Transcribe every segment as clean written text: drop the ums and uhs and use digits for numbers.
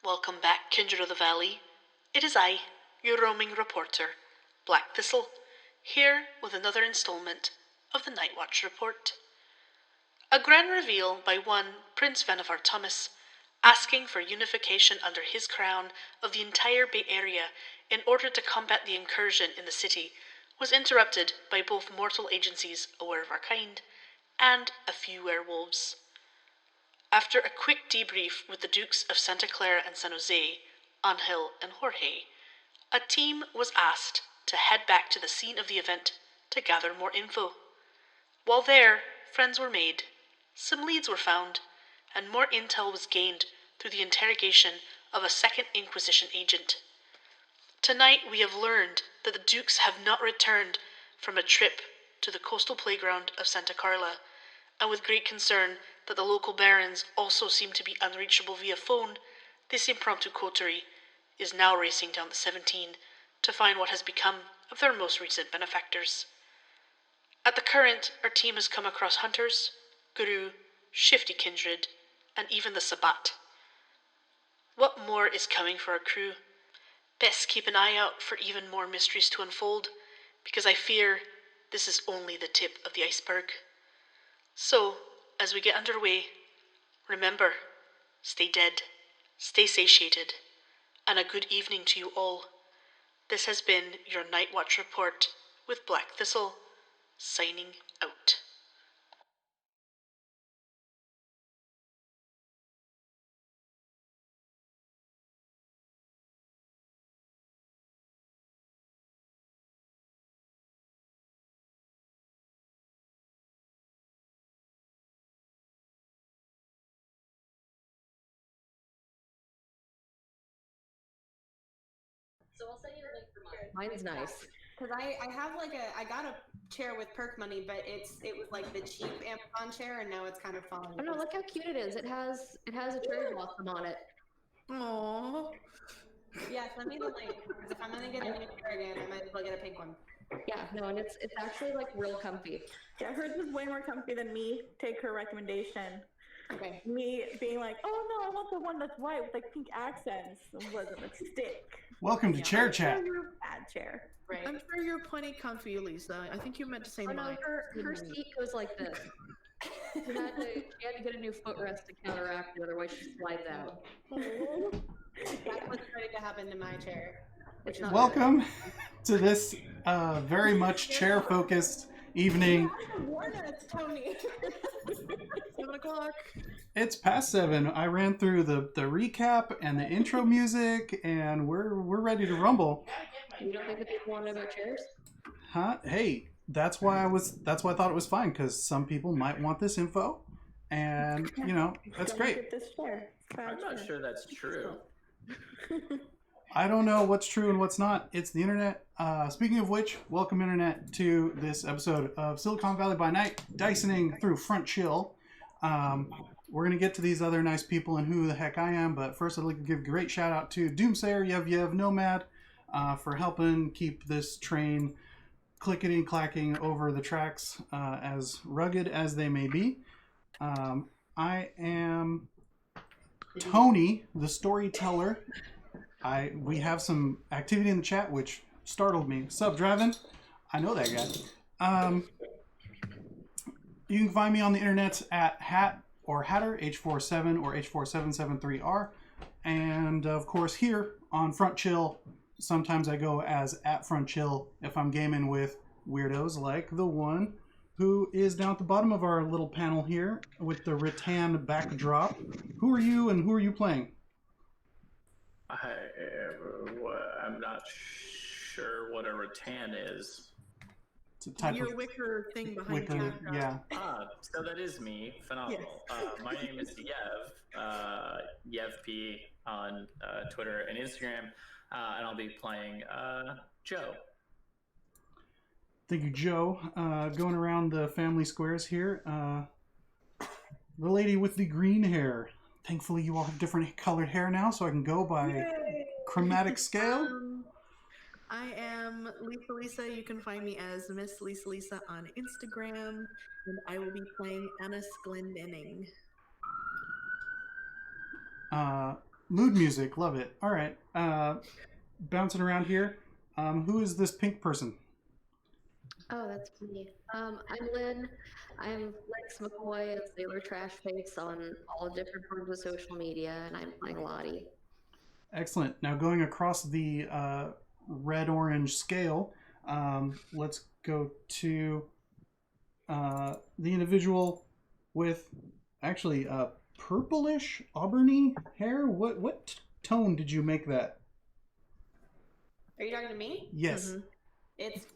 Welcome back, Kindred of the Valley. It is I, your roaming reporter, Black Thistle, here with another installment of the Night Watch Report. A grand reveal by one Prince Vannevar Thomas, asking for unification under his crown of the entire Bay Area in order to combat the incursion in the city, was interrupted by both mortal agencies aware of our kind and a few werewolves. After a quick debrief with the Dukes of Santa Clara and San Jose, Angel and Jorge, a team was asked to head back to the scene of the event to gather more info. While there, friends were made, some leads were found, and more intel was gained through the interrogation of a second Inquisition agent. Tonight we have learned that the Dukes have not returned from a trip to the coastal playground of Santa Carla, and with great concern that the local barons also seem to be unreachable via phone, this impromptu coterie is now racing down the 17 to find what has become of their most recent benefactors. At the current, our team has come across hunters, guru, shifty kindred, and even the Sabbat. What more is coming for our crew? Best keep an eye out for even more mysteries to unfold, because I fear this is only the tip of the iceberg. So, as we get underway, remember, stay dead, stay satiated, and a good evening to you all. This has been your Night Watch Report with Black Thistle, signing out. So I'll send you the link for mine. Mine's nice. Because I got a chair with perk money, but it was like the cheap Amazon chair, and now it's kind of falling. Oh no, look how cute it is. It has a cherry blossom on it. Aww. Yeah, send me the link. Because if I'm gonna get a new chair again, I might as well get a pink one. Yeah, no, and it's actually like real comfy. Yeah, hers is way more comfy than me. Take her recommendation. Okay. Me being like, oh no, I want the one that's white with like pink accents. It wasn't a stick. Welcome to Chair Chat. Bad chair. Right. I'm sure you're plenty comfy, Elisa. I think you meant to say Oh no, mine. her seat goes like this. She had to get a new footrest to counteract it, otherwise she slides out. That's what's ready to happen to my chair. It's not Welcome to this very much chair-focused evening. Warnuts, Tony. 7 o'clock. It's past 7. I ran through the recap and the intro music, and we're ready to rumble. You don't think that people want to know about chairs? Huh? Hey, that's why I thought it was fine, because some people might want this info, and you know that's great. Get this chair. I'm not sure that's true. I don't know what's true and what's not. It's the internet. Speaking of which, welcome internet to this episode of Silicon Valley by Night, dicening through Front Chill. We're going to get to these other nice people and who the heck I am, but first I'd like to give a great shout out to Doomsayer, Yev, Nomad, for helping keep this train clickety clacking over the tracks, as rugged as they may be. I am Tony, the storyteller. We have some activity in the chat which startled me. Sup, Draven? I know that guy. You can find me on the internet at Hat or Hatter, H47 or H4773R. And of course here on Front Chill, sometimes I go as at Front Chill if I'm gaming with weirdos like the one who is down at the bottom of our little panel here with the rattan backdrop. Who are you and who are you playing? I'm not sure what a rattan is. It's a type Your of wicker thing behind wicker, you. yeah. So that is me. Phenomenal. My name is Yev, YevP on Twitter and Instagram, and I'll be playing Joe. Thank you, Joe. Going around the family squares here. The lady with the green hair. Thankfully, you all have different colored hair now, so I can go by chromatic scale. I am Lisa. You can find me as Miss Lisa on Instagram, and I will be playing Anna Glendenning. Mood music, love it. All right. Bouncing around here. Who is this pink person? Oh, that's me. I'm Lynn. I'm Lex McCoy of Sailor Trash Face on all different forms of social media, and I'm playing Lottie. Excellent. Now going across the red-orange scale, let's go to the individual with actually purplish auburny hair. What tone did you make that? Are you talking to me? Yes. Mhm. It's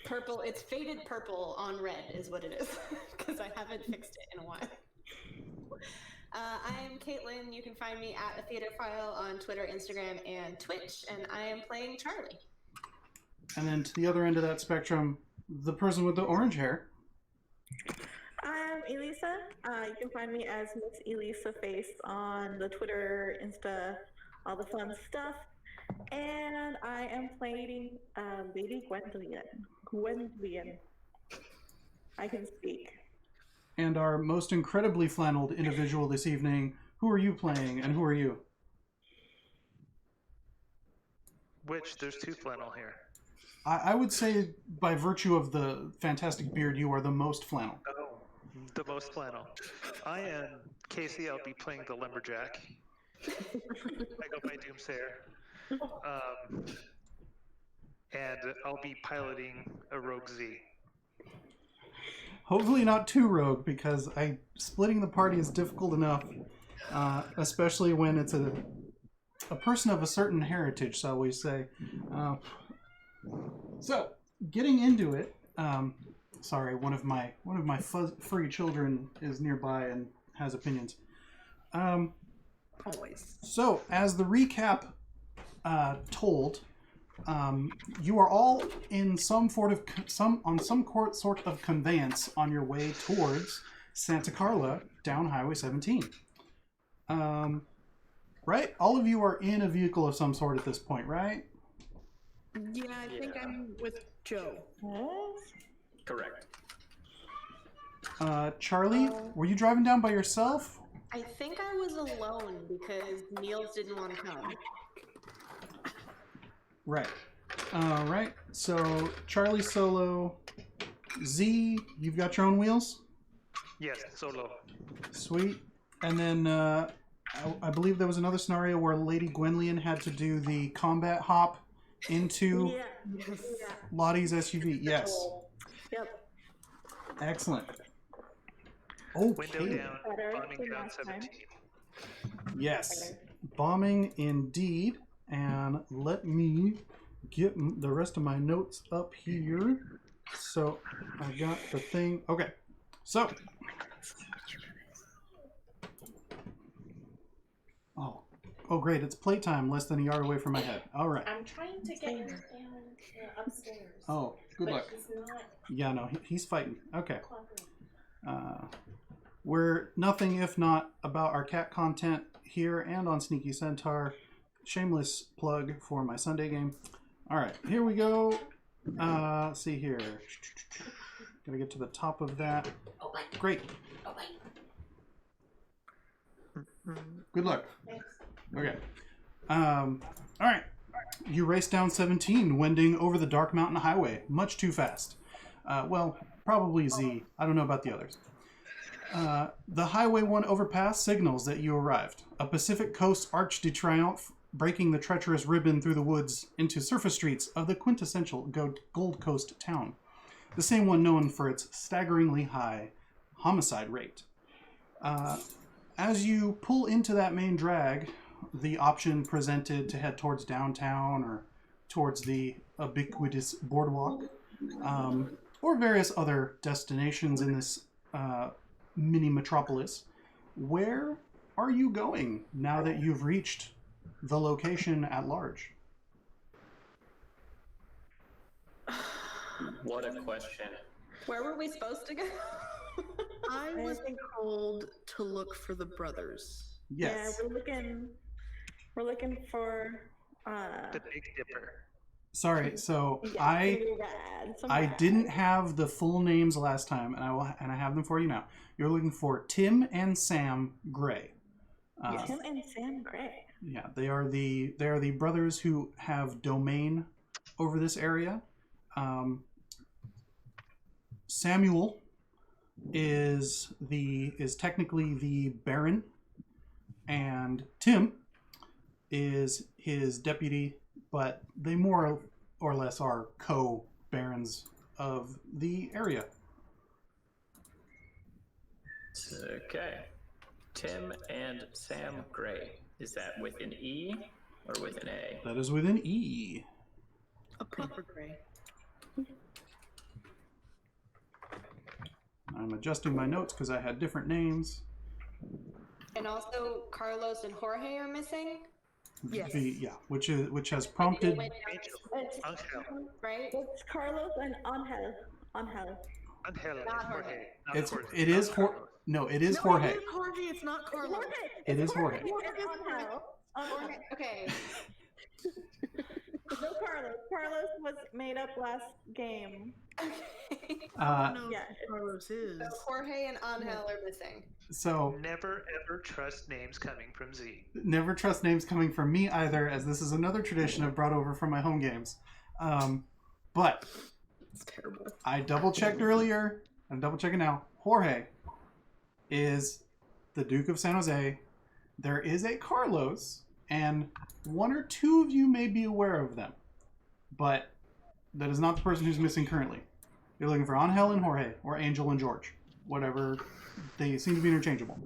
purple. It's faded purple on red is what it is, because I haven't fixed it in a while. I'm Caitlin. You can find me at a theaterphile on Twitter, Instagram, and Twitch, and I am playing Charlie. And then to the other end of that spectrum, the person with the orange hair. I'm Elisa. You can find me as Miss Elisa Face on the Twitter, Insta, all the fun stuff. And I am playing Lady Gwenlian. Gwenlian. I can speak. And our most incredibly flanneled individual this evening. Who are you playing, and who are you? Which, there's two flannel here. I would say, by virtue of the fantastic beard, you are the most flannel. Oh, the most flannel. I am Casey. I'll be playing the lumberjack. I go by Doomsayer. And I'll be piloting a Rogue Z. Hopefully not too rogue, because splitting the party is difficult enough, especially when it's a person of a certain heritage, shall we say. So, getting into it. Sorry, one of my furry children is nearby and has opinions. Always. So, as the recap told, you are all in some sort of conveyance on your way towards Santa Carla down Highway 17. Right? All of you are in a vehicle of some sort at this point, right? Yeah, I think I'm with Joe. Correct. Charlie, were you driving down by yourself? I think I was alone because Niels didn't want to come. Right. Right. So, Charlie solo. Z, you've got your own wheels? Yes, solo. Sweet. And then I believe there was another scenario where Lady Gwenlian had to do the combat hop into Lottie's SUV. Yes. Yep. Excellent. Okay. Window down, Better bombing than down last time. 17. Yes. Bombing indeed. And let me get the rest of my notes up here. So I got the thing. Okay. So. Oh, great. It's playtime less than a yard away from my head. All right. I'm trying to get him down upstairs. Oh, good luck. He's not Yeah, no, he's fighting. Okay. cooperating. We're nothing if not about our cat content here and on Sneaky Centaur. Shameless plug for my Sunday game. All right, here we go. Let's see here. Gotta get to the top of that. Great. Good luck. Thanks. Okay. All right. You race down 17, wending over the Dark Mountain Highway, much too fast. Well, probably Z. I don't know about the others. The Highway 1 overpass signals that you arrived. A Pacific Coast Arch de Triomphe, breaking the treacherous ribbon through the woods into surface streets of the quintessential Gold Coast town. The same one known for its staggeringly high homicide rate. As you pull into that main drag, the option presented to head towards downtown or towards the ubiquitous boardwalk, or various other destinations in this mini metropolis. Where are you going now that you've reached the location at large? What a question. Where were we supposed to go? I was told to look for the brothers. Yes. Yeah, we're looking for The Big Dipper. Sorry, so yeah, some I rad. didn't have the full names last time, and I have them for you now. You're looking for Tim and Sam Gray. Tim and Sam Gray. Yeah, they are the brothers who have domain over this area. Samuel is technically the Baron, and Tim is his deputy, but they more or less are co-barons of the area. Okay. Tim and Sam Gray. Is that with an E or with an A? That is with an E. A proper gray. I'm adjusting my notes because I had different names. And also, Carlos and Jorge are missing. Yes. Which has prompted. Right? It's Carlos and Angel. Not Jorge. It is Jorge. No, it is Jorge. It is Jorge. It's not Carlos. It is Jorge. Okay. No, Carlos. Carlos was made up last game. No, Yeah. Carlos is. So Jorge and Angel are missing. So Never ever trust names coming from Z. never trust names coming from me either, as this is another tradition I've brought over from my home games. But It's terrible. I double checked earlier. I'm double checking now. Jorge is the Duke of San Jose. There is a Carlos, and one or two of you may be aware of them, but that is not the person who's missing currently. You're looking for Angel and Jorge, or Angel and George, whatever. They seem to be interchangeable.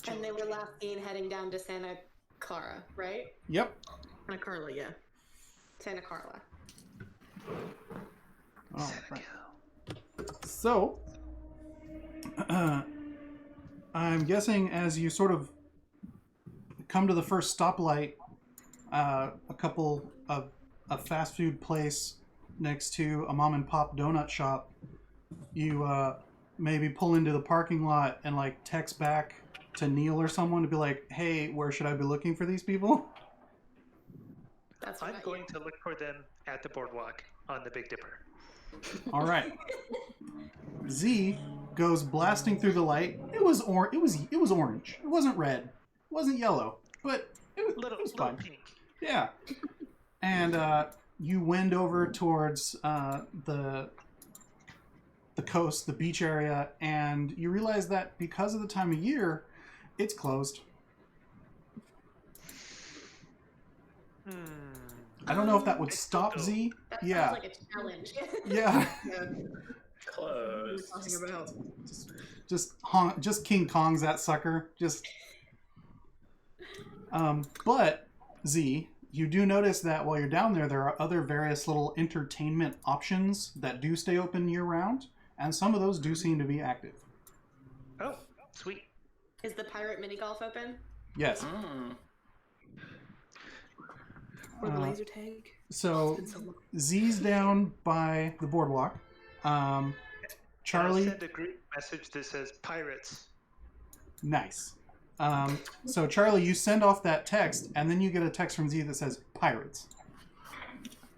And they were last seen heading down to Santa Clara, right? Yep. Not Carla, yeah. Santa Carla. Oh, right. So, I'm guessing as you sort of come to the first stoplight, a fast food place next to a mom and pop donut shop, you maybe pull into the parking lot and like text back to Neil or someone to be like, hey, where should I be looking for these people? That's I'm going to look for them at the boardwalk on the Big Dipper. All right. Z goes blasting through the light. It was orange. It wasn't red. It wasn't yellow. But it was fine. Pink. Yeah. And you wend over towards the coast, the beach area, and you realize that because of the time of year, it's closed. I don't know if that would stop Z. That Yeah. sounds like a challenge. Yeah. Close. Talking about. Just King Kong's that sucker. But Z, you do notice that while you're down there, there are other various little entertainment options that do stay open year round, and some of those do seem to be active. Oh, sweet. Is the pirate mini golf open? Yes. Or the laser tag. So It's been so long. Z's down by the boardwalk. Charlie. I'll send a group message that says pirates. Nice. So Charlie, you send off that text, and then you get a text from Z that says pirates.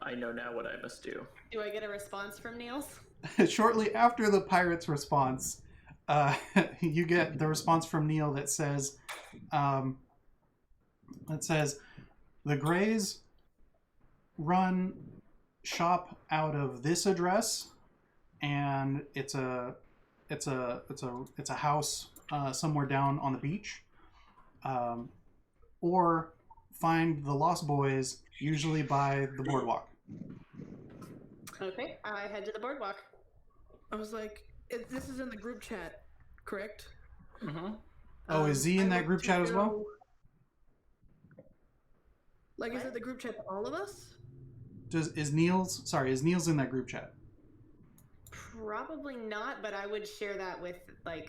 I know now what I must do. Do I get a response from Niels? Shortly after the pirates response, you get the response from Neil that says, the Greys run shop out of this address, and it's a house somewhere down on the beach, or find the Lost Boys usually by the boardwalk. Okay, I head to the boardwalk. I was like, this is in the group chat, correct? Mm-hmm. Oh, is Z in I that want group to chat as well? know- Like, is it the group chat for all of us? Is Niels in that group chat? Probably not, but I would share that with, I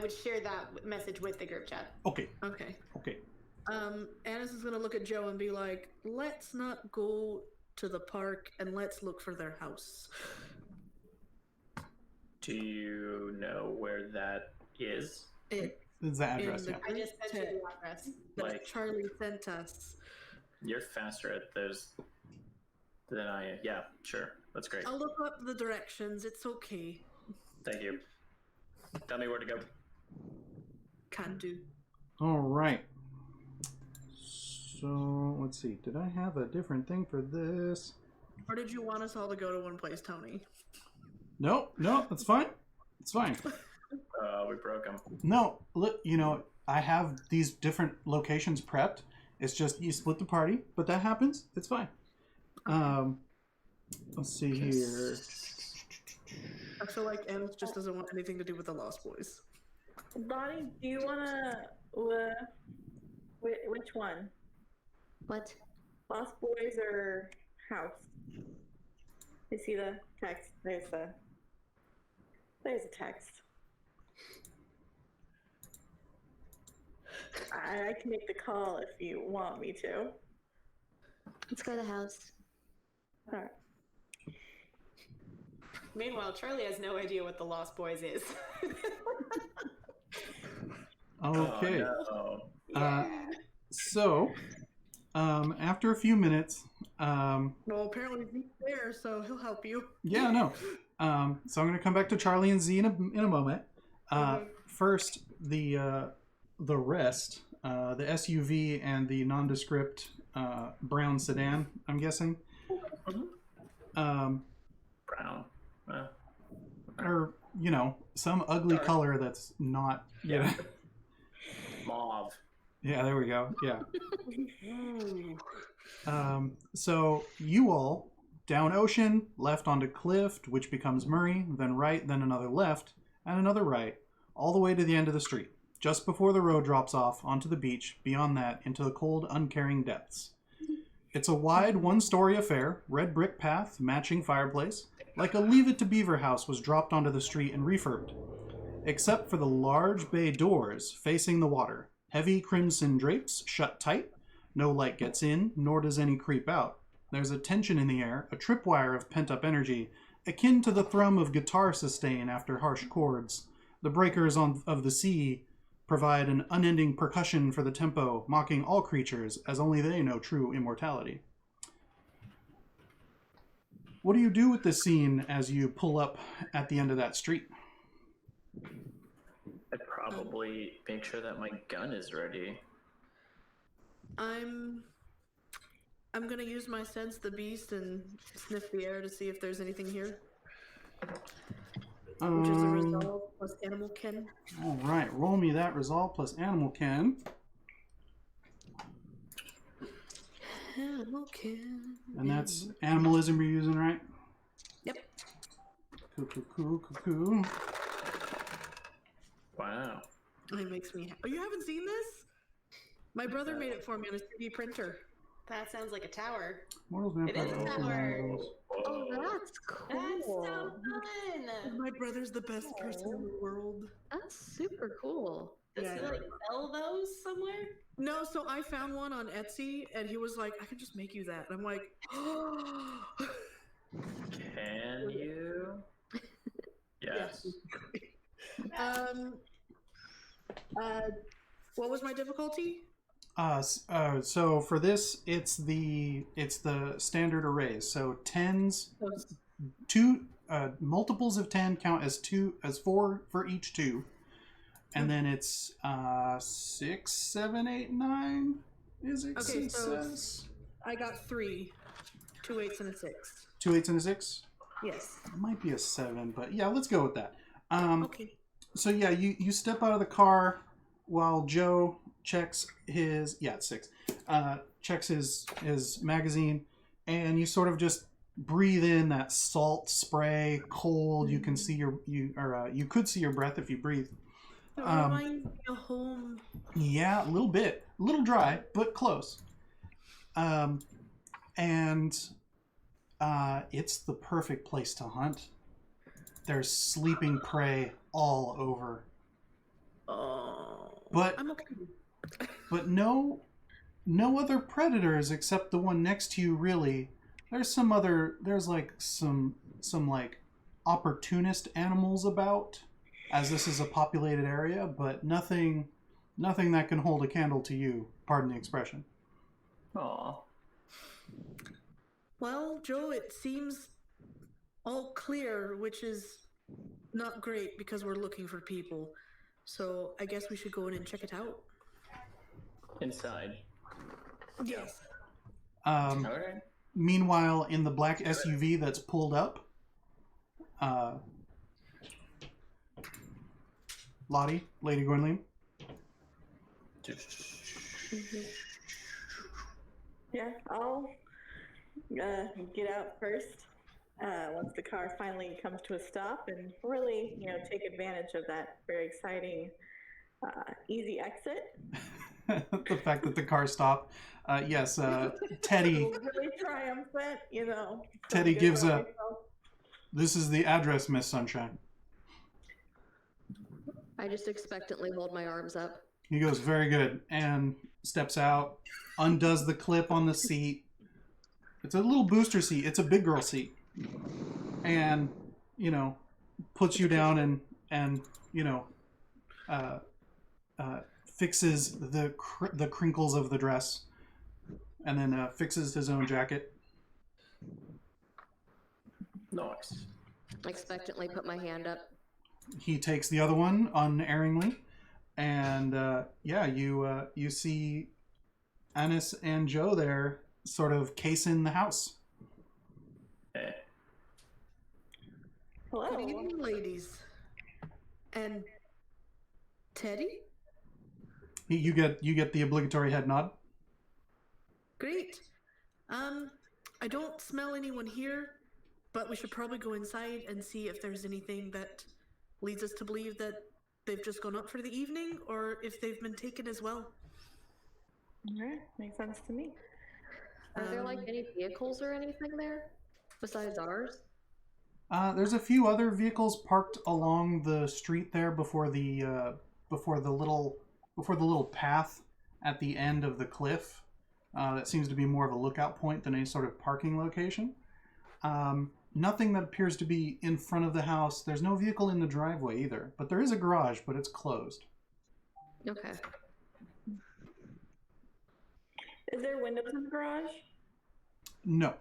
would share that message with the group chat. Okay. Okay. Okay. Annis is gonna look at Joe and be like, let's not go to the park and let's look for their house. Do you know where that is? It's It's the address, in yeah. I just sent you the address. that Like- Charlie sent us. You're faster at those than I am. Yeah, sure. That's great. I'll look up the directions. It's okay. Thank you. Tell me where to go. Can do. All right. So let's see. Did I have a different thing for this? Or did you want us all to go to one place, Tony? No, that's fine. It's fine. We broke him. No, look, I have these different locations prepped. It's just you split the party, but that happens. It's fine. Let's see here. I feel like Ems just doesn't want anything to do with the Lost Boys. Lottie, do you wanna which one? What? Lost Boys or House? You see the text? There's a text. I can make the call if you want me to. Let's go to the house. All right. Meanwhile, Charlie has no idea what the Lost Boys is. Okay. Oh, no. So, after a few minutes, Well, apparently he's there, so he'll help you. yeah, no. So I'm going to come back to Charlie and Z in a moment. First, the rest, the SUV and the nondescript brown sedan, I'm guessing. Brown. Or, some ugly color that's not, Mauve. Yeah, there we go. Yeah. So you all down ocean, left onto cliff, which becomes Murray, then right, then another left, and another right, all the way to the end of the street, just before the road drops off onto the beach, beyond that into the cold, uncaring depths. It's a wide, one-story affair, red brick path, matching fireplace, like a Leave It to Beaver house was dropped onto the street and refurbed. Except for the large bay doors facing the water. Heavy crimson drapes shut tight. No light gets in, nor does any creep out. There's a tension in the air, a tripwire of pent-up energy, akin to the thrum of guitar sustain after harsh chords. The breakers of the sea provide an unending percussion for the tempo, mocking all creatures, as only they know true immortality. What do you do with this scene as you pull up at the end of that street? I'd probably make sure that my gun is ready. I'm gonna use my sense the beast and sniff the air to see if there's anything here. Which is a resolve plus animal ken. All right, roll me that resolve plus animal ken. Animal ken. And that's animalism you're using, right? Yep. Cool. Wow. It makes me happy. Oh, you haven't seen this? My brother made it for me on a 3D printer. That sounds like a tower. Mortals, It is vampires, a tower. elves. Oh, that's cool. That's so fun. My brother's the best person in the world. That's super cool. Does Yeah. he like sell those somewhere? No, so I found one on Etsy, and he was like, I can just make you that. And I'm like, Can you? Yes. What was my difficulty? So for this, it's the standard arrays. So tens, multiples of 10 count as 4 for each 2, and then it's 6, 7, 8, 9 is it? Okay, so Success? I got 3, 2 8s and a 6. 2 8s and a 6. Yes. It might be a 7, but yeah, let's go with that. Okay. So yeah, you step out of the car while Joe checks his 6. Checks his magazine, and you sort of just breathe in that salt spray, cold. You can see you could see your breath if you breathe. It reminds me of home. Yeah, a little bit, a little dry, but close. And it's the perfect place to hunt. There's sleeping prey all over. Oh, But I'm okay. But no other predators except the one next to you, really. There's like some like opportunist animals about, as this is a populated area, but nothing that can hold a candle to you, pardon the expression. Aw. Well, Joe, it seems all clear, which is not great because we're looking for people. so I guess we should go in and check it out. Inside. Yes. All right. Meanwhile, in the black SUV that's pulled up, Lottie, Lady Gwenlian. Yeah, I'll get out first once the car finally comes to a stop and really, take advantage of that very exciting, easy exit. The fact that the car stopped. Yes, Teddy. Really triumphant, Teddy gives a. This is the address, Miss Sunshine. I just expectantly hold my arms up. He goes, very good, and steps out, undoes the clip on the seat. It's a little booster seat. It's a big girl seat. And, puts you down and fixes the crinkles of the dress. And then fixes his own jacket. Nice. Expectantly put my hand up. He takes the other one unerringly. And you see Anis and Joe there sort of casing the house. Hey. Hello. Good evening, ladies. And Teddy? You get the obligatory head nod. Great. I don't smell anyone here, but we should probably go inside and see if there's anything that leads us to believe that they've just gone up for the evening, or if they've been taken as well. Alright, makes sense to me. Are there any vehicles or anything there besides ours? There's a few other vehicles parked along the street there before the little path at the end of the cliff. That seems to be more of a lookout point than any sort of parking location. Nothing that appears to be in front of the house. There's no vehicle in the driveway either, but there is a garage, but it's closed. Okay. Is there windows in the garage? No.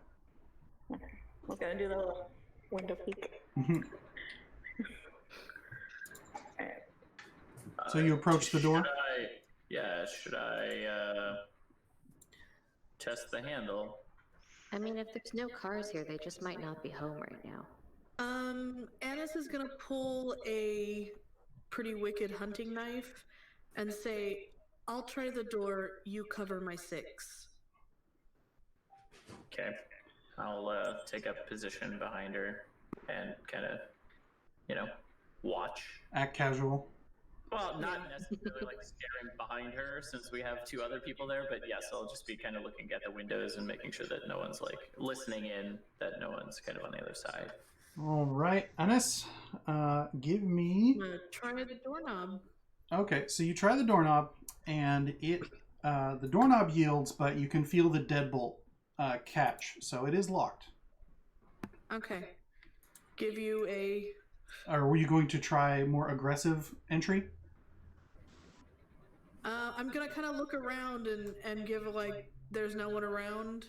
Okay. We're gonna do the little window peek. Mhm. Alright. So you approach the door? Should I test the handle? I mean, if there's no cars here, they just might not be home right now. Anis is gonna pull a pretty wicked hunting knife and say, I'll try the door, you cover my 6. Okay. I'll take up position behind her and kind of, watch. Act casual. Well, not necessarily staring behind her since we have 2 other people there, but yes, I'll just be kind of looking at the windows and making sure that no one's listening in, that no one's kind of on the other side. All right, Anis, give me. I'm gonna try the doorknob. Okay, so you try the doorknob, and the doorknob yields, but you can feel the deadbolt catch, so it is locked. Okay. Give you a. Or were you going to try more aggressive entry? I'm gonna kind of look around and give there's no one around.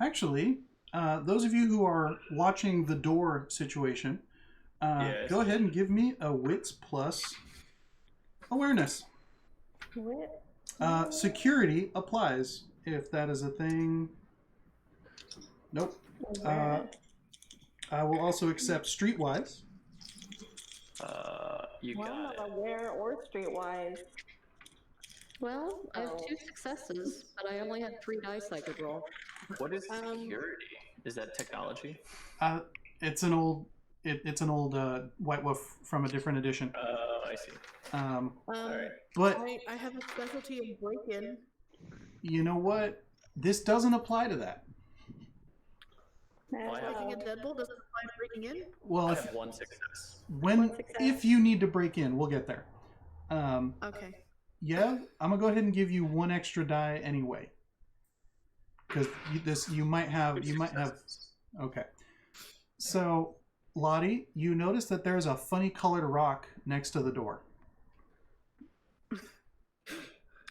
Actually, those of you who are watching the door situation, Yes. Go ahead and give me a wits plus awareness. Wit? Security applies if that is a thing. Nope. I will also accept streetwise. You Well, I'm got not it. aware or streetwise. Well, I have 2 successes, but I only had 3 dice I could roll. What is security? Is that technology? It's an old White Wolf from a different edition. Oh, I see. All right. But I have a specialty of break-in. you know what? This doesn't apply to that. Well, I have, Breaking a deadbolt doesn't apply to breaking in. Well, I if have 1 success. One success. if you need to break in, we'll get there. Okay. Yeah, I'm gonna go ahead and give you 1 extra die anyway, because you might have. Okay. So, Lottie, you notice that there's a funny colored rock next to the door.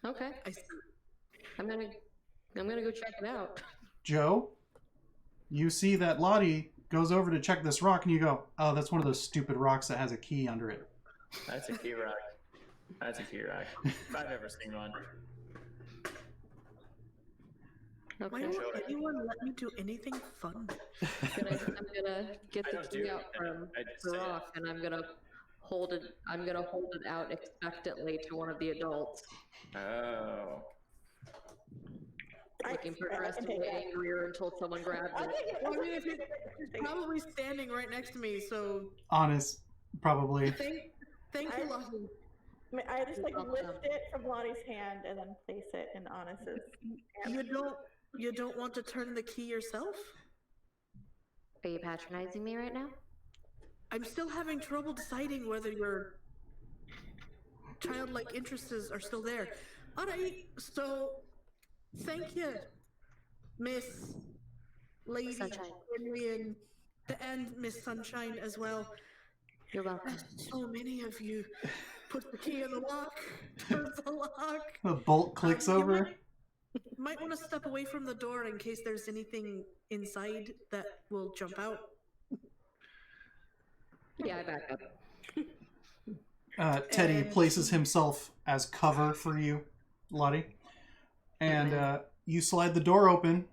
Okay. I'm gonna go check it out. Joe, you see that Lottie goes over to check this rock, and you go, "Oh, that's one of those stupid rocks that has a key under it." That's a key rock. That's a key rock. If I've ever seen one. Why Okay. won't anyone let me do anything fun? I'm gonna get I the don't key do out from I just the say rock, and I'm gonna hold it. I'm gonna hold it out expectantly to one of the adults, Oh. looking I can progressively take that. angrier until someone grabs I'll it. take it. Well, I mean, if you're probably standing right next to me, so Honest, probably. thank you, Lottie. I just like Welcome. lift it from Lottie's hand and then place it in Honest's. You don't want to turn the key yourself? Are you patronizing me right now? I'm still having trouble deciding whether your childlike interests are still there. Alright, so thank you, Miss Lady Sunshine. Gwenlian, and Miss Sunshine as well. You're welcome. So many of you put the key in the lock, turns the lock. The bolt clicks You over. Might want to step away from the door in case there's anything inside that will jump out. Yeah, I back up. Teddy And- places himself as cover for you, Lottie. And you slide the door open,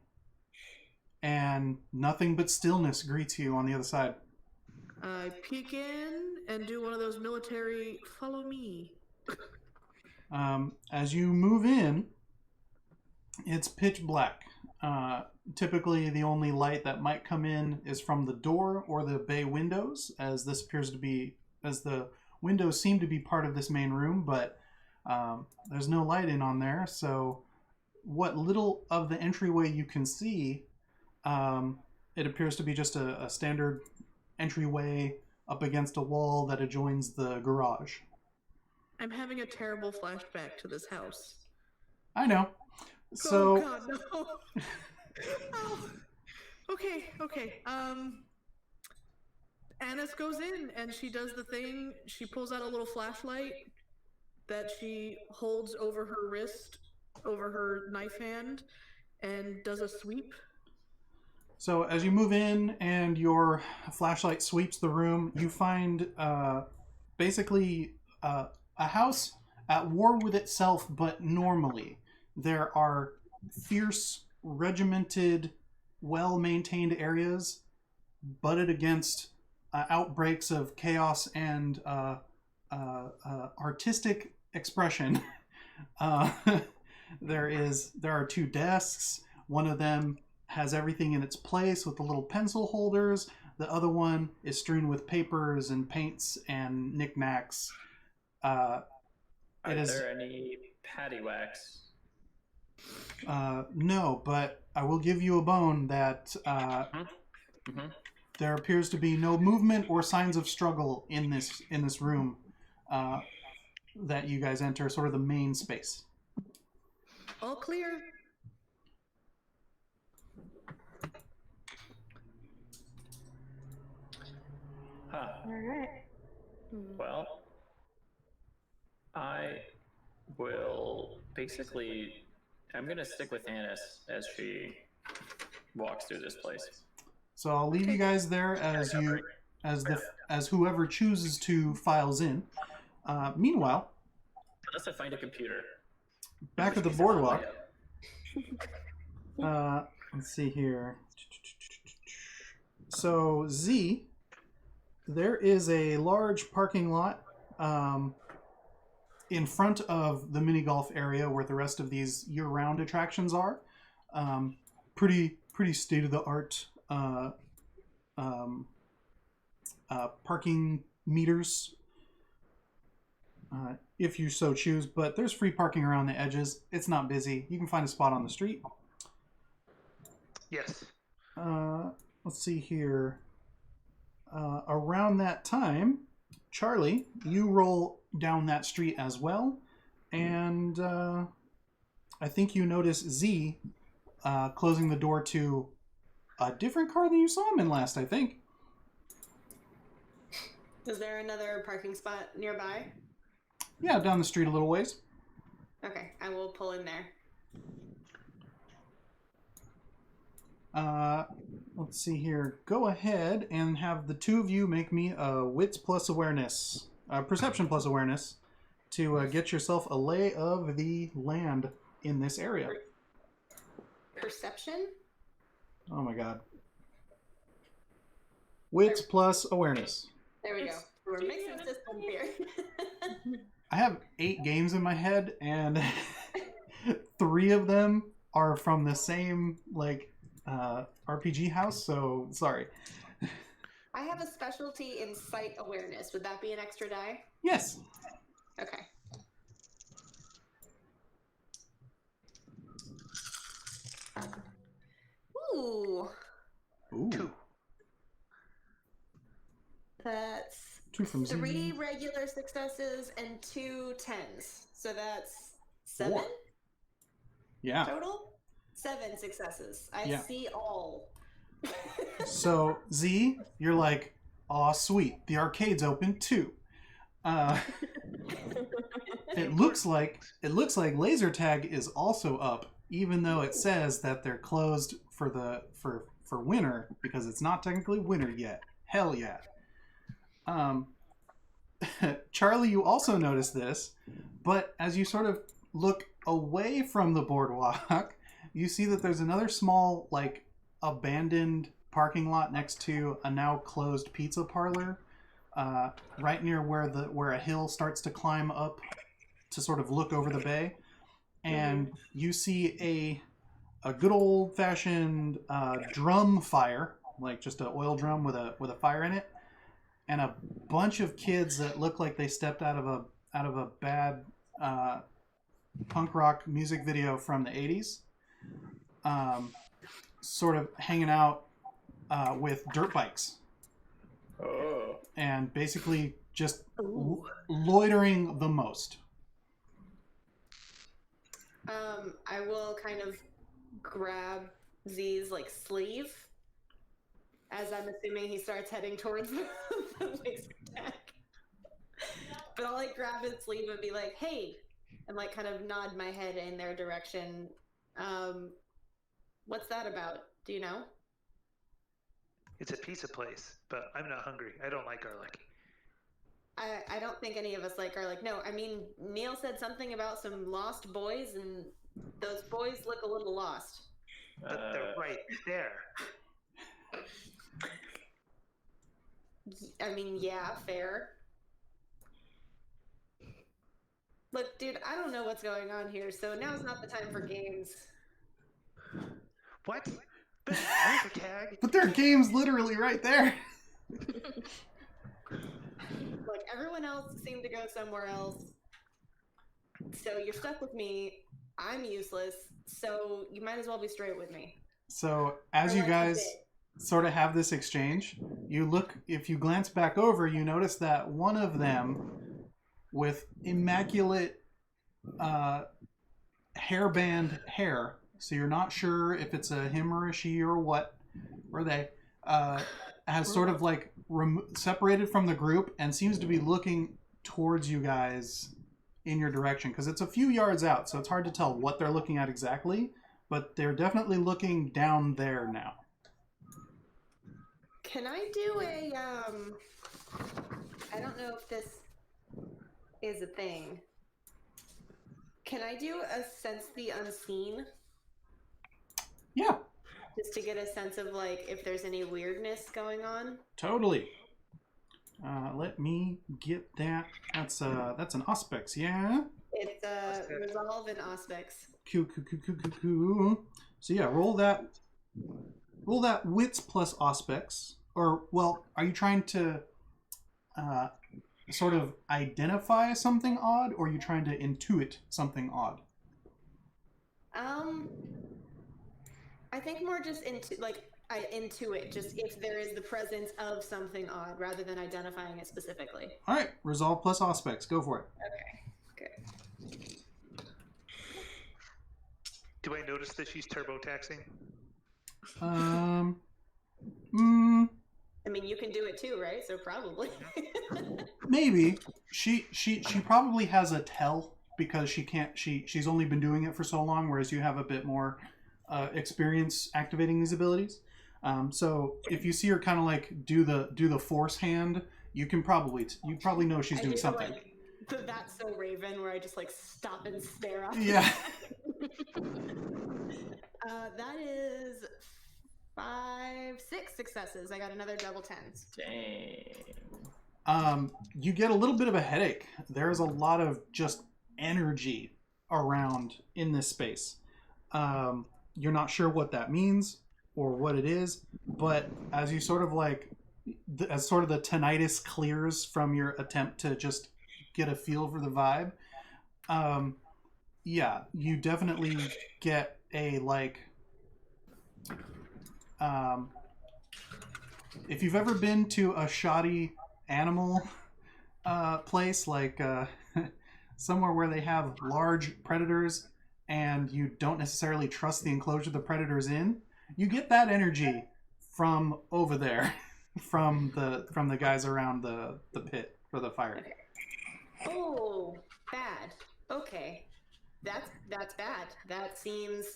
and nothing but stillness greets you on the other side. I peek in and do one of those military follow me. As you move in, it's pitch black. Typically, the only light that might come in is from the door or the bay windows, as this appears to be, as the windows seem to be part of this main room, but there's no light in on there. So, what little of the entryway you can see, it appears to be just a standard entryway up against a wall that adjoins the garage. I'm having a terrible flashback to this house. I know. So, Oh God, no. Oh. Okay. Annis goes in and she does the thing. She pulls out a little flashlight that she holds over her wrist, over her knife hand, and does a sweep. So as you move in and your flashlight sweeps the room, you find basically a house at war with itself, but normally. There are fierce, regimented, well-maintained areas butted against outbreaks of chaos and artistic expression. There are two desks. One of them has everything in its place with the little pencil holders. The other one is strewn with papers and paints and knickknacks. Are there any paddywhacks? No, but I will give you a bone that there appears to be no movement or signs of struggle in this room that you guys enter, sort of the main space. All clear. Huh. All right. Well, I will basically. I'm gonna stick with Annis as she walks through this place. So I'll leave you guys there as whoever chooses to files in. Meanwhile, Unless I find a computer. back at the boardwalk. Let's see here. So Z, there is a large parking lot in front of the mini golf area where the rest of these year-round attractions are. Pretty state-of-the-art parking meters, if you so choose. But there's free parking around the edges. It's not busy. You can find a spot on the street. Yes. Let's see here. Around that time, Charlie, you roll down that street as well, and I think you notice Z closing the door to a different car than you saw him in last, I think. Is there another parking spot nearby? Yeah, down the street a little ways. Okay, I will pull in there. Let's see here. Go ahead and have the two of you make me a wits plus awareness perception plus awareness to get yourself a lay of the land in this area. Perception? Oh my god. Wits plus awareness. There we go. We're mixing systems here. I have 8 games in my head, and 3 of them are from the same RPG house. So sorry. I have a specialty in sight awareness. Would that be an extra die? Yes. Okay. Ooh. 2. That's 2 from 3 regular successes and 2 10s. So that's 7 4. Yeah. total? 7 successes. I Yeah. see all. So Z, you're like, aw, sweet. The arcade's open too. It looks like laser tag is also up, even though it says that they're closed for winter because it's not technically winter yet. Hell yeah. Charlie, you also notice this, but as you sort of look away from the boardwalk, you see that there's another small, abandoned parking lot next to a now closed pizza parlor, right near where a hill starts to climb up to sort of look over the bay, and you see a good old fashioned drum fire, like just an oil drum with a fire in it, and a bunch of kids that look like they stepped out of a bad punk rock music video from the 80s, sort of hanging out with dirt bikes. Oh. And basically just loitering the most. I will kind of grab Z's sleeve, as I'm assuming he starts heading towards the laser tag. But I'll grab his sleeve and be like, "Hey," and kind of nod my head in their direction. What's that about? Do you know? It's a pizza place, but I'm not hungry. I don't like garlic. I don't think any of us like garlic. No, I mean, Neil said something about some lost boys, and those boys look a little lost. But they're right there. I mean, yeah, fair. Look, dude, I don't know what's going on here, so now's not the time for games. What? But laser tag. But there are games literally right there. Look, everyone else seemed to go somewhere else. So you're stuck with me. I'm useless. So you might as well be straight with me. So as you guys sort of have this exchange, if you glance back over, you notice that one of them with immaculate hairband hair, so you're not sure if it's a him or a she or what, or they, has sort of separated from the group and seems to be looking towards you guys in your direction, because it's a few yards out, so it's hard to tell what they're looking at exactly, but they're definitely looking down there now. Can I do I don't know if this is a thing. Can I do a sense the unseen? Yeah. Just to get a sense of if there's any weirdness going on? Totally. Let me get that. That's an Auspex, yeah? It's resolve and Auspex. Cool. So yeah, roll that wits plus Auspex. Or, well, are you trying to sort of identify something odd, or are you trying to intuit something odd? I think more just I intuit, just if there is the presence of something odd, rather than identifying it specifically. All right, resolve plus Auspex. Go for it. Okay. Do I notice that she's turbo-taxing? I mean, you can do it too, right? So probably. Maybe. She probably has a tell, because she's only been doing it for so long, whereas you have a bit more experience activating these abilities. So if you see her kind of do the force hand, you probably know she's I doing do, something. Like, that's so Raven, where I just like stop and stare at. Yeah. That is 6 successes. I got another double 10s. Dang. You get a little bit of a headache. There's a lot of just energy around in this space. You're not sure what that means or what it is, but as you sort of as sort of the tinnitus clears from your attempt to just get a feel for the vibe, yeah, you definitely get a if you've ever been to a shoddy animal place, somewhere where they have large predators and you don't necessarily trust the enclosure the predator's in, you get that energy from over there, from the guys around the pit for the fire. Okay. Oh, bad. Okay, that's bad. That seems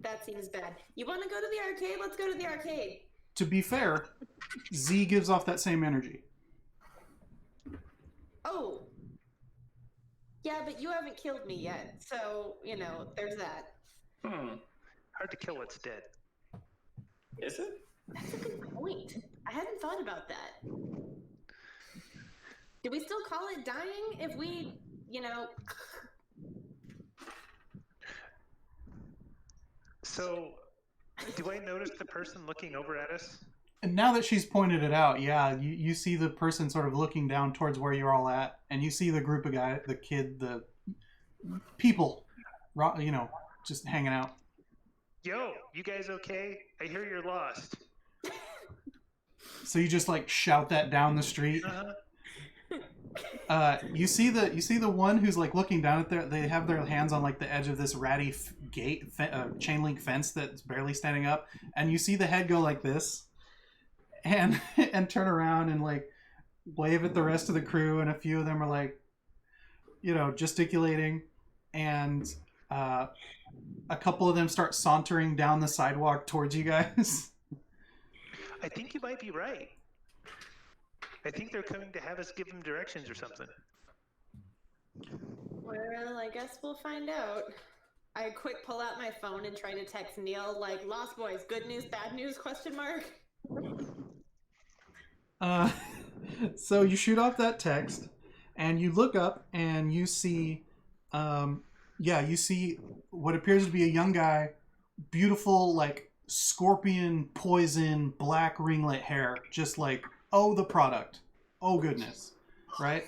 bad. You want to go to the arcade? Let's go to the arcade. To be fair, Z gives off that same energy. Oh. Yeah, but you haven't killed me yet, so, there's that. Hard to kill what's dead. Is it? That's a good point. I hadn't thought about that. Do we still call it dying if we, So, do I notice the person looking over at us? And now that she's pointed it out, yeah, you see the person sort of looking down towards where you're all at, and you see the group of guys, the kid, the people, just hanging out. Yo, you guys okay? I hear you're lost. So you just shout that down the street. You see the one who's looking down at they have their hands on the edge of this ratty gate, chain link fence that's barely standing up, and you see the head go like this. And turn around and wave at the rest of the crew, and a few of them are gesticulating, and a couple of them start sauntering down the sidewalk towards you guys. I think you might be right. I think they're coming to have us give them directions or something. Well, I guess we'll find out. I quick pull out my phone and try to text Neil Lost Boys, good news, bad news, ? So you shoot off that text, and you look up, and you see, you see what appears to be a young guy, beautiful, scorpion, poison, black ringlet hair, just the product. Oh, goodness. Right?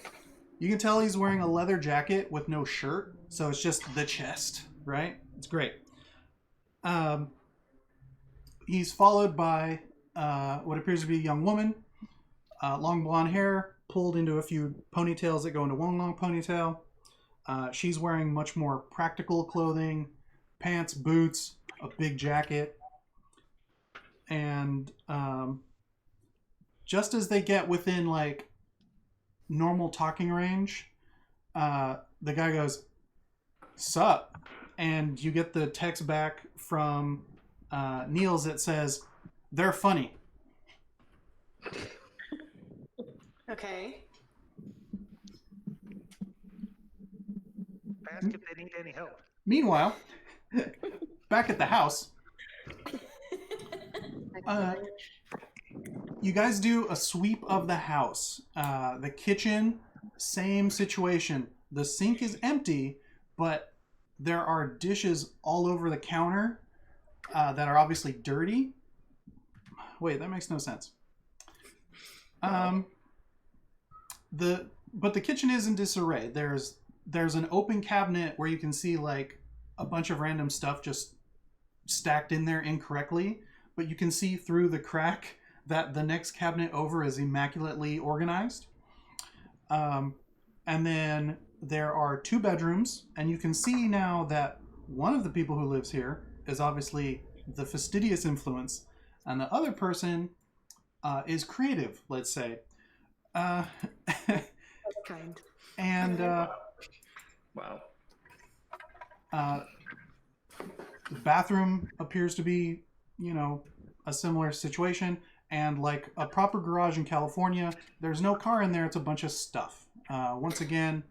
You can tell he's wearing a leather jacket with no shirt, so it's just the chest, right? It's great. He's followed by what appears to be a young woman, long blonde hair, pulled into a few ponytails that go into one long ponytail. She's wearing much more practical clothing, pants, boots, a big jacket. And just as they get within normal talking range, the guy goes, "Sup?" And you get the text back from Niels that says, "They're funny." Okay. Ask if they need any help. Meanwhile, back at the house, you guys do a sweep of the house. The kitchen, same situation. The sink is empty, but there are dishes all over the counter that are obviously dirty. Wait, that makes no sense. But the kitchen is in disarray. There's an open cabinet where you can see a bunch of random stuff just stacked in there incorrectly, but you can see through the crack that the next cabinet over is immaculately organized. And then there are 2 bedrooms, and you can see now that one of the people who lives here is obviously the fastidious influence, and the other person is creative, let's say. That's kind. And Wow. the bathroom appears to be, a similar situation. And like a proper garage in California, there's no car in there. It's a bunch of stuff. Once again,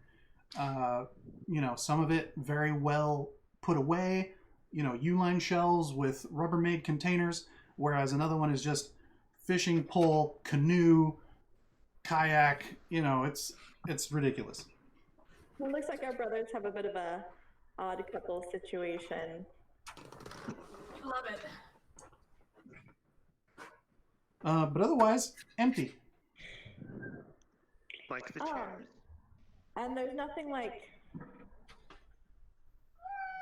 some of it very well put away. U-line shelves with Rubbermaid containers, whereas another one is just fishing pole, canoe, kayak. It's ridiculous. It looks like our brothers have a bit of a odd couple situation. Love it. But otherwise, empty. Like the chairs. And there's nothing like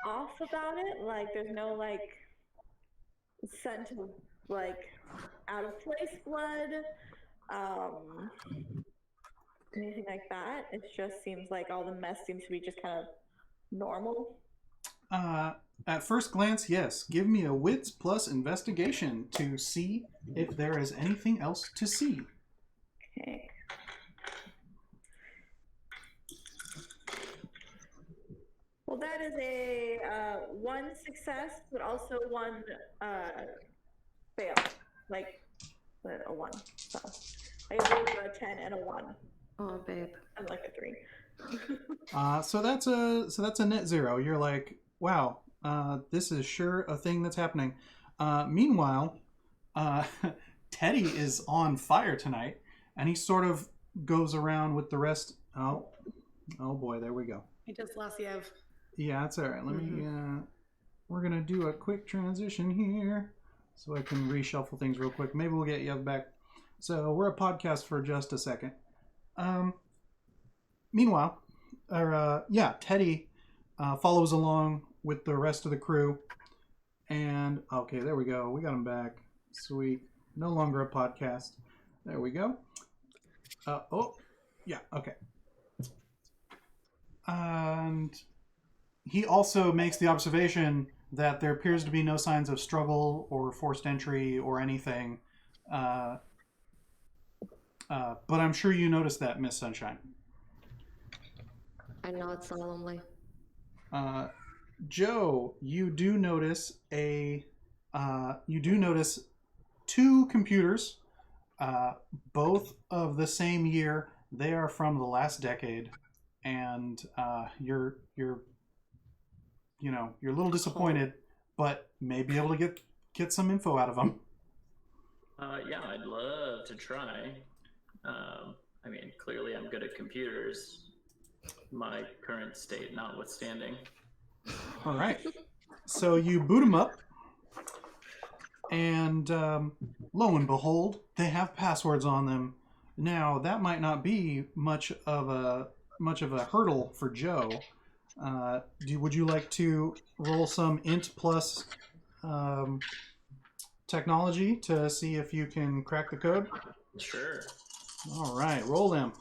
off about it. Like there's no like scent of like out of place blood, anything like that. It just seems like all the mess seems to be just kind of normal. At first glance, yes. Give me a wits plus investigation to see if there is anything else to see. Okay. Well, that is a 1 success, but also 1 fail. Like a 1. So I rolled a 10 and a 1. Oh, babe. And like a 3. So that's a net 0. You're like, wow, this is sure a thing that's happening. Meanwhile, Teddy is on fire tonight, and he sort of goes around with the rest. Oh boy, there we go. I just lost Yev. Yeah, that's all right. Let me. We're gonna do a quick transition here, so I can reshuffle things real quick. Maybe we'll get Yev back. So we're a podcast for just a second. Meanwhile, Teddy follows along with the rest of the crew, and okay, there we go. We got him back. Sweet. No longer a podcast. There we go. Okay. And he also makes the observation that there appears to be no signs of struggle or forced entry or anything. But I'm sure you noticed that, Miss Sunshine. I nod solemnly. Joe, you do notice 2 computers, both of the same year. They are from the last decade, and you're a little disappointed, but may be able to get some info out of them. Yeah, I'd love to try. Clearly I'm good at computers, my current state notwithstanding. All right. So you boot them up, and lo and behold, they have passwords on them. Now, that might not be much of a hurdle for Joe. Would you like to roll some int plus technology to see if you can crack the code? Sure. All right, roll them.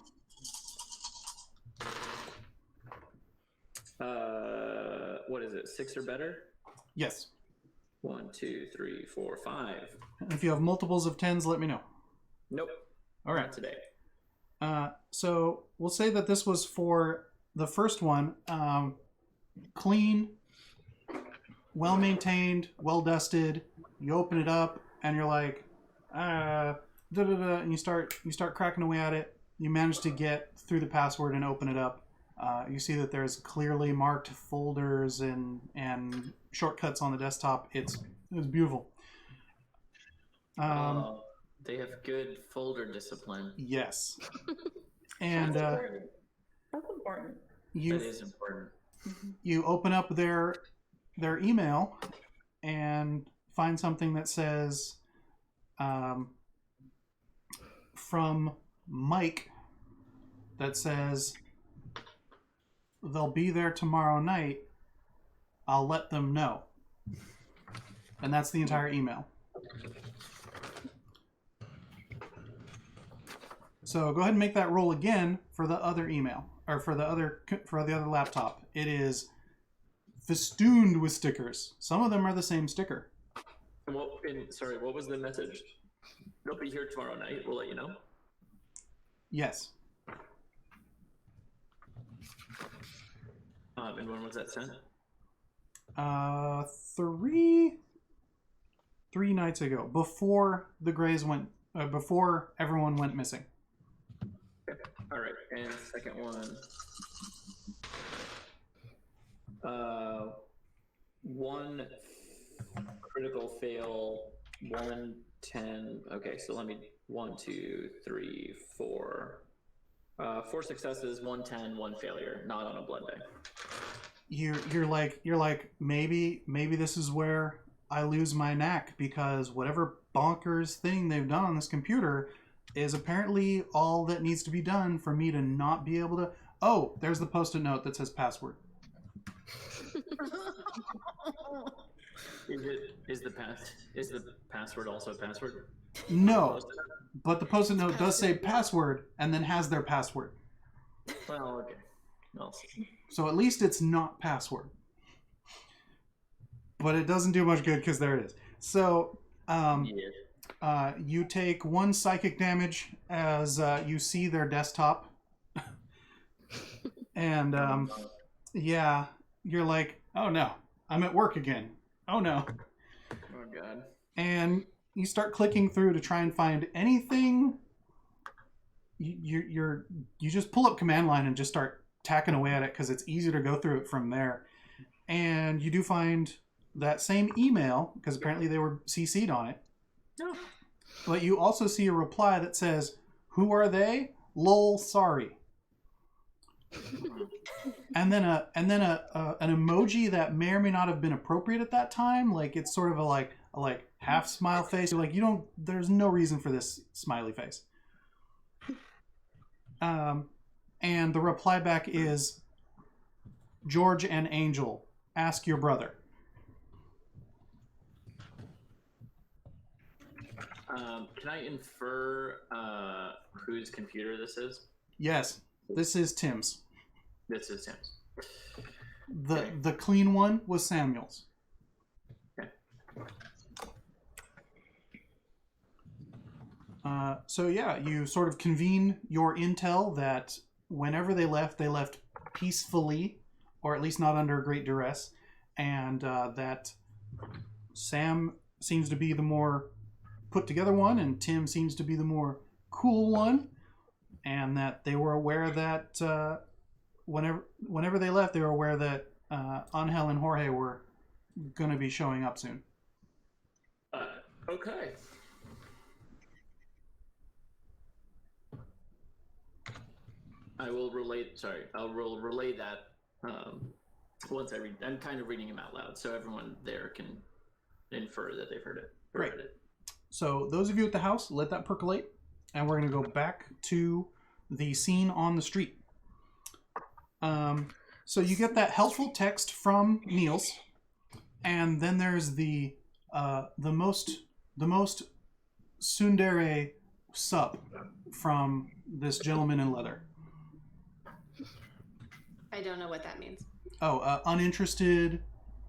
What is it? 6 or better? Yes. 1, 2, 3, 4, 5. If you have multiples of 10s, let me know. Nope. All right. Not today. So we'll say that this was for the first one. Clean, well maintained, well dusted. You open it up, and you're like, and you start cracking away at it. You manage to get through the password and open it up. You see that there's clearly marked folders and shortcuts on the desktop. It's beautiful. They have good folder discipline. Yes. And That's important. That is important. You open up their email and find something that says from Mike that says they'll be there tomorrow night. I'll let them know. And that's the entire email. So go ahead and make that roll again for the other email, or for the other laptop. It is festooned with stickers. Some of them are the same sticker. Sorry, what was the message? They'll be here tomorrow night. We'll let you know. Yes. And when was that sent? 3 nights ago, before the Greys went before everyone went missing. All right, and second one. One critical fail, 1, 10. Okay, so let me 1, 2, 3, 4. 4 successes, 1, 10, 1 failure. Not on a blood die. You're like maybe this is where I lose my knack, because whatever bonkers thing they've done on this computer is apparently all that needs to be done for me to not be able to. Oh, there's the post-it note that says password. Is the password also a password? No, but the post-it note does say password and then has their password. Well, okay. Well, so at least it's not password. But it doesn't do much good because there it is. So you take 1 psychic damage as you see their desktop. And yeah, you're like, oh no, I'm at work again. Oh no. Oh god. And you start clicking through to try and find anything. You just pull up command line and just start tacking away at it because it's easier to go through it from there. And you do find that same email, because apparently they were CC'd on it. No. But you also see a reply that says, "Who are they? Lol, sorry." and then an emoji that may or may not have been appropriate at that time. Like it's sort of a half smile face. You're like, there's no reason for this smiley face. And the reply back is, "George and Angel, ask your brother." Can I infer whose computer this is? Yes, this is Tim's. This is Tim's. The clean one was Samuel's. Okay. So yeah, you sort of convene your intel that whenever they left peacefully, or at least not under great duress, and that Sam seems to be the more put together one, and Tim seems to be the more cool one, and that they were aware that whenever they left, they were aware that Angel and Jorge were going to be showing up soon. Okay. I'll relay that once I read. I'm kind of reading him out loud, so everyone there can infer that they've heard it. Great. Read it. So those of you at the house, let that percolate, and we're going to go back to the scene on the street. So you get that helpful text from Niels, and then there's the most tsundere sup from this gentleman in leather. I don't know what that means. Oh, uninterested,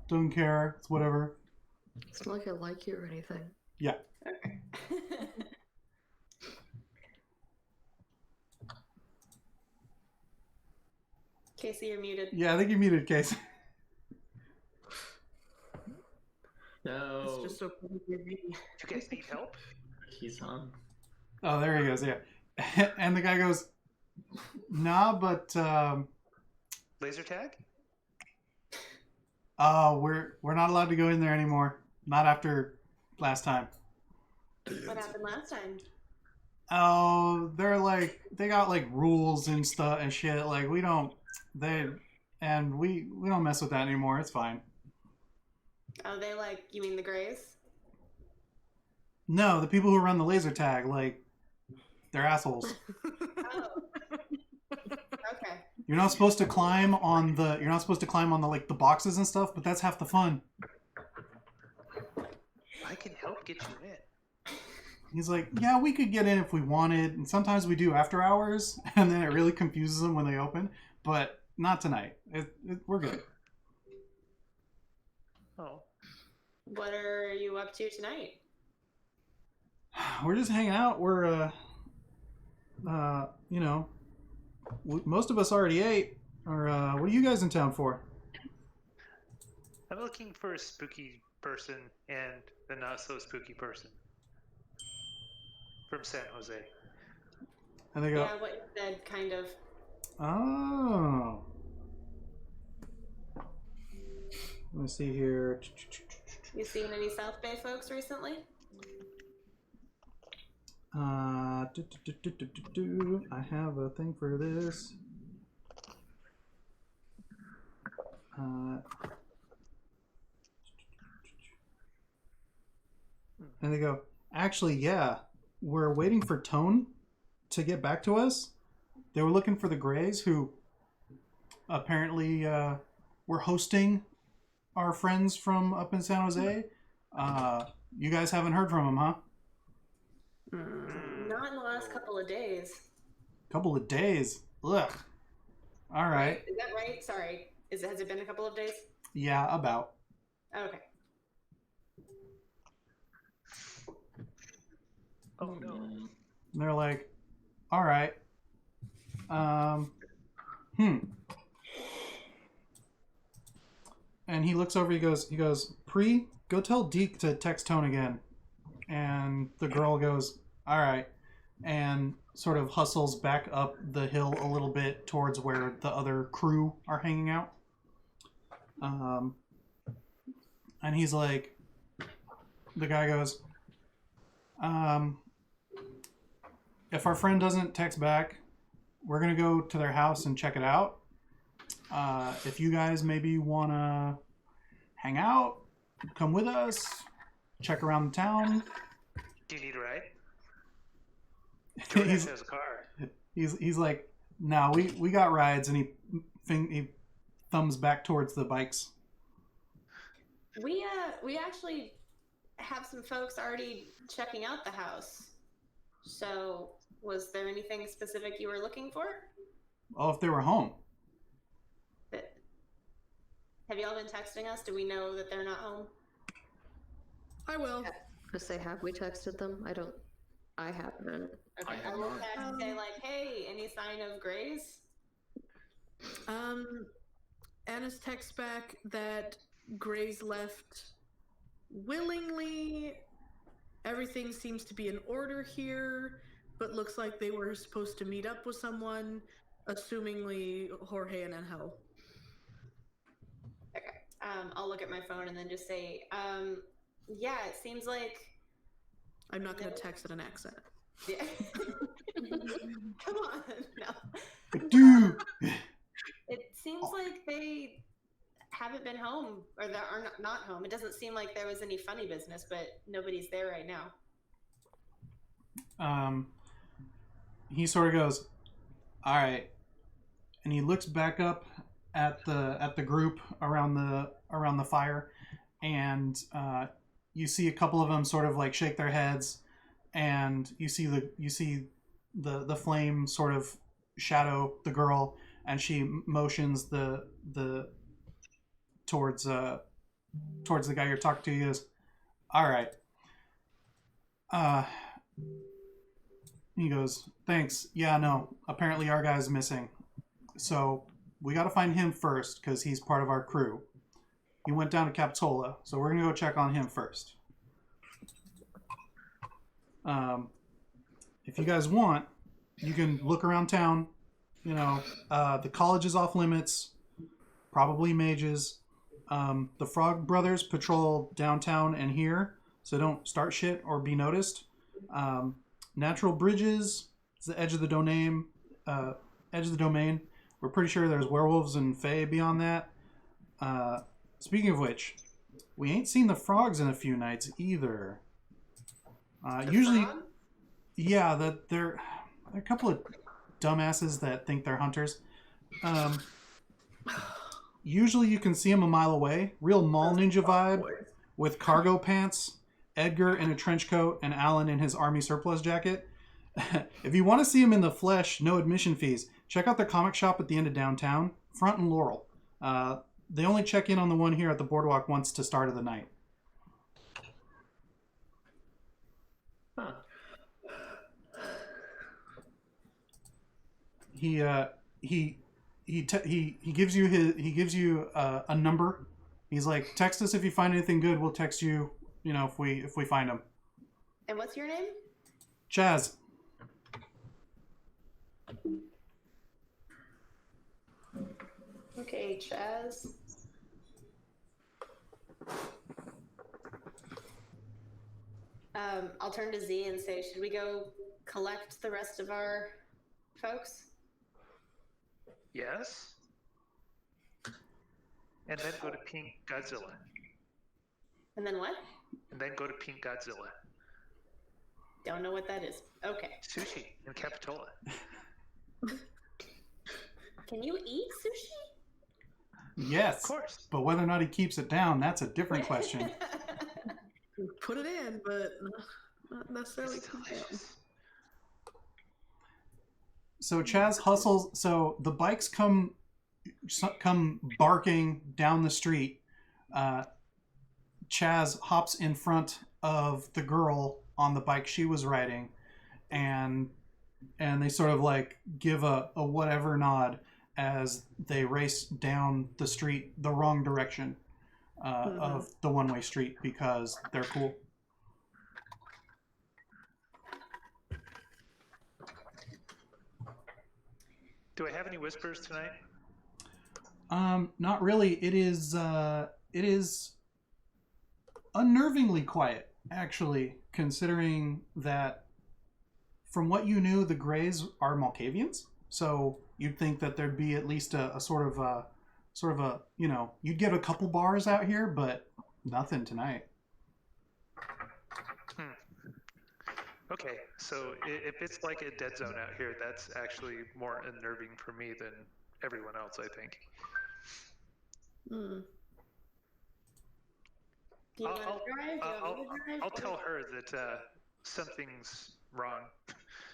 don't care, it's whatever. It's not like I like you or anything. Yeah. Okay. Casey, you're muted. Yeah, I think you're muted, Casey. No. It's just so funny to me. Do you guys need help? He's on. Oh, there he goes, yeah. And the guy goes, nah, but Laser tag? oh, we're not allowed to go in there anymore. Not after last time. What happened last time? Oh, they got like rules and stuff and shit. Like we don't mess with that anymore. It's fine. Oh, you mean the Greys? No, the people who run the laser tag, like, they're assholes. Oh. Okay. You're not supposed to climb on the like the boxes and stuff, but that's half the fun. I can help get you in. He's like, yeah, we could get in if we wanted, and sometimes we do after hours, and then it really confuses them when they open, but not tonight. We're good. Oh. What are you up to tonight? We're just hanging out. We're, most of us already ate. Or, what are you guys in town for? I'm looking for a spooky person and a not so spooky person. from San Jose. And they go, Yeah, what you said, kind of. oh. Let me see here. You seen any South Bay folks recently? I have a thing for this. And they go, actually, yeah, we're waiting for Tone to get back to us. They were looking for the Greys, who apparently were hosting our friends from up in San Jose. You guys haven't heard from them, huh? Not in the last couple of days. Couple of days. Ugh. All right. Is that right? Sorry. Has it been a couple of days? Yeah, about. Okay. Oh no. And they're like, all right. And he looks over, he goes, Pre, go tell Deke to text Tone again. And the girl goes, all right. And sort of hustles back up the hill a little bit towards where the other crew are hanging out. And he's like, the guy goes, if our friend doesn't text back, we're going to go to their house and check it out. If you guys maybe want to hang out, come with us, check around the town. Do you need a ride? He's, has a car. he's like, no, we got rides, and he thumbs back towards the bikes. We actually have some folks already checking out the house. So, was there anything specific you were looking for? Oh, if they were home. Have y'all been texting us? Do we know that they're not home? I will. Just say, have we texted them? I haven't. Okay, I will text and say like, hey, any sign of Grays? Anna's texts back that Grays left willingly. Everything seems to be in order here, but looks like they were supposed to meet up with someone, assumingly Jorge and Angel. Okay. I'll look at my phone and then just say, yeah, it seems like... I'm not going to text in an accent. Yeah. Come on. No. Dude! It seems like they haven't been home, or they are not home. It doesn't seem like there was any funny business, but nobody's there right now. He sort of goes, all right. And he looks back up at the group around the fire, and you see a couple of them sort of like shake their heads, and you see the flame sort of shadow the girl, and she motions the towards the guy you're talking to. He goes, all right. He goes, thanks. Yeah, no, apparently our guy's missing, so we got to find him first because he's part of our crew. He went down to Capitola, so we're gonna go check on him first. If you guys want, you can look around town. You know, the college is off limits. Probably mages. The Frog Brothers patrol downtown and here, so don't start shit or be noticed. Natural Bridges is the edge of the domain. We're pretty sure there's werewolves and fae beyond that. Speaking of which, we ain't seen the frogs in a few nights either. Usually, frog? Yeah, that they're a couple of dumbasses that think they're hunters. Usually you can see them a mile away. Real mall ninja vibe with cargo pants, Edgar in a trench coat, and Alan in his army surplus jacket. If you want to see them in the flesh, no admission fees. Check out the comic shop at the end of downtown, Front and Laurel. They only check in on the one here at the boardwalk once to start of the night. Huh. He gives you a number. He's like, text us if you find anything good. We'll text you. You know, if we find him. And what's your name? Chaz. Okay, Chaz. I'll turn to Z and say, should we go collect the rest of our folks? Yes. And then go to Pink Godzilla. And then what? And then go to Pink Godzilla. Don't know what that is. Okay. Sushi in Capitola. Can you eat sushi? Yes. Of course. But whether or not he keeps it down, that's a different question. Put it in, but not necessarily. It's delicious. So Chaz hustles. So the bikes come barking down the street. Chaz hops in front of the girl on the bike she was riding, and they sort of like give a whatever nod as they race down the street the wrong direction of the one-way street because they're cool. Do I have any whispers tonight? Not really. It is unnervingly quiet, actually, considering that from what you knew, the Greys are Malkavians. So you'd think that there'd be at least a sort of a, you know, you'd get a couple bars out here, but nothing tonight. Okay, so if it's like a dead zone out here, that's actually more unnerving for me than everyone else, I think. Do you want to drive? Do you want me to drive? I'll tell her that something's wrong.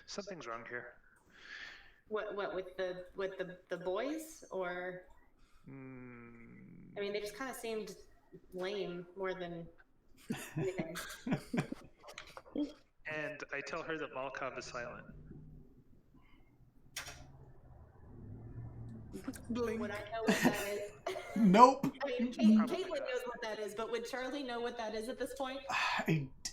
Something's wrong here. What with the boys, or? I mean, they just kind of seemed lame more than anything. And I tell her that Malkov is silent. Blink. Would I know what that is? Nope. I mean, Caitlin knows what that is, but would Charlie know what that is at this point?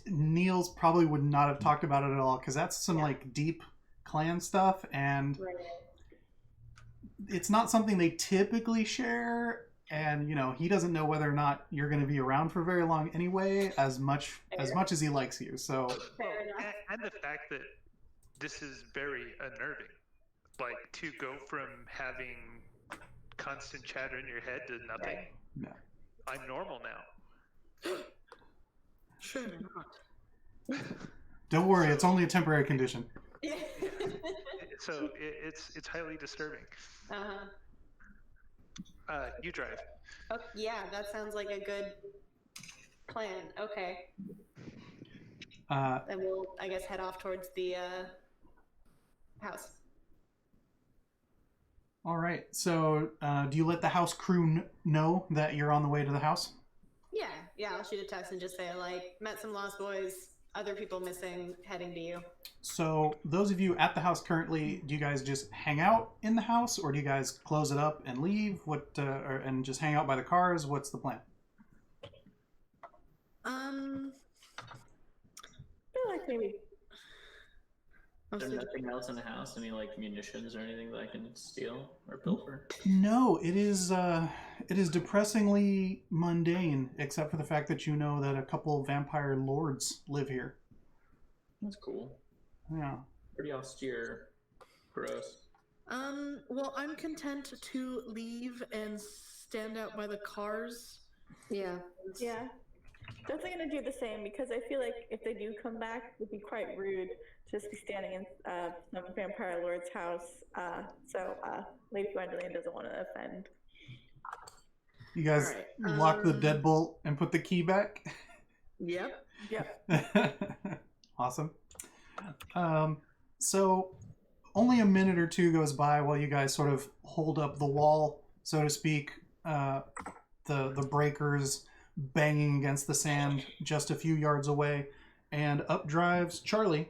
Niels probably would not have talked about it at all because that's some like deep clan stuff, and it's not something they typically share. And you know, he doesn't know whether or not you're going to be around for very long anyway, as much as he likes you. So and the fact that this is very unnerving, like to go from having constant chatter in your head to nothing. No. I'm normal now. Sure not. Don't worry, it's only a temporary condition. So it's highly disturbing. You drive. Oh, yeah, that sounds like a good plan. Okay. Then we'll, I guess, head off towards the house. All right. So, do you let the house crew know that you're on the way to the house? Yeah. I'll shoot a text and just say, like, met some lost boys, other people missing, heading to you. So, those of you at the house currently, do you guys just hang out in the house, or do you guys close it up and leave? And just hang out by the cars? What's the plan? I feel like maybe. Is there nothing else in the house? Any like munitions or anything that I can steal or pilfer? No, it is depressingly mundane, except for the fact that you know that a couple vampire lords live here. That's cool. Yeah. Pretty austere. Gross. Well, I'm content to leave and stand out by the cars. Yeah. Yeah. Definitely gonna do the same because I feel like if they do come back, it would be quite rude to just be standing in some vampire lord's house. So Lady Gwenlian doesn't want to offend. You guys lock the deadbolt and put the key back? Yep. Awesome. So only a minute or two goes by while you guys sort of hold up the wall, so to speak. The breakers banging against the sand just a few yards away, and up drives Charlie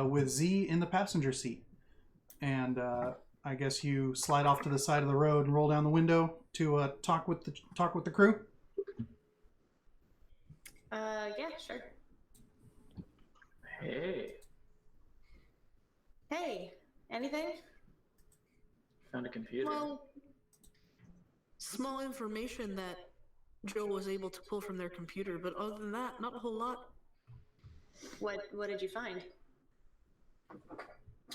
with Z in the passenger seat. And I guess you slide off to the side of the road and roll down the window to talk with the crew. Yeah, sure. Hey. Hey, anything? Found a computer. Well, small information that Joe was able to pull from their computer, but other than that, not a whole lot. What did you find?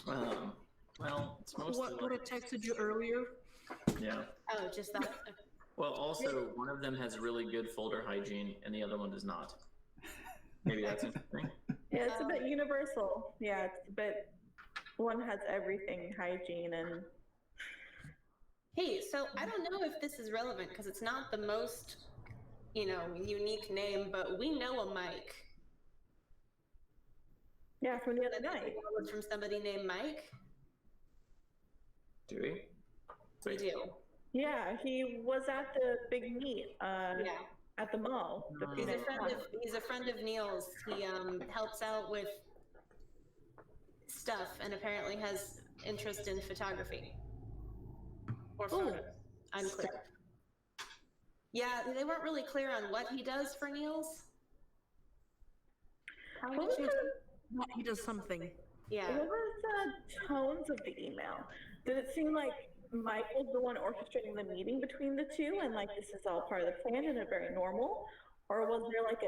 Well, it's mostly What I texted you earlier? Yeah. Oh, just that. Well, also, one of them has really good folder hygiene, and the other one does not. Maybe that's interesting. Yeah, it's a bit universal. Yeah, it's a bit. One has everything, hygiene and. Hey, so I don't know if this is relevant because it's not the most, unique name, but we know a Mike. Yeah, from the other night. Was from somebody named Mike. Do we? We do. Yeah, he was at the big meet. Yeah. At the mall. He's a friend of Neil's. He helps out with stuff and apparently has interest in photography. Or photos. Unclear. Yeah, they weren't really clear on what he does for Neil's. He does something. Yeah. What was the tones of the email? Did it seem like Mike was the one orchestrating the meeting between the two and like this is all part of the plan and a very normal? Or was there like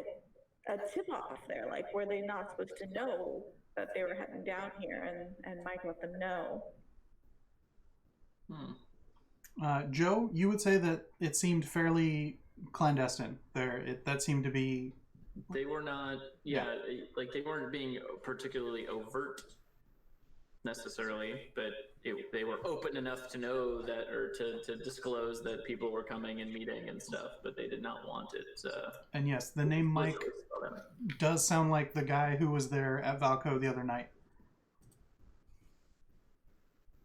a tip off there? Like were they not supposed to know that they were heading down here and Mike let them know? Joe, you would say that it seemed fairly clandestine there. That seemed to be... They were not, like they weren't being particularly overt necessarily, but they were open enough to know that, or to disclose that people were coming and meeting and stuff, but they did not want it. And yes, the name Mike does sound like the guy who was there at Valco the other night.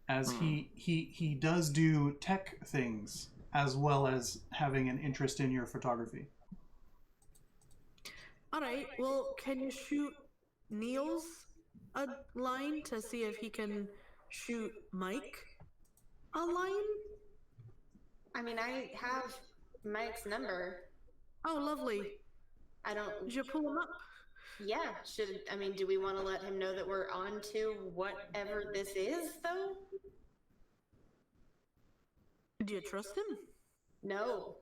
As he does do tech things as well as having an interest in your photography. All right, well, can you shoot Niels a line to see if he can shoot Mike a line? I mean, I have Mike's number. Oh, lovely. Did you pull him up? Yeah, do we want to let him know that we're on to whatever this is, though? Do you trust him? No.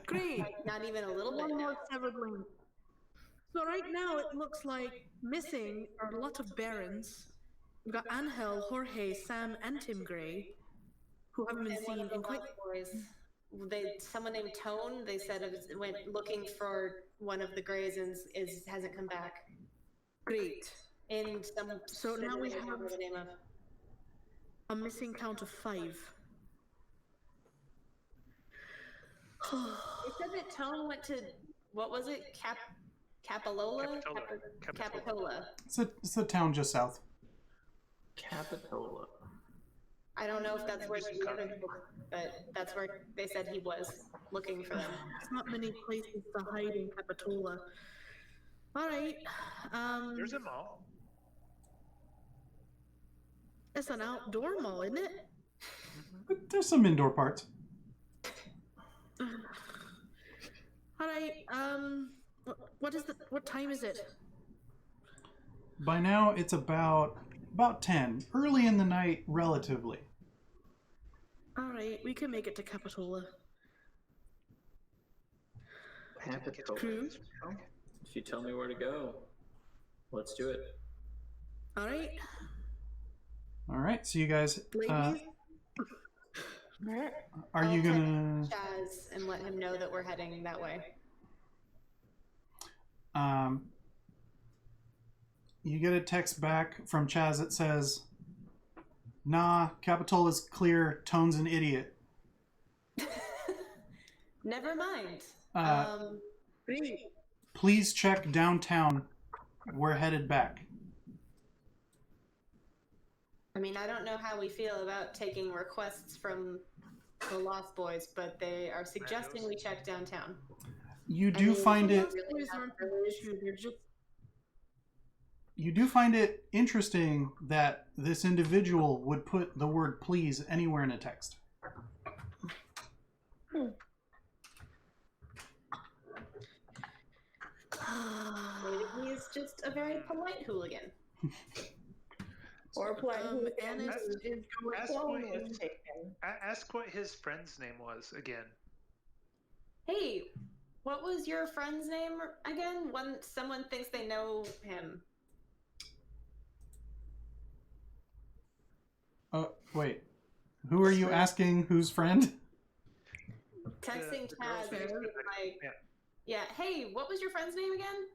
Great. Not even a little bit. One more severed link. So right now it looks like missing are a lot of barons. We've got Angel, Jorge, Sam, and Tim Gray, who haven't been seen in quite... Boys. Someone named Tone, they said went looking for one of the Greys and hasn't come back. Great. In some... So now we have the name of. A missing count of 5. They said that Tone went to, what was it? Capitola? Capitola. It's the town just south. Capitola. I don't know if that's where he lived, but that's where they said he was looking for them. There's not many places to hide in Capitola. All right. There's a mall. It's an outdoor mall, isn't it? But there's some indoor parts. All right. What time is it? By now, it's about 10. Early in the night, relatively. All right, we can make it to Capitola. Crew? If you tell me where to go, let's do it. All right. All right, so you guys... Ladies? Are you gonna... Chaz and let him know that we're heading that way. You get a text back from Chaz that says, "Nah, Capitola's clear. Tone's an idiot." Never mind. Please check downtown. We're headed back. I mean, I don't know how we feel about taking requests from the Lost Boys, but they are suggesting we check downtown. You do find it... You do find it interesting that this individual would put the word please anywhere in a text. Maybe he's just a very polite hooligan. Or Or play who Annis is going Ask what, was his, taken. ask what his friend's name was again. Hey, what was your friend's name again? When someone thinks they know him. Oh, wait. Who are you asking? Whose friend? Texting the Taz, girl's and name. he's like, Yeah. yeah, hey, what was your friend's name again?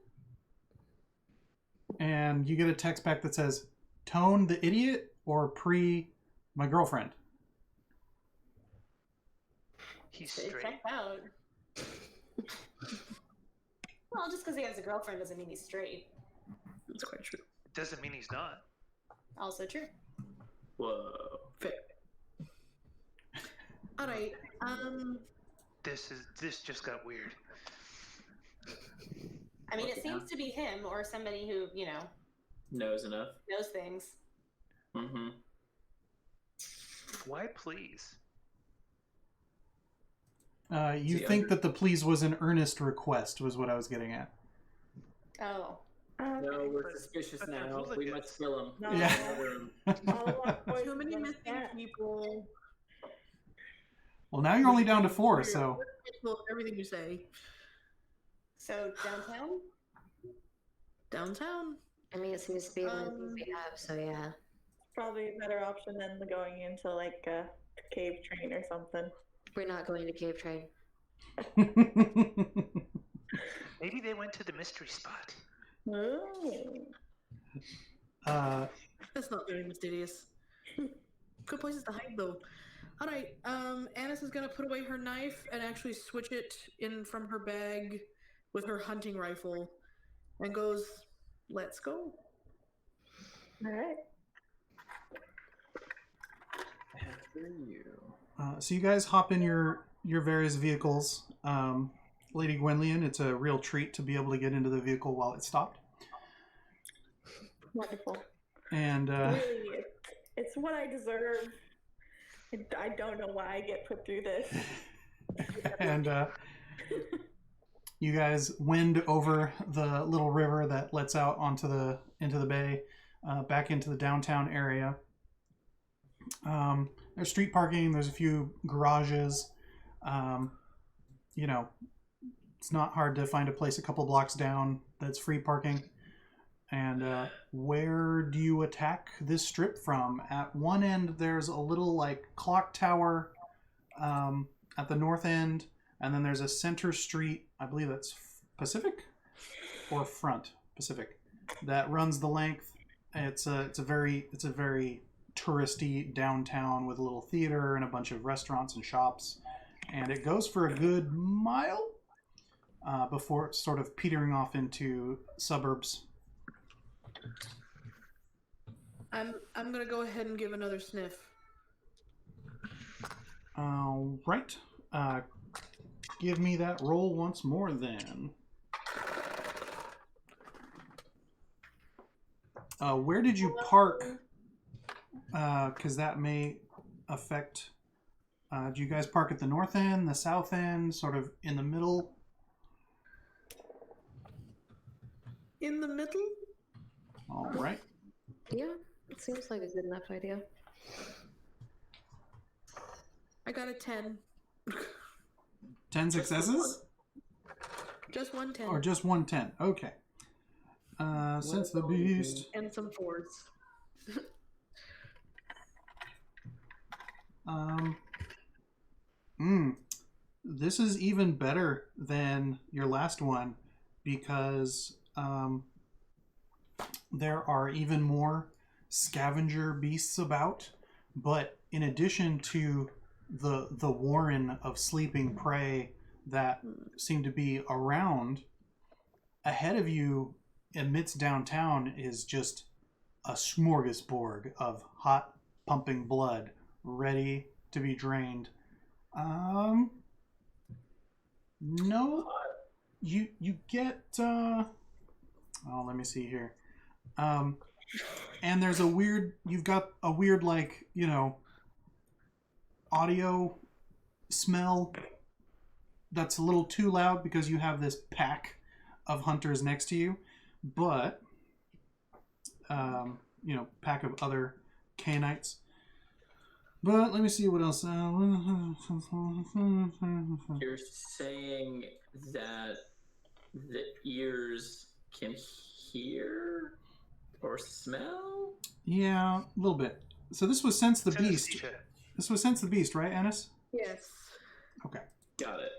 And you get a text back that says, Tone the idiot or Pre my girlfriend? He's It straight. checked out. Well, just because he has a girlfriend doesn't mean he's straight. That's quite true. Doesn't mean he's not. Also true. Whoa. Fair. All right. This just got weird. I mean, it seems to be him or somebody who, Knows enough. knows things. Mm-hmm. Why, please? You See, think that the please was an earnest request, was what I was getting at. Oh. No, we're But- suspicious but they're now. We hooligans. must kill him. No. Yeah. All of our boys Too many were missing dead. people. Well, now you're only down to 4, so... Everything you say. So, downtown? Downtown. I mean, it seems to be the only thing we have, so yeah. Probably a better option than going into like a cave train or something. We're not going to Cave Train. Maybe they went to the mystery spot. Ooh. That's not very mysterious. Good places to hide, though. All right. Annis is gonna put away her knife and actually switch it in from her bag with her hunting rifle, and goes, "Let's go." All right. After you. So you guys hop in your various vehicles. Lady Gwenlian, it's a real treat to be able to get into the vehicle while it's stopped. Wonderful. And Really, it's what I deserve. I don't know why I get put through this. and you guys wend over the little river that lets out into the bay, back into the downtown area. There's street parking. There's a few garages. It's not hard to find a place a couple blocks down that's free parking. And where do you attack this strip from? At one end, there's a little clock tower at the north end, and then there's a center street. I believe that's Pacific or Front Pacific that runs the length. It's a very touristy downtown with a little theater and a bunch of restaurants and shops, and it goes for a good mile before sort of petering off into suburbs. I'm gonna go ahead and give another sniff. All right. Give me that roll once more, then. Where did you park? Because that may affect. Do you guys park at the north end, the south end, sort of in the middle? In the middle? All right. Yeah, it seems like a good enough idea. I got a 10. 10 successes? Just one 10. Or just 1 10? Okay. Sense the beast. And some 4s. This is even better than your last one because there are even more scavenger beasts about. But in addition to the warren of sleeping prey that seem to be around, ahead of you amidst downtown is just a smorgasbord of hot pumping blood ready to be drained. No, you get let me see here. And there's you've got a weird audio smell that's a little too loud because you have this pack of hunters next to you, but pack of other canites. But let me see what else. You're saying that the ears can hear or smell? Yeah, a little bit. So this was Sense the Beast. Synesthesia. This was Sense the Beast, right, Annis? Yes. Okay. Got it.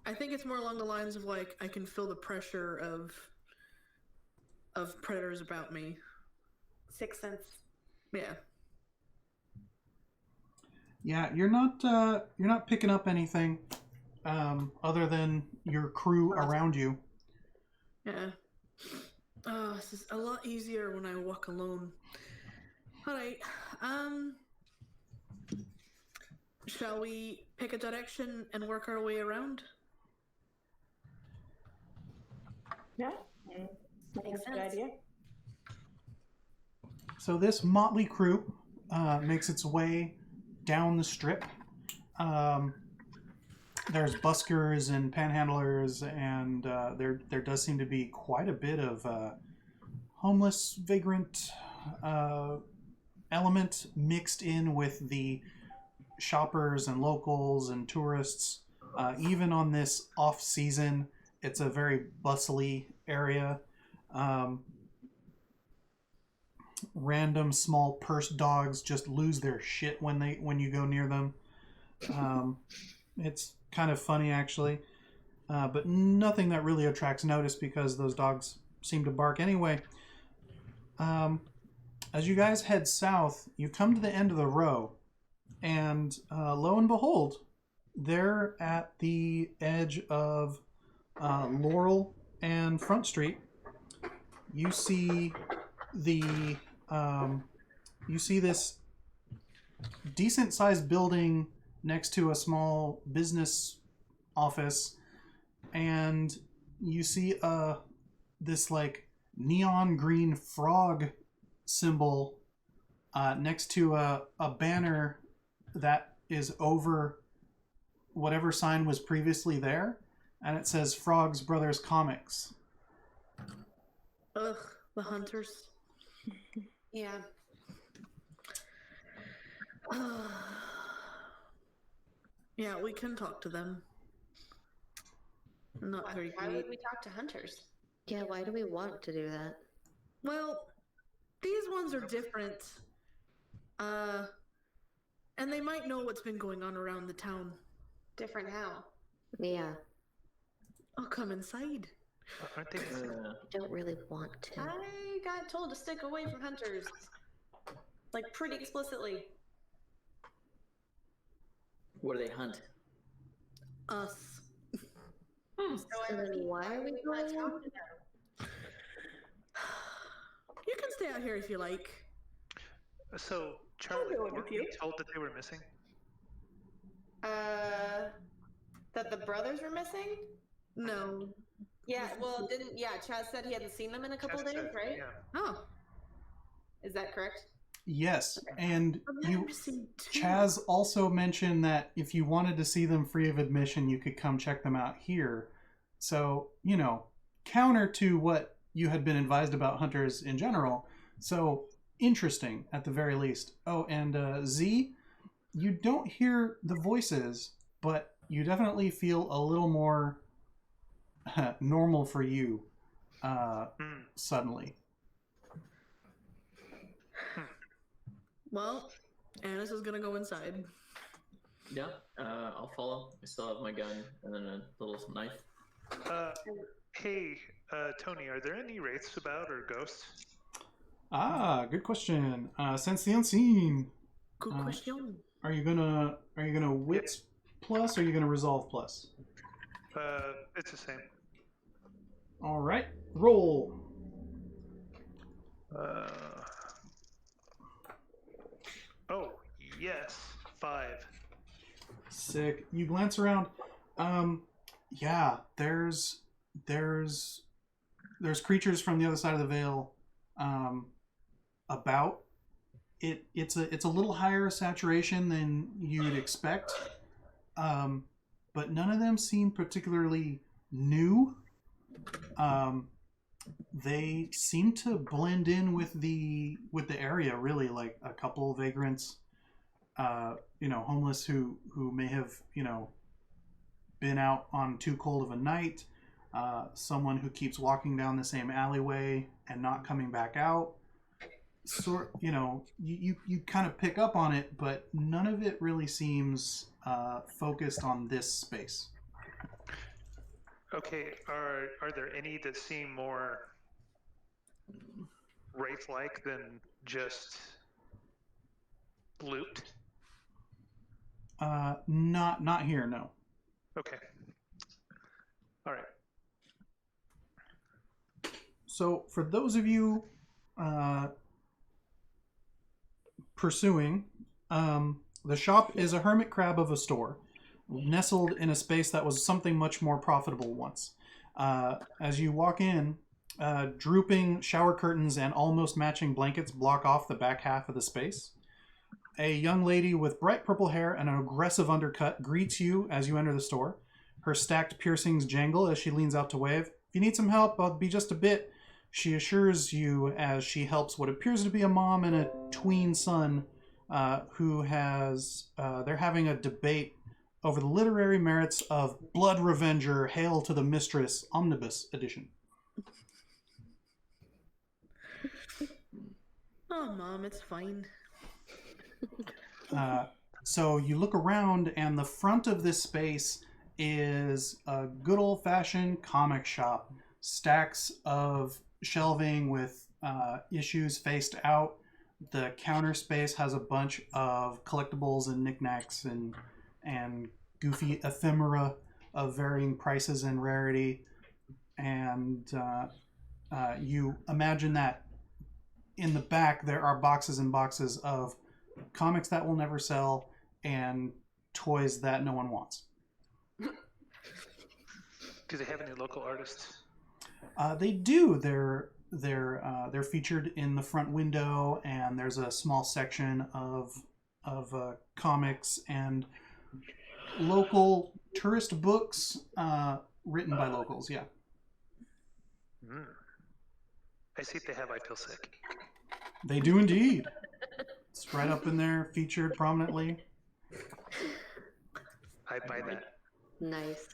I think it's more along the lines of like I can feel the pressure of predators about me. Sixth sense. Yeah. Yeah, you're not picking up anything other than your crew around you. Yeah. Oh, this is a lot easier when I walk alone. Alright. Shall we pick a direction and work our way around? Yeah. That's a good idea. So this motley crew makes its way down the strip. There's buskers and panhandlers, and there does seem to be quite a bit of homeless, vagrant element mixed in with the shoppers and locals and tourists. Even on this off-season, it's a very bustly area. Random small purse dogs just lose their shit when you go near them. It's kind of funny, actually, but nothing that really attracts notice because those dogs seem to bark anyway. As you guys head south, you come to the end of the row, and lo and behold, they're at the edge of Laurel and Front Street. You see this decent-sized building next to a small business office, and you see this like neon green frog symbol next to a banner that is over whatever sign was previously there, and it says Frogs Brothers Comics. Ugh, the hunters. Yeah. Yeah, we can talk to them. Not very Why great. would we talk to hunters? Yeah, why do we want to do that? Well, these ones are different. And they might know what's been going on around the town. Different how? Yeah, I'll come inside. Aren't they? I don't really want to. I got told to stick away from hunters. Like, pretty explicitly. What do they hunt? Us. So So then why are we want to going? talk to them? You can stay out here if you like. So, Charlie, go with weren't you. we told that they were missing? That the brothers were missing? No. Yeah, well, Chaz said he hadn't seen them in a couple Chaz of days, said, right? Yeah. Oh. Is that correct? Yes, and I'm missing two. Chaz also mentioned that if you wanted to see them free of admission, you could come check them out here. So, counter to what you had been advised about hunters in general. So, interesting at the very least. Oh, and Z, you don't hear the voices, but you definitely feel a little more normal for you suddenly. Well, Annis is gonna go inside. Yeah, I'll follow. I still have my gun and then a little knife. Hey, Tony, are there any wraiths about or ghosts? Ah, good question. Sense the unseen. Good question. Are you gonna wits plus, or are you gonna resolve plus? It's the same. All right, roll. Oh, yes, 5. Sick. You glance around. Yeah, there's creatures from the other side of the veil. About it's a little higher saturation than you'd expect. But none of them seem particularly new. they seem to blend in with the area, really. Like a couple vagrants, homeless who may have, been out on too cold of a night. Someone who keeps walking down the same alleyway and not coming back out. You kind of pick up on it, but none of it really seems focused on this space. Okay, are there any that seem more wraith-like than just looped? Not here, no. Okay. All right. So for those of you pursuing, the shop is a hermit crab of a store, nestled in a space that was something much more profitable once. As you walk in, drooping shower curtains and almost matching blankets block off the back half of the space. A young lady with bright purple hair and an aggressive undercut greets you as you enter the store. Her stacked piercings jangle as she leans out to wave. If you need some help, I'll be just a bit. She assures you as she helps what appears to be a mom and a tween son who has... they're having a debate over the literary merits of Blood Revenger, Hail to the Mistress, Omnibus Edition. Oh, Mom, it's fine. So you look around, and the front of this space is a good old-fashioned comic shop. Stacks of shelving with issues faced out. The counter space has a bunch of collectibles and knickknacks and goofy ephemera of varying prices and rarity. And you imagine that in the back there are boxes and boxes of comics that will never sell and toys that no one wants. Do they have any local artists? They do. They're featured in the front window, and there's a small section of comics and local tourist books written by locals. Yeah. I see they have I Feel Sick. They do indeed. It's right up in there, featured prominently. I buy that. Nice.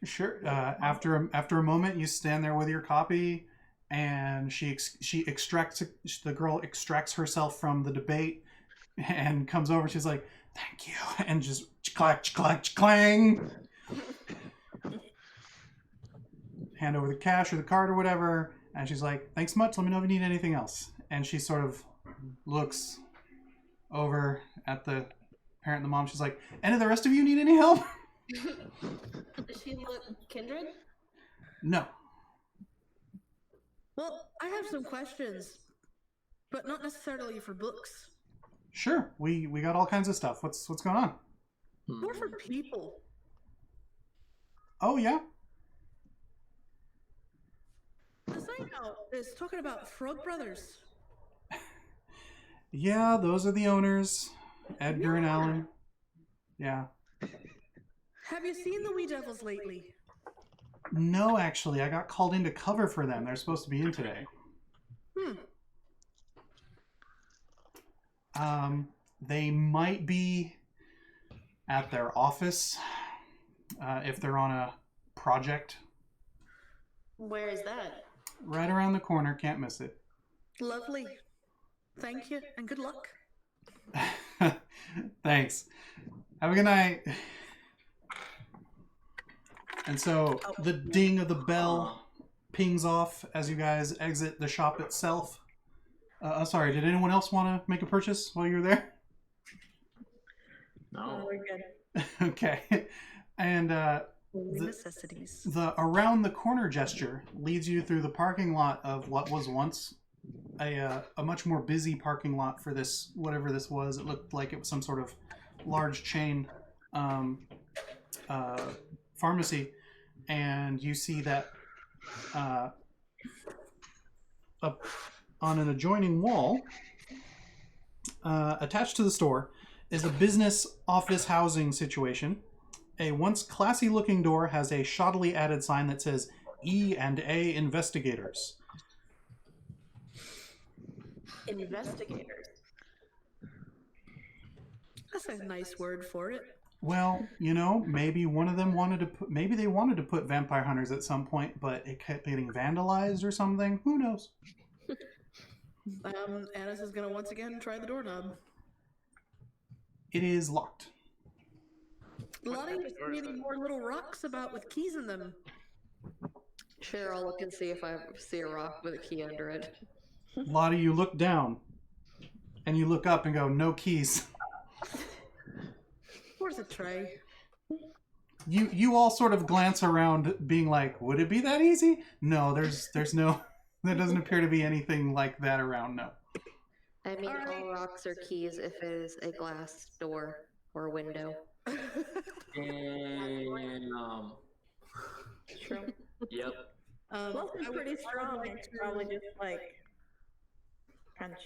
Sure. After a moment, you stand there with your copy, and the girl extracts herself from the debate and comes over. She's like, "Thank you," and just clack, clang. Hand over the cash or the card or whatever, and she's like, "Thanks much. Let me know if you need anything else." And she sort of looks over at the parent and the mom. She's like, "Any of the rest of you need any help?" Does she look kindred? No. Well, I have some questions, but not necessarily for books. Sure. We got all kinds of stuff. What's going on? More for people. Oh, yeah? The sign out is talking about Frog Brothers. Yeah, those are the owners. Edgar and Alan. Yeah. Have you seen the Wee Devils lately? No, actually. I got called in to cover for them. They're supposed to be in today. They might be at their office if they're on a project. Where is that? Right around the corner. Can't miss it. Lovely. Thank you, and good luck. Thanks. Have a good night. And so the ding of the bell pings off as you guys exit the shop itself. Sorry, did anyone else want to make a purchase while you were there? No. We're good. Okay. And necessities. the around the corner gesture leads you through the parking lot of what was once a much more busy parking lot for this, whatever this was. It looked like it was some sort of large chain pharmacy, and you see that up on an adjoining wall, attached to the store, is a business office housing situation. A once classy looking door has a shoddily added sign that says E&A Investigators. Investigators. That's a nice word for it. Well, maybe one of them maybe they wanted to put vampire hunters at some point, but it kept getting vandalized or something. Who knows? Annis is gonna once again try the doorknob. It is locked. Lottie, is there any more little rocks about with keys in them? Sure, I'll look and see if I see a rock with a key under it. Lottie, you look down, and you look up and go, no keys. Where's the tray? You all sort of glance around, being like, would it be that easy? No, there's no, there doesn't appear to be anything like that around, no. I mean, all rocks are keys if it is a glass door or window. Damn. True. Yep. Wolf is pretty strong. It's probably just like crunch.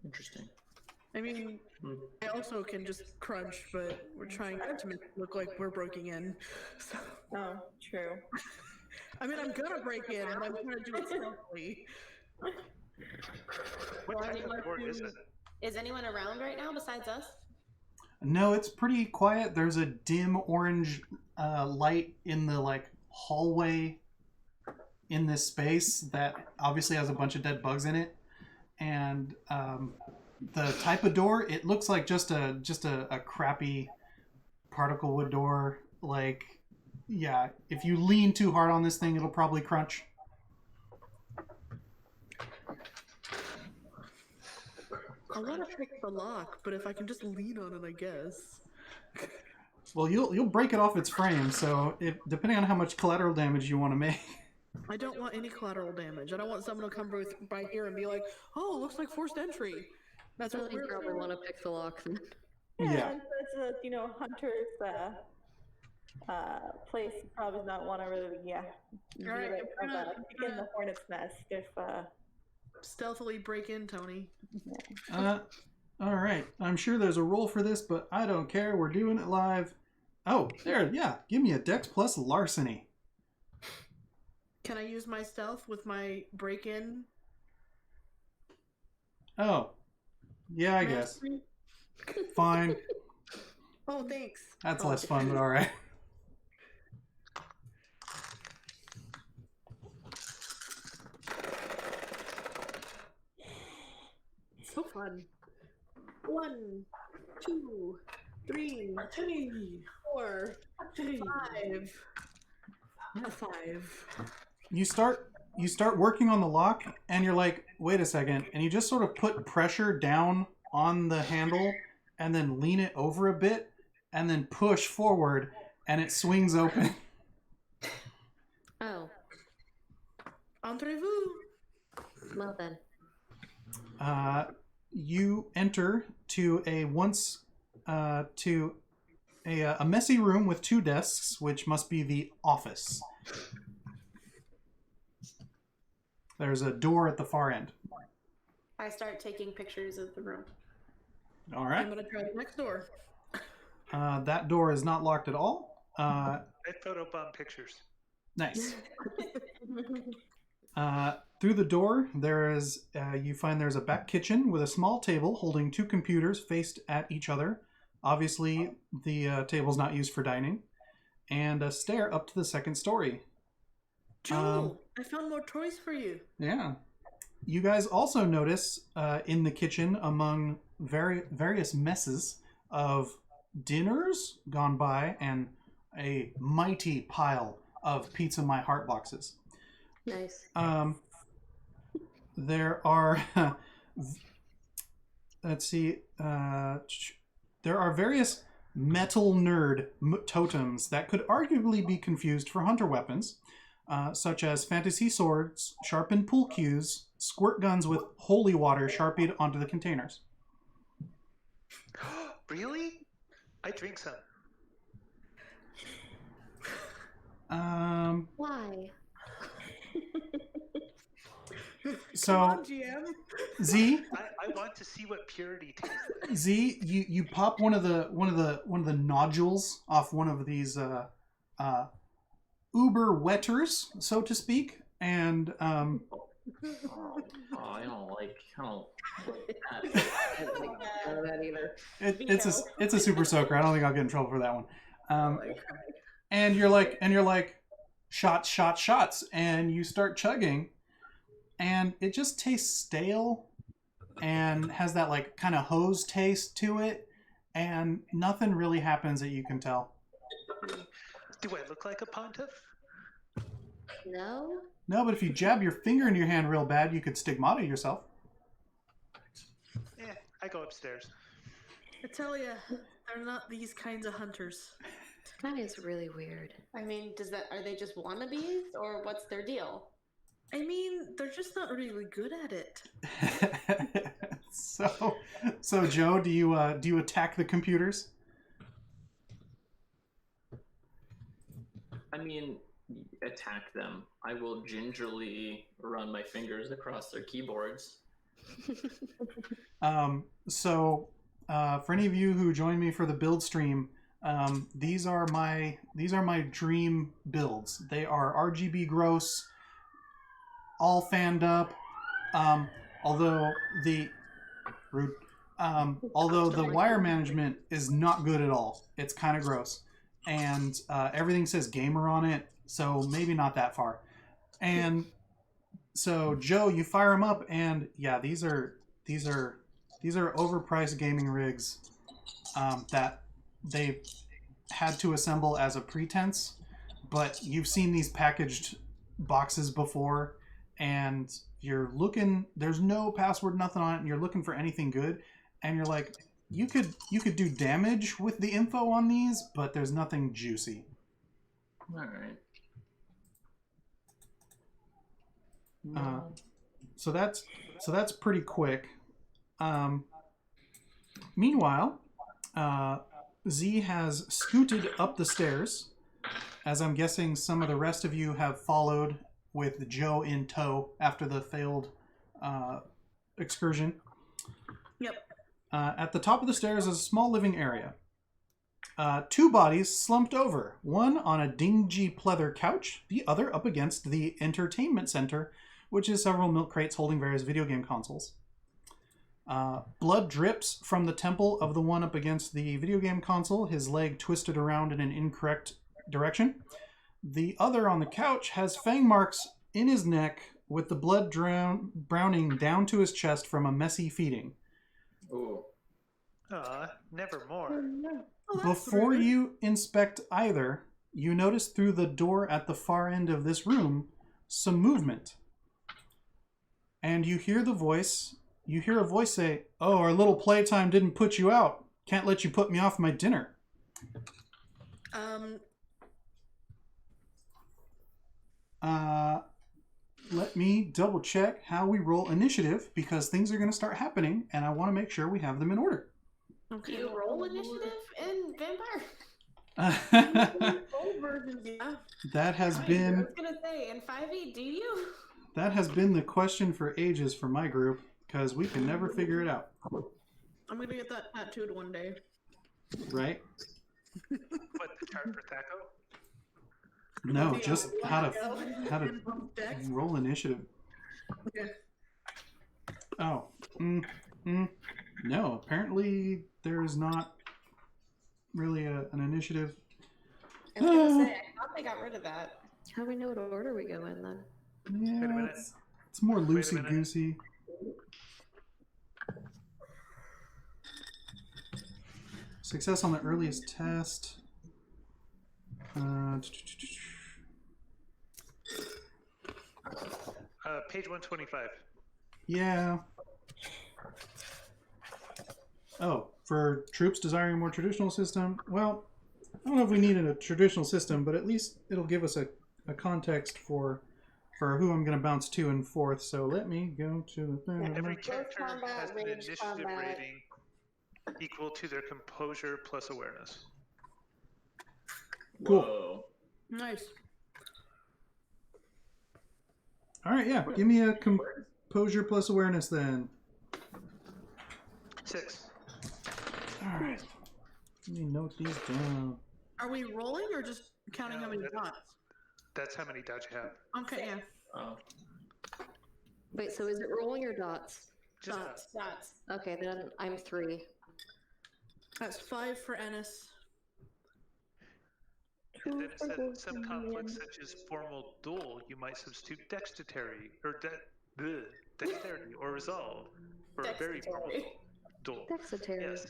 Interesting. I mean, I also can just crunch, but we're trying not to make it look like we're breaking in. So, Oh, true. I mean, I'm gonna break in, and I'm gonna do it stealthily. What type of door is it? Is anyone around right now besides us? No, it's pretty quiet. There's a dim orange light in the hallway in this space that obviously has a bunch of dead bugs in it, and the type of door, it looks like just a crappy particle wood door. Like, yeah, if you lean too hard on this thing, it'll probably crunch. I want to pick the lock, but if I can just lean on it, I guess. Well, you'll break it off its frame, so depending on how much collateral damage you want to make. I don't want any collateral damage. I don't want someone to come by here and be like, "Oh, looks like forced entry." That's what You we're probably want to pick the lock then. Yeah. And so it's Hunter's place. Probably not want to really, Alright, kick in the hornet's nest if stealthily break in, Tony. All right. I'm sure there's a roll for this, but I don't care. We're doing it live. Oh, there. Yeah. Give me a Dex plus larceny. Can I use my stealth with my break-in? Oh. Yeah, I guess. Fine. Oh, thanks. That's less fun, but all right. So fun. 1, 2, 3, 4, 5. 5. You start working on the lock, and you're like, wait a second, and you just sort of put pressure down on the handle, and then lean it over a bit, and then push forward, and it swings open. Oh, Entrez-vous. well then. You enter to a messy room with 2 desks, which must be the office. There's a door at the far end. I start taking pictures of the room. All right. I'm gonna try the next door. That door is not locked at all. I photobomb pictures. Nice. Through the door, you find there's a back kitchen with a small table holding 2 computers faced at each other. Obviously, the table's not used for dining. And a stair up to the 2nd story. Joel, I found more toys for you. Yeah. You guys also notice in the kitchen, among various messes of dinners gone by and a mighty pile of Pizza My Heart boxes. Nice. There are, let's see, there are various metal nerd totems that could arguably be confused for hunter weapons, such as fantasy swords, sharpened pool cues, squirt guns with holy water sharpied onto the containers. Really? I drink some. Why? So, Come on, GM. Z, I want to see what purity tastes like. Z, you pop one of the nodules off one of these uber wetters, so to speak, and I don't like that. I don't like that either. It's a super soaker. I don't think I'll get in trouble for that one. And you're like, shots, and you start chugging, and it just tastes stale, and has that like kind of hose taste to it, and nothing really happens that you can tell. Do I look like a pontiff? No? No, but if you jab your finger in your hand real bad, you could stigmata yourself. Yeah, I go upstairs. I tell ya, they're not these kinds of hunters. That is really weird. I mean, are they just wannabes, or what's their deal? I mean, they're just not really good at it. So Joe, do you attack the computers? I mean, attack them. I will gingerly run my fingers across their keyboards. So for any of you who joined me for the build stream, these are my dream builds. They are RGB gross, all fanned up. Although the wire management is not good at all. It's kind of gross, and everything says gamer on it, so maybe not that far. And so Joe, you fire them up, and yeah, these are overpriced gaming rigs that they had to assemble as a pretense, but you've seen these packaged boxes before, and you're looking, there's no password, nothing on it, and you're looking for anything good, and you're like, you could do damage with the info on these, but there's nothing juicy. All right. So that's pretty quick. Meanwhile, Z has scooted up the stairs, as I'm guessing some of the rest of you have followed with Joe in tow after the failed excursion. Yep. At the top of the stairs is a small living area. Two bodies slumped over, one on a dingy pleather couch, the other up against the entertainment center, which is several milk crates holding various video game consoles. Blood drips from the temple of the one up against the video game console, his leg twisted around in an incorrect direction. The other on the couch has fang marks in his neck with the blood browning down to his chest from a messy feeding. Ooh. Nevermore. Before you inspect either, you notice through the door at the far end of this room some movement. And you hear a voice say, "Oh, our little playtime didn't put you out. Can't let you put me off my dinner." Let me double check how we roll initiative, because things are going to start happening and I want to make sure we have them in order. Okay. Do you roll initiative in Vampire? Old versions, yeah. That has been... I was going to say, in 5e, do you? That has been the question for ages for my group, because we can never figure it out. I'm going to get that tattooed one day. Right? What, the chart for Thaco? No, just how to roll initiative. Okay. Oh. No, apparently there's not really an initiative. I was going to say, I thought they got rid of that. How do we know what order we go in then? Yeah, it's more loosey-goosey. Success on the earliest test. Page 125. Yeah. Oh, for troops desiring a more traditional system? Well, I don't know if we need a traditional system, but at least it'll give us a context for who I'm going to bounce to and forth. So let me go to the thing. Every character has an initiative rating equal to their composure plus awareness. Cool. Whoa. Nice. All right, yeah. Give me a composure plus awareness then. 6. All right. Let me note these down. Are we rolling or just counting how many dots? That's how many dots you have. Okay, yeah. Oh. Wait, so is it rolling or dots? Just Dots. Okay, then I'm 3. That's 5 for Ennis. And then it said some conflicts such as formal duel, you might substitute dexterity or dexterity or resolve for a very formal duel. Dexterity. Yes.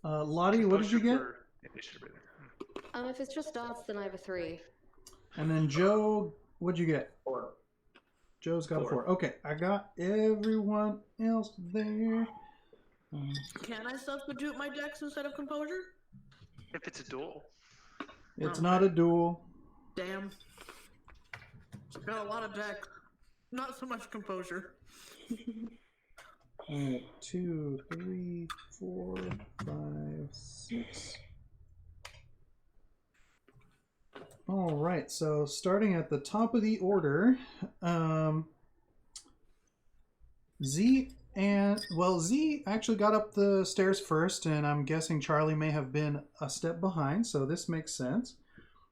Lottie, what did you get? For initiative. If it's just dots, then I have a 3. And then Joe, what'd you get? 4. Joe's got 4. 4. Okay, I got everyone else there. Can I substitute my dex instead of composure? If it's a duel. It's not a duel. Damn. Got a lot of dex. Not so much composure. Alright, 2, 3, 4, 5, 6. Alright, so starting at the top of the order, Z actually got up the stairs first, and I'm guessing Charlie may have been a step behind, so this makes sense.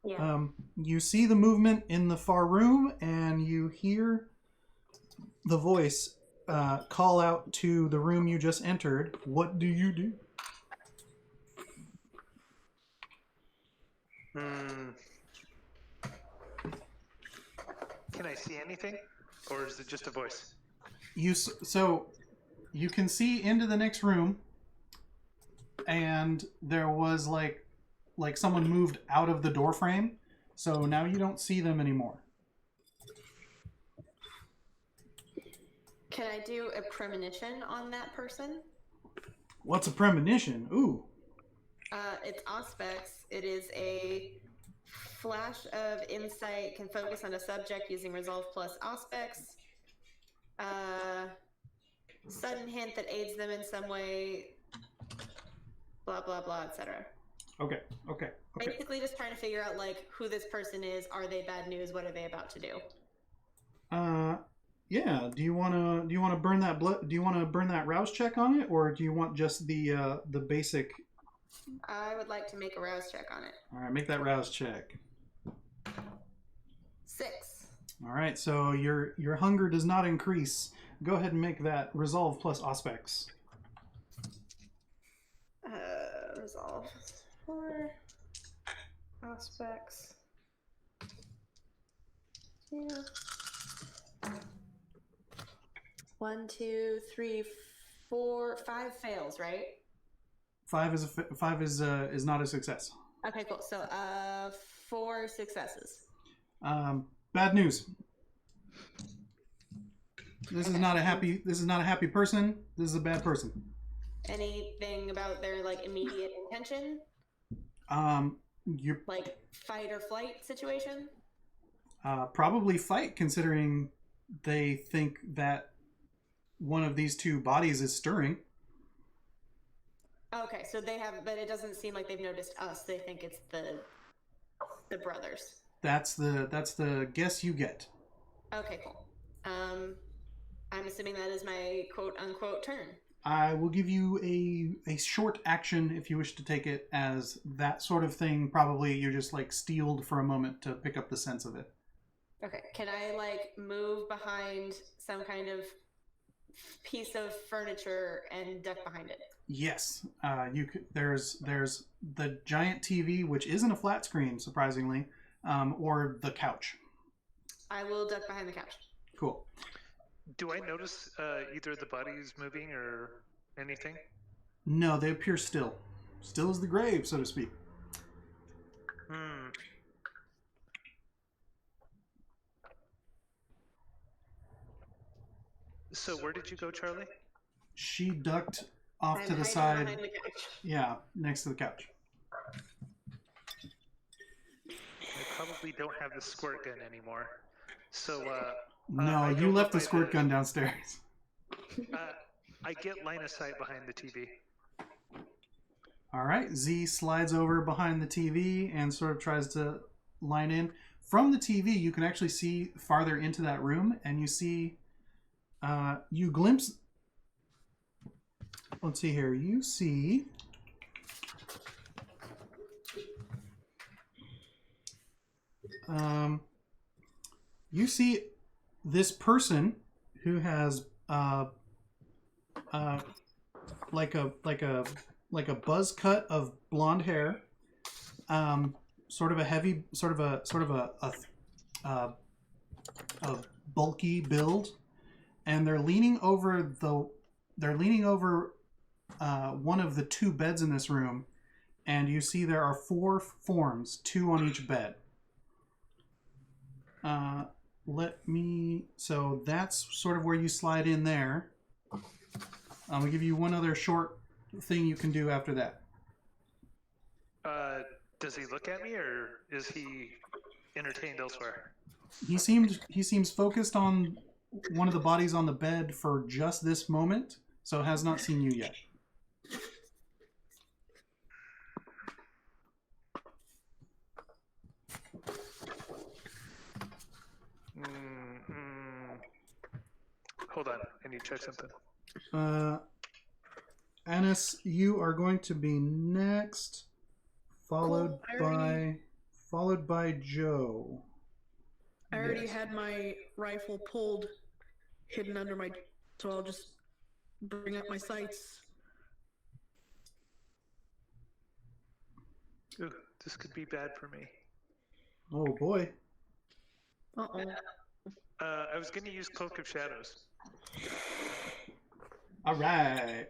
Yeah. You see the movement in the far room, and you hear the voice call out to the room you just entered. What do you do? Can I see anything? Or is it just a voice? So you can see into the next room, and there was like someone moved out of the door frame, so now you don't see them anymore. Can I do a premonition on that person? What's a premonition? Ooh. It's Auspex. It is a flash of insight, can focus on a subject using Resolve plus Auspex. Sudden hint that aids them in some way, blah, blah, blah, etc. Okay. Basically just trying to figure out, like, who this person is. Are they bad news? What are they about to do? Yeah. Do you wanna burn that blood? Do you wanna burn that rouse check on it, or do you want just the basic? I would like to make a rouse check on it. All right, make that rouse check. 6. All right, so your hunger does not increase. Go ahead and make that resolve plus Auspex. Resolve 4. Auspex. Yeah. 1, 2, 3, 4, 5 fails, right? 5 is not a success. Okay, cool. So 4 successes. Bad news. This is not a happy person. This is a bad person. Anything about their like immediate intention? You Like fight or flight situation? probably fight, considering they think that one of these two bodies is stirring. Okay, so they have, but it doesn't seem like they've noticed us. They think it's the brothers. That's the guess you get. Okay, cool. I'm assuming that is my quote unquote turn. I will give you a short action if you wish to take it as that sort of thing. Probably you're just like steeled for a moment to pick up the sense of it. Okay, can I like move behind some kind of piece of furniture and duck behind it? Yes, you could. There's the giant TV, which isn't a flat screen, surprisingly, or the couch. I will duck behind the couch. Cool. Do I notice either of the bodies moving or anything? No, they appear still. Still as the grave, so to speak. So where did you go, Charlie? She ducked off I'm to the hiding side. behind the couch. Yeah, next to the couch. I probably don't have the squirt gun anymore. So, No, I you go left the by squirt gun downstairs. I get line of sight behind the TV. All right, Z slides over behind the TV and sort of tries to line in. From the TV, you can actually see farther into that room, and you see, you glimpse. Let's see here. You see. You see this person who has like a buzz cut of blonde hair, sort of a bulky build, and they're leaning over one of the two beds in this room, and you see there are 4 forms, 2 on each bed. So that's sort of where you slide in there. I'm gonna give you one other short thing you can do after that. Does he look at me, or is he entertained elsewhere? He seems focused on one of the bodies on the bed for just this moment, so has not seen you yet. Hold on, I need to check something. Anis, you are going to be next, followed by Joe. I already had my rifle pulled, hidden under my, so I'll just bring up my sights. Ooh, this could be bad for me. Oh boy. Uh-oh. I was going to use Cloak of Shadows. All right.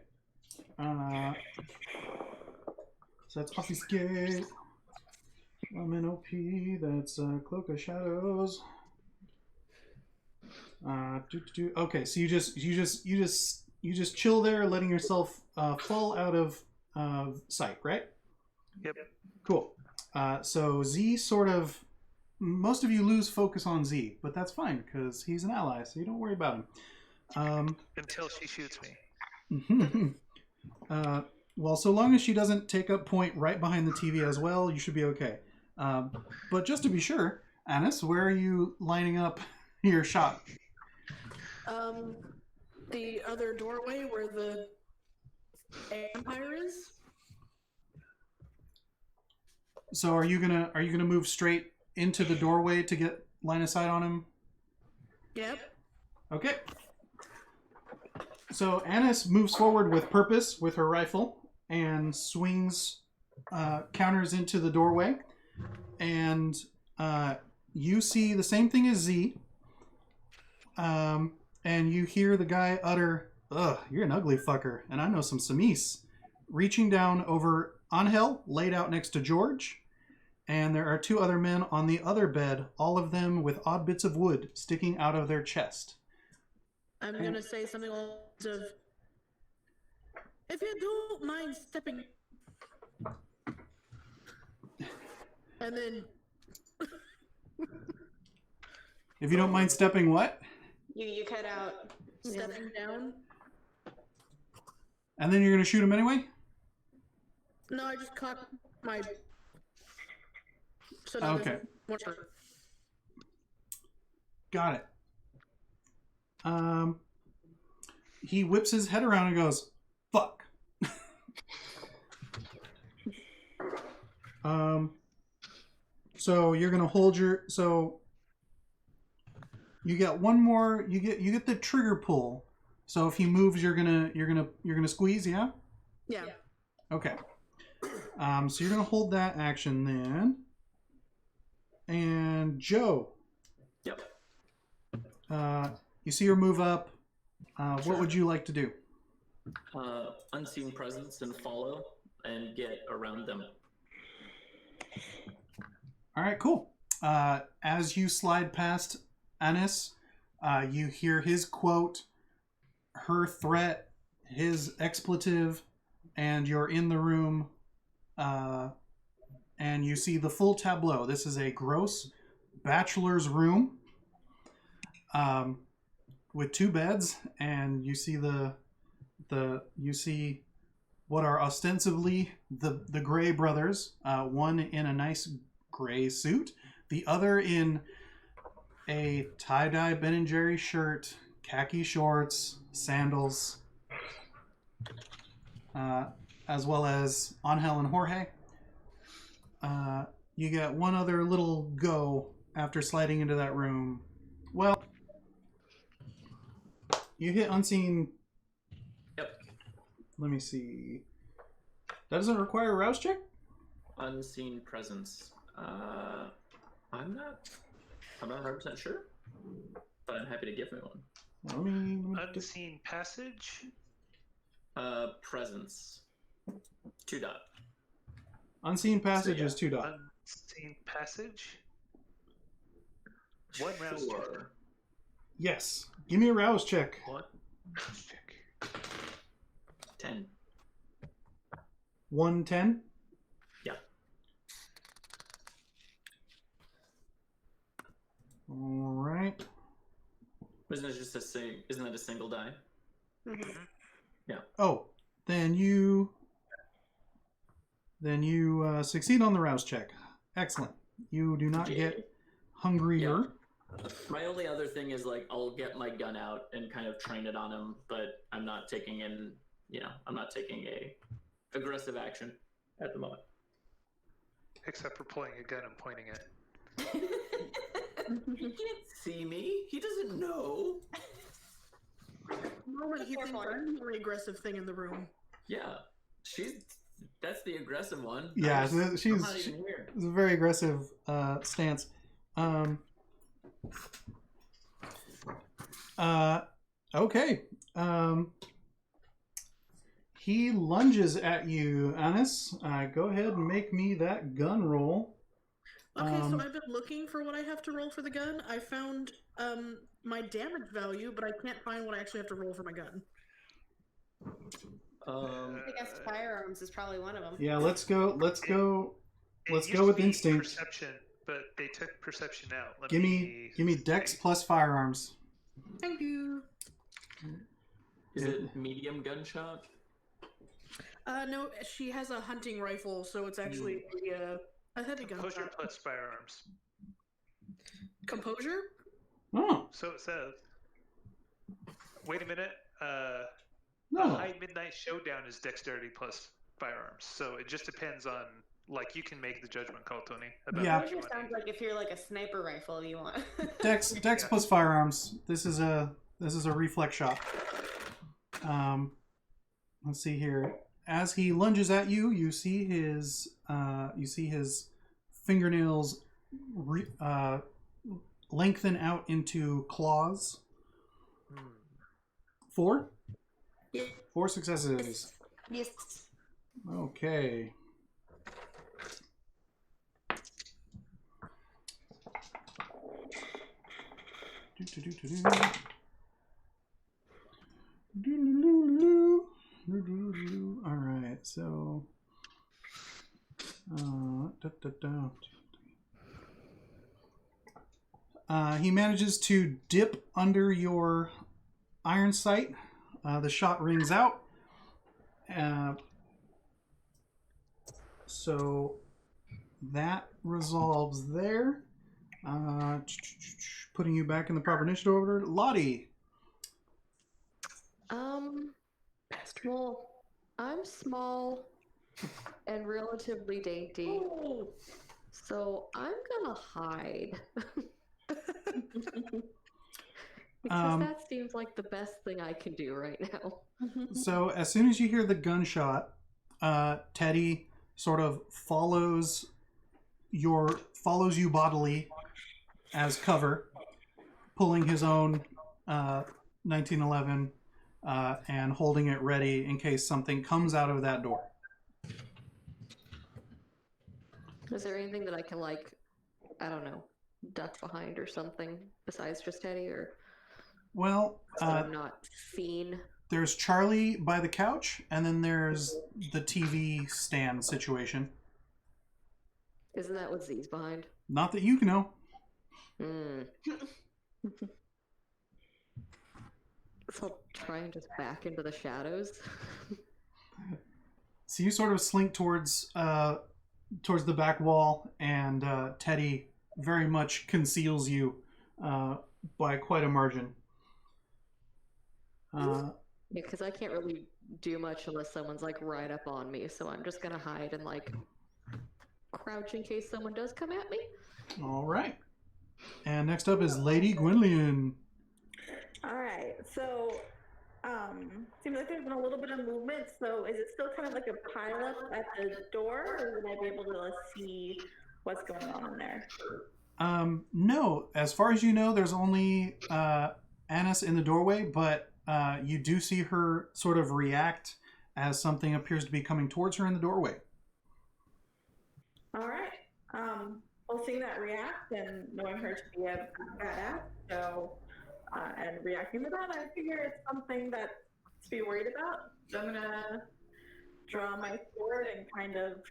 So that's obfuscate. I'm in OP. That's Cloak of Shadows. Okay, so you just chill there, letting yourself fall out of sight, right? Yep. Cool. So Z sort of, most of you lose focus on Z, but that's fine because he's an ally, so you don't worry about him. Until she shoots me. Well, so long as she doesn't take up point right behind the TV as well, you should be okay. But just to be sure, Anis, where are you lining up your shot? The other doorway where the empire is. So are you gonna move straight into the doorway to get line of sight on him? Yep. Okay. So Anis moves forward with purpose with her rifle and swings counters into the doorway, and you see the same thing as Z. And you hear the guy utter, "Ugh, you're an ugly fucker, and I know some Samis," reaching down over Angel, laid out next to George, and there are 2 other men on the other bed, all of them with odd bits of wood sticking out of their chest. I'm gonna say something along the lines of, if you don't mind stepping, and then If you don't mind stepping what? You cut out. stepping down. And then you're going to shoot him anyway? No, I just caught my. So Okay. Got it. He whips his head around and goes, "Fuck." So you're gonna hold your. So you get one more. You get the trigger pull. So if he moves, you're gonna squeeze. Yeah. Yeah. Okay. So you're gonna hold that action then. And Joe. Yep. You see her move up. What would you like to do? Unseen presence and follow and get around them. All right, cool. As you slide past Anis, you hear his quote, her threat, his expletive, and you're in the room. And you see the full tableau. This is a gross bachelor's room with 2 beds, and you see you see what are ostensibly the Gray brothers. One in a nice gray suit, the other in a tie-dye Ben & Jerry shirt, khaki shorts, sandals, as well as Angel and Jorge. You get one other little go after sliding into that room. Well, You hit unseen. Yep. Let me see. That doesn't require a rouse check? Unseen presence. I'm not 100% sure, but I'm happy to give me one. Let me Unseen passage. Presence. 2 dot. Unseen passage So, yeah. is 2 dot. Unseen passage. 1 rouse check. Sure. Yes. Give me a rouse check. 1 rouse check. 10. 110. Yeah. All right. Isn't it just isn't that a single die? Mm-hmm. Yeah. Oh, then you succeed on the rouse check. Excellent. You do not get hungrier. Yeah. My only other thing is like I'll get my gun out and kind of train it on him, but I'm not taking a aggressive action at the moment. Except for pulling a gun and pointing it. He can't see me. He doesn't know. Moment he thinks I'm the very aggressive thing in the room. Yeah, that's the aggressive one. Yeah, I'm not she's even here. it's a very aggressive stance. Okay. He lunges at you, Anis. Go ahead and make me that gun roll. Okay, so I've been looking for what I have to roll for the gun. I found my damage value, but I can't find what I actually have to roll for my gun. I guess firearms is probably one of them. Yeah, let's go with be instinct. Perception, but they took perception out. Give me Dex plus firearms. Thank you. Is it medium gunshot? No, she has a hunting rifle, so it's actually a heavy gun. Composure plus firearms. Composure? Oh. So it says. Wait a minute. No. High Midnight Showdown is dexterity plus firearms. So it just depends on, like, you can make the judgment call, Tony. About Yeah. what you Composure want. sounds like if you're like a sniper rifle, you want. Dex plus firearms. This is a reflex shot. Let's see here. As he lunges at you, you see his fingernails lengthen out into claws. 4? Yeah. 4 successes. Yes. Okay. All right, so he manages to dip under your iron sight. The shot rings out. So that resolves there. Putting you back in the proper initiative order. Lottie. Well, I'm small and relatively dainty, so I'm gonna hide. Because that seems like the best thing I can do right now. So as soon as you hear the gunshot, Teddy sort of follows you bodily as cover, pulling his own 1911 and holding it ready in case something comes out of that door. Is there anything that I can, like, I don't know, duck behind or something besides just Teddy, or Well, so I'm not seen? There's Charlie by the couch, and then there's the TV stand situation. Isn't that what Z's behind? Not that you can know. So I'll try and just back into the shadows. So you sort of slink towards the back wall, and Teddy very much conceals you by quite a margin. Yeah, because I can't really do much unless someone's like right up on me, so I'm just gonna hide and like crouch in case someone does come at me. All right. And next up is Lady Gwenlian. All right. so seems like there's been a little bit of movement. So is it still kind of like a pileup at the door, or would I be able to see what's going on in there? No. As far as you know, there's only Annis in the doorway, but you do see her sort of react as something appears to be coming towards her in the doorway. All right. Well, seeing that react and knowing her to be a badass, so and reacting to that, I figure it's something that to be worried about. So I'm gonna draw my sword and kind of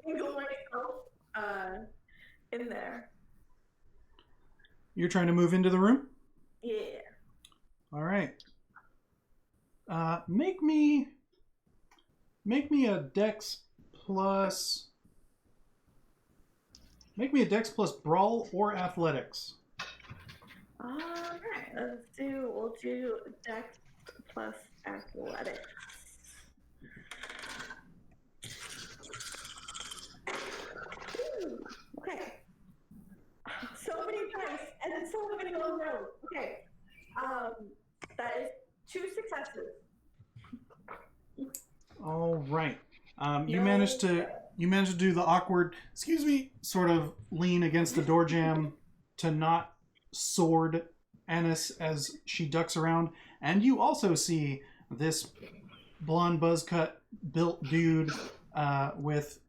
angle myself in there. You're trying to move into the room? Yeah. All right. Make me a dex plus. Make me a dex plus brawl or athletics. All right. We'll do dex plus athletics. Ooh, okay. So many dice, and then so many go rows. Okay. That is 2 successes. All right. You managed to do the awkward, excuse me, sort of lean against the door jamb to not sword Annis as she ducks around, and you also see this blonde buzz cut built dude with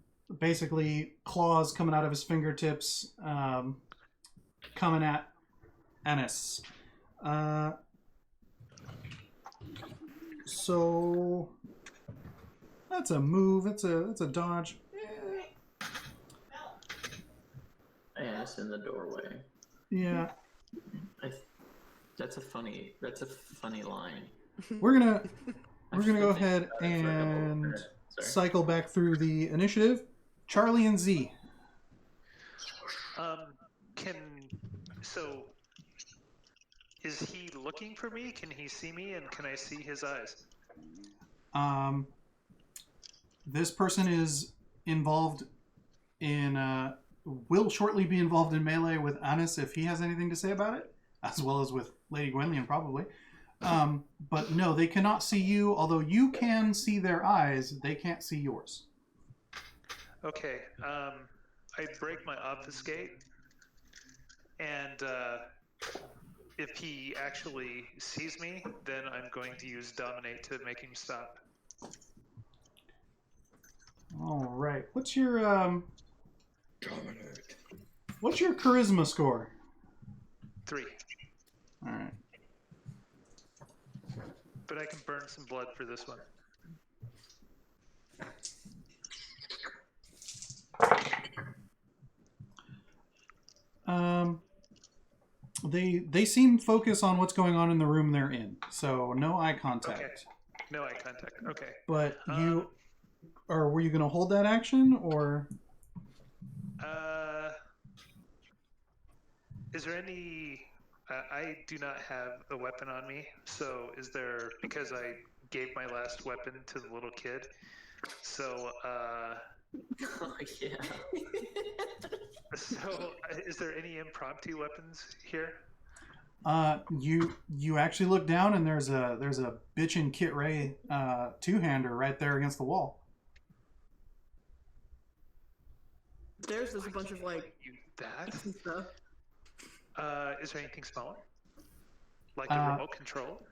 basically claws coming out of his fingertips coming at Annis. So that's a move. That's a dodge. Annis in the doorway. Yeah. That's a funny line. We're gonna go ahead and cycle back through the initiative. Charlie and Z. So is he looking for me? Can he see me, and can I see his eyes? This person is involved in will shortly be involved in melee with Annis if he has anything to say about it, as well as with Lady Gwenlian probably. But no, they cannot see you, although you can see their eyes. They can't see yours. Okay. I break my obfuscate, and if he actually sees me, then I'm going to use dominate to make him stop. All right. What's your Dominate. What's your charisma score? 3. All right. But I can burn some blood for this one. They seem focused on what's going on in the room they're in, so no eye contact. Okay. No eye contact. Okay. But were you going to hold that action, or? Is there any? I do not have a weapon on me, so is there? Because I gave my last weapon to the little kid, so. Oh yeah. So, is there any impromptu weapons here? You actually look down and there's a bitchin' Kit Ray two-hander right there against the wall. There's a bunch of like that stuff. Is there anything smaller, like a remote control?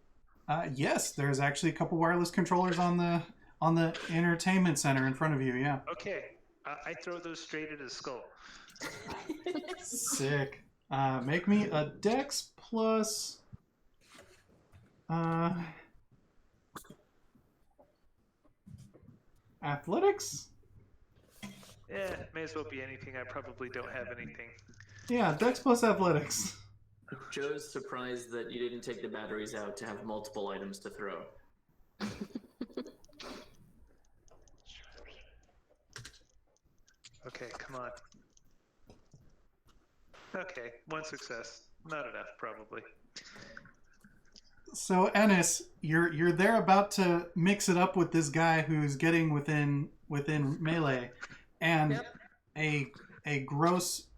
Yes, there's actually a couple wireless controllers on the entertainment center in front of you. Yeah. Okay, I throw those straight at his skull. Sick. Make me a dex plus athletics. Yeah, may as well be anything. I probably don't have anything. Yeah, dex plus athletics. Joe's surprised that you didn't take the batteries out to have multiple items to throw. Okay, come on. Okay, 1 success. Not enough, probably. So Ennis, you're there about to mix it up with this guy who's getting within melee, and a gross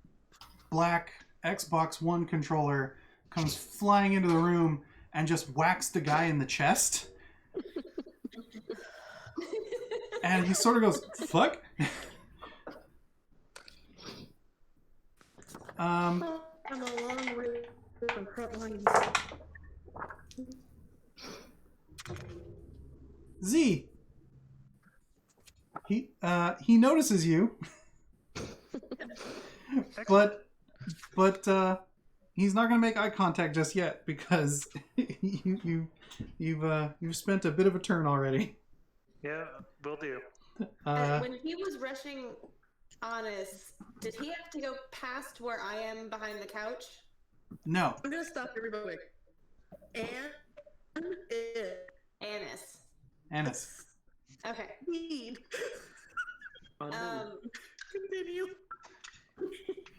black Xbox One controller comes flying into the room and just whacks the guy in the chest. And he sort of goes, fuck. I'm a long way from front lines. Z. He notices you. but he's not going to make eye contact just yet because you've spent a bit of a turn already. Yeah, will do. When he was rushing Honest, did he have to go past where I am behind the couch? No. I'm gonna stop everybody. Annis. Okay. Need. Continue.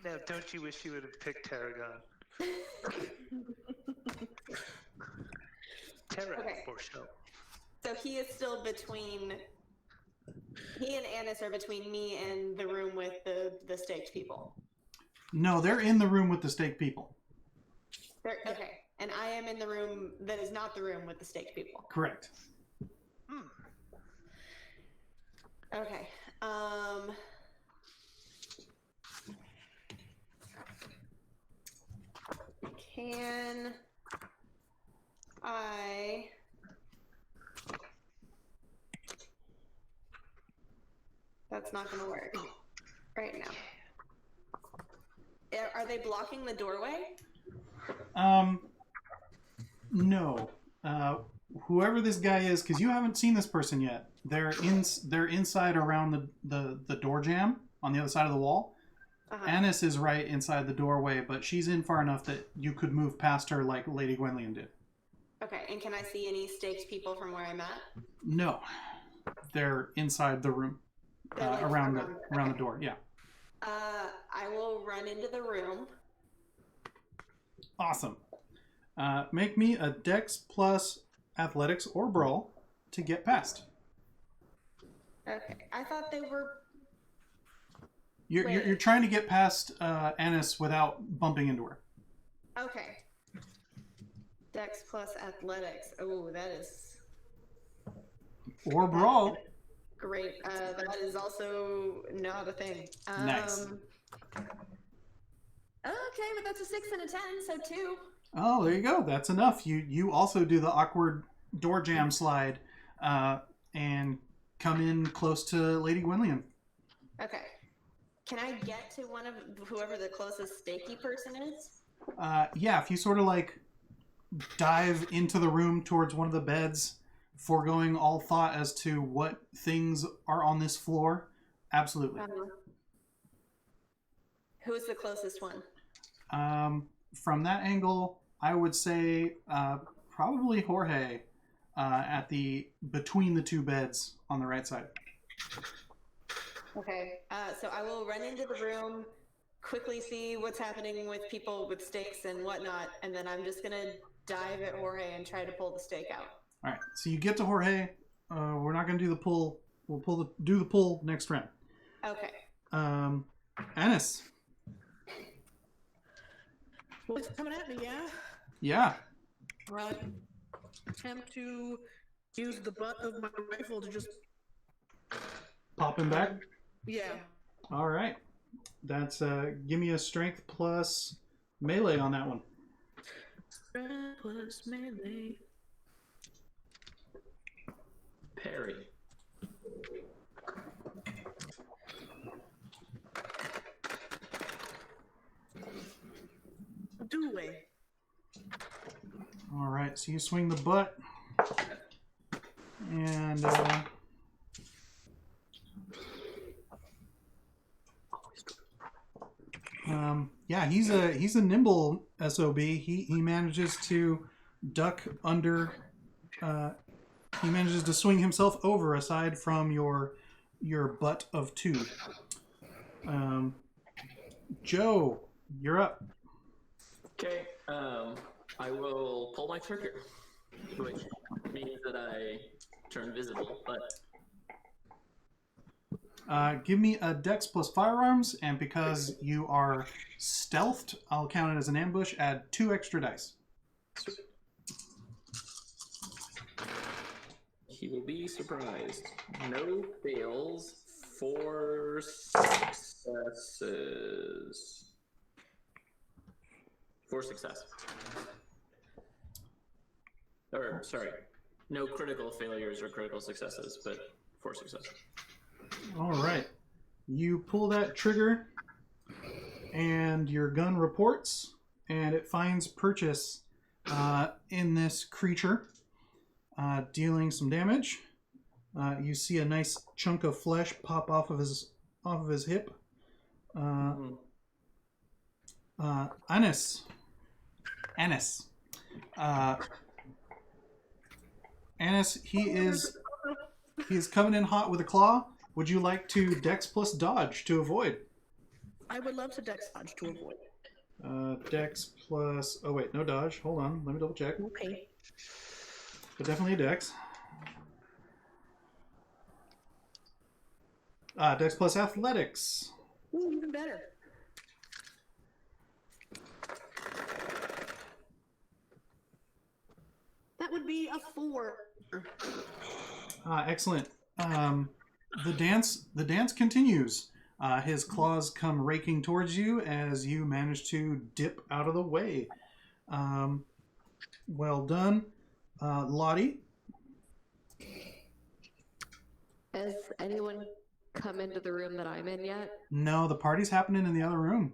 Now, don't you wish you would have picked Tarragon? Terra, Okay. for sure. So he is still between. He and Annis are between me and the room with the staked people. No, they're in the room with the staked people. Okay, and I am in the room that is not the room with the staked people. Correct. Okay. Can I? That's not going to work right now. Are they blocking the doorway? No. Whoever this guy is, because you haven't seen this person yet, they're inside around the door jamb on the other side of the wall. Annis is right inside the doorway, but she's in far enough that you could move past her like Lady Gwenlian did. Okay, and can I see any staked people from where I'm at? No. They're inside the room. Like around the door, yeah. I will run into the room. Awesome. Make me a Dex plus Athletics or Brawl to get past. Okay, I thought they were. You're trying to get past Annis without bumping into her. Okay. Dex plus Athletics. Oh, that is Or Brawl. great. That is also not a thing. Nice. Okay, but that's a 6 and a 10, so 2. Oh, there you go. That's enough. You also do the awkward door jam slide and come in close to Lady Gwenlian. Okay. Can I get to one of whoever the closest stakey person is? Yeah, if you sort of like dive into the room towards one of the beds, foregoing all thought as to what things are on this floor, absolutely. Who is the closest one? From that angle, I would say probably Jorge at between the two beds on the right side. Okay, so I will run into the room, quickly see what's happening with people with stakes and whatnot, and then I'm just gonna dive at Jorge and try to pull the stake out. All right, so you get to Jorge. We're not going to do the pull. We'll do the pull next round. Okay. Annis. Well, it's coming at me, yeah? Yeah. Attempt to use the butt of my rifle to just... Pop him back? Yeah. All right. That's, give me a strength plus melee on that one. Strength plus melee. Parry. Do away. All right, so you swing the butt. And, yeah, he's a nimble SOB. He manages to duck under. He manages to swing himself over aside from your butt of 2. Joe, you're up. Okay, I will pull my trigger, which means that I turn visible, but Give me a dex plus firearms, and because you are stealthed, I'll count it as an ambush. Add 2 extra dice. He will be surprised. No fails, 4 successes. 4 success. Or, sorry, no critical failures or critical successes, but 4 successes. All right. You pull that trigger, and your gun reports, and it finds purchase in this creature, dealing some damage. You see a nice chunk of flesh pop off of his hip. Annis. Annis, he is coming in hot with a claw. Would you like to dex plus dodge to avoid? I would love to dex dodge to avoid. Dex plus... Oh, wait. No dodge. Hold on. Let me double check. Okay. But definitely a dex. Dex plus athletics. Ooh, even better. That would be a 4. Excellent. The dance continues. His claws come raking towards you as you manage to dip out of the way. Well done. Lottie? Has anyone come into the room that I'm in yet? No, the party's happening in the other room.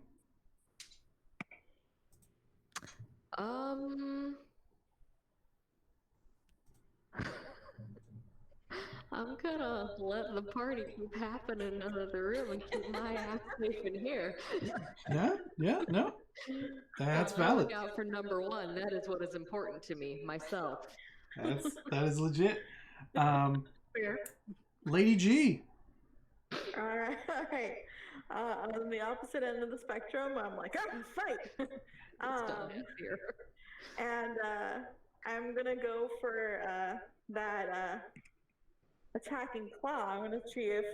I'm gonna let the party keep happening in another room and keep my ass safe in here. No. That's I'll valid. look out for number 1. That is what is important to me, myself. That is legit. Fair. Lady G. All right. On the opposite end of the spectrum, I'm like, fight! Here. And I'm gonna go for that attacking claw. I'm gonna see if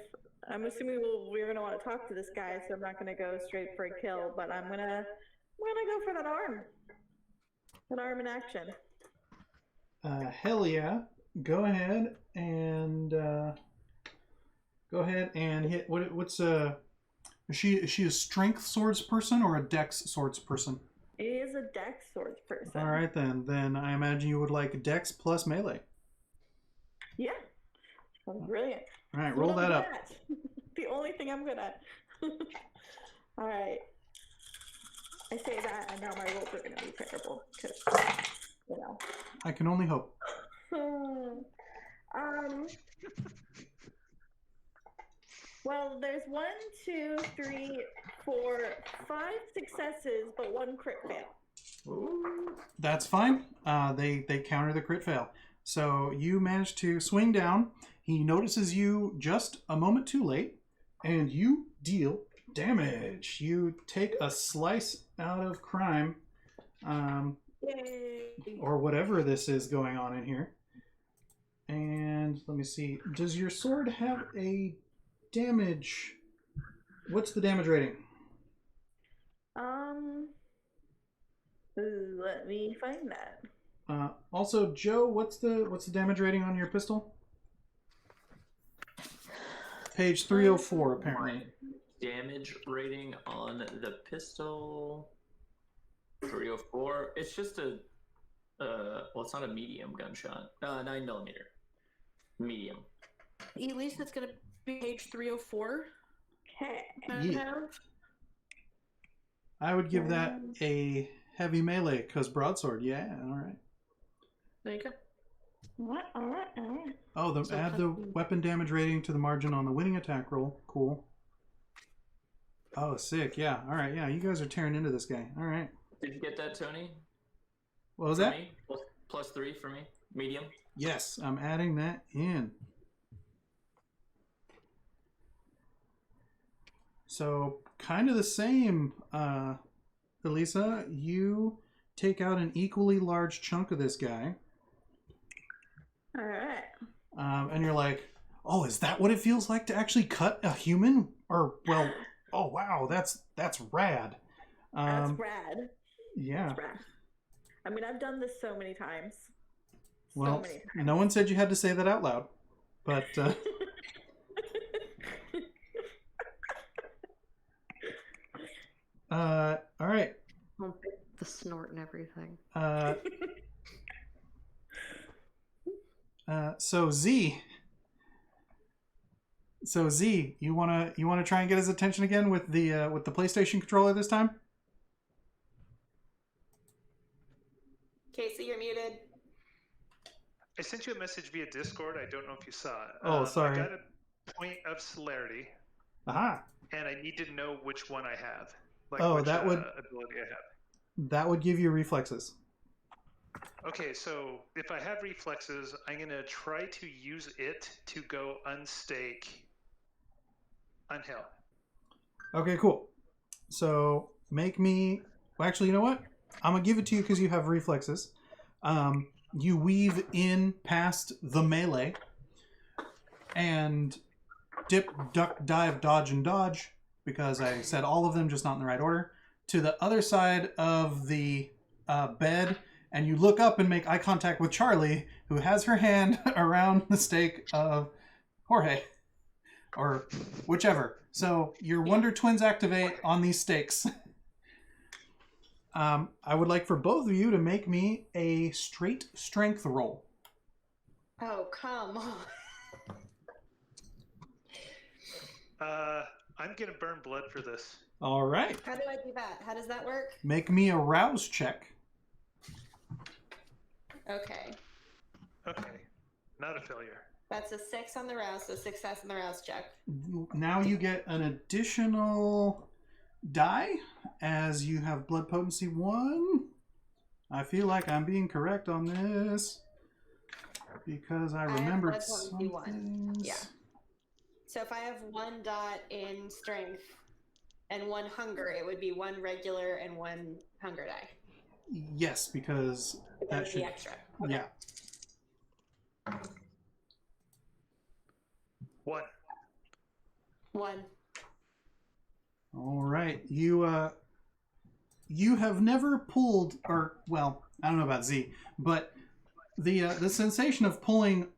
I'm assuming we're gonna want to talk to this guy, so I'm not gonna go straight for a kill, but I'm gonna go for that arm in action. Hell yeah. Go ahead and hit. What's is she a strength swords person or a dex swords person? He is a dex swords person. All right then. Then I imagine you would like dex plus melee. Yeah. That's brilliant. All right, roll that up. The only thing I'm good at. All right. I say that, and now my rolls are going to be terrible. Because, I can only hope. Well, there's 1, 2, 3, 4, 5 successes, but 1 crit fail. That's fine. They counter the crit fail. So you manage to swing down. He notices you just a moment too late, and you deal damage. You take a slice out of crime, Yay! or whatever this is going on in here. And let me see. Does your sword have a damage? What's the damage rating? Let me find that. Also, Joe, what's the damage rating on your pistol? Page 304, apparently. Damage rating on the pistol. 304. It's just a well, it's not a medium gunshot. 9mm. Medium. Elisa, it's going to be page 304. Okay. Yeah. I would give that a heavy melee, because broadsword, yeah, alright. There you go. All right. Oh, add the weapon damage rating to the margin on the winning attack roll. Cool. Oh, sick, yeah. Alright, yeah, you guys are tearing into this guy. Alright. Did you get that, Tony? What was For that? me? Plus 3 for me. Medium. Yes, I'm adding that in. So, kind of the same, Elisa. You take out an equally large chunk of this guy. All right. And you're like, Oh, is that what it feels like to actually cut a human? Or, well, oh, wow, that's rad. That's rad. Yeah. That's rad. I mean, I've done this so many times. Well, so many times. No one said you had to say that out loud. But, all right. The snort and everything. So Z, you wanna try and get his attention again with the PlayStation controller this time? Casey, you're muted. I sent you a message via Discord. I don't know if you saw it. Oh, sorry. I got a point of celerity. Aha. And I need to know which one I have. Like which that would ability I have. That would give you reflexes. Okay, so if I have reflexes, I'm gonna try to use it to go unstake Unhill. Okay, cool. So make me. Well, actually, you know what? I'm gonna give it to you because you have reflexes. You weave in past the melee and dip, duck, dive, dodge, and dodge, because I said all of them, just not in the right order, to the other side of the bed, and you look up and make eye contact with Charlie, who has her hand around the stake of Jorge, or whichever. So your Wonder Twins activate on these stakes. I would like for both of you to make me a straight strength roll. Oh, come on. I'm gonna burn blood for this. All right. How do I do that? How does that work? Make me a rouse check. Okay. Okay. Not a failure. That's a 6 on the rouse, so success on the rouse check. Now you get an additional die as you have blood potency 1. I feel like I'm being correct on this because I remembered blood potency some 1. things. Yeah. So if I have 1 dot in strength and 1 hunger, it would be 1 regular and 1 hunger die. Yes, because that should be extra. Okay. Yeah. 1. 1. All right. You have never pulled, or well, I don't know about Z, but the sensation of pulling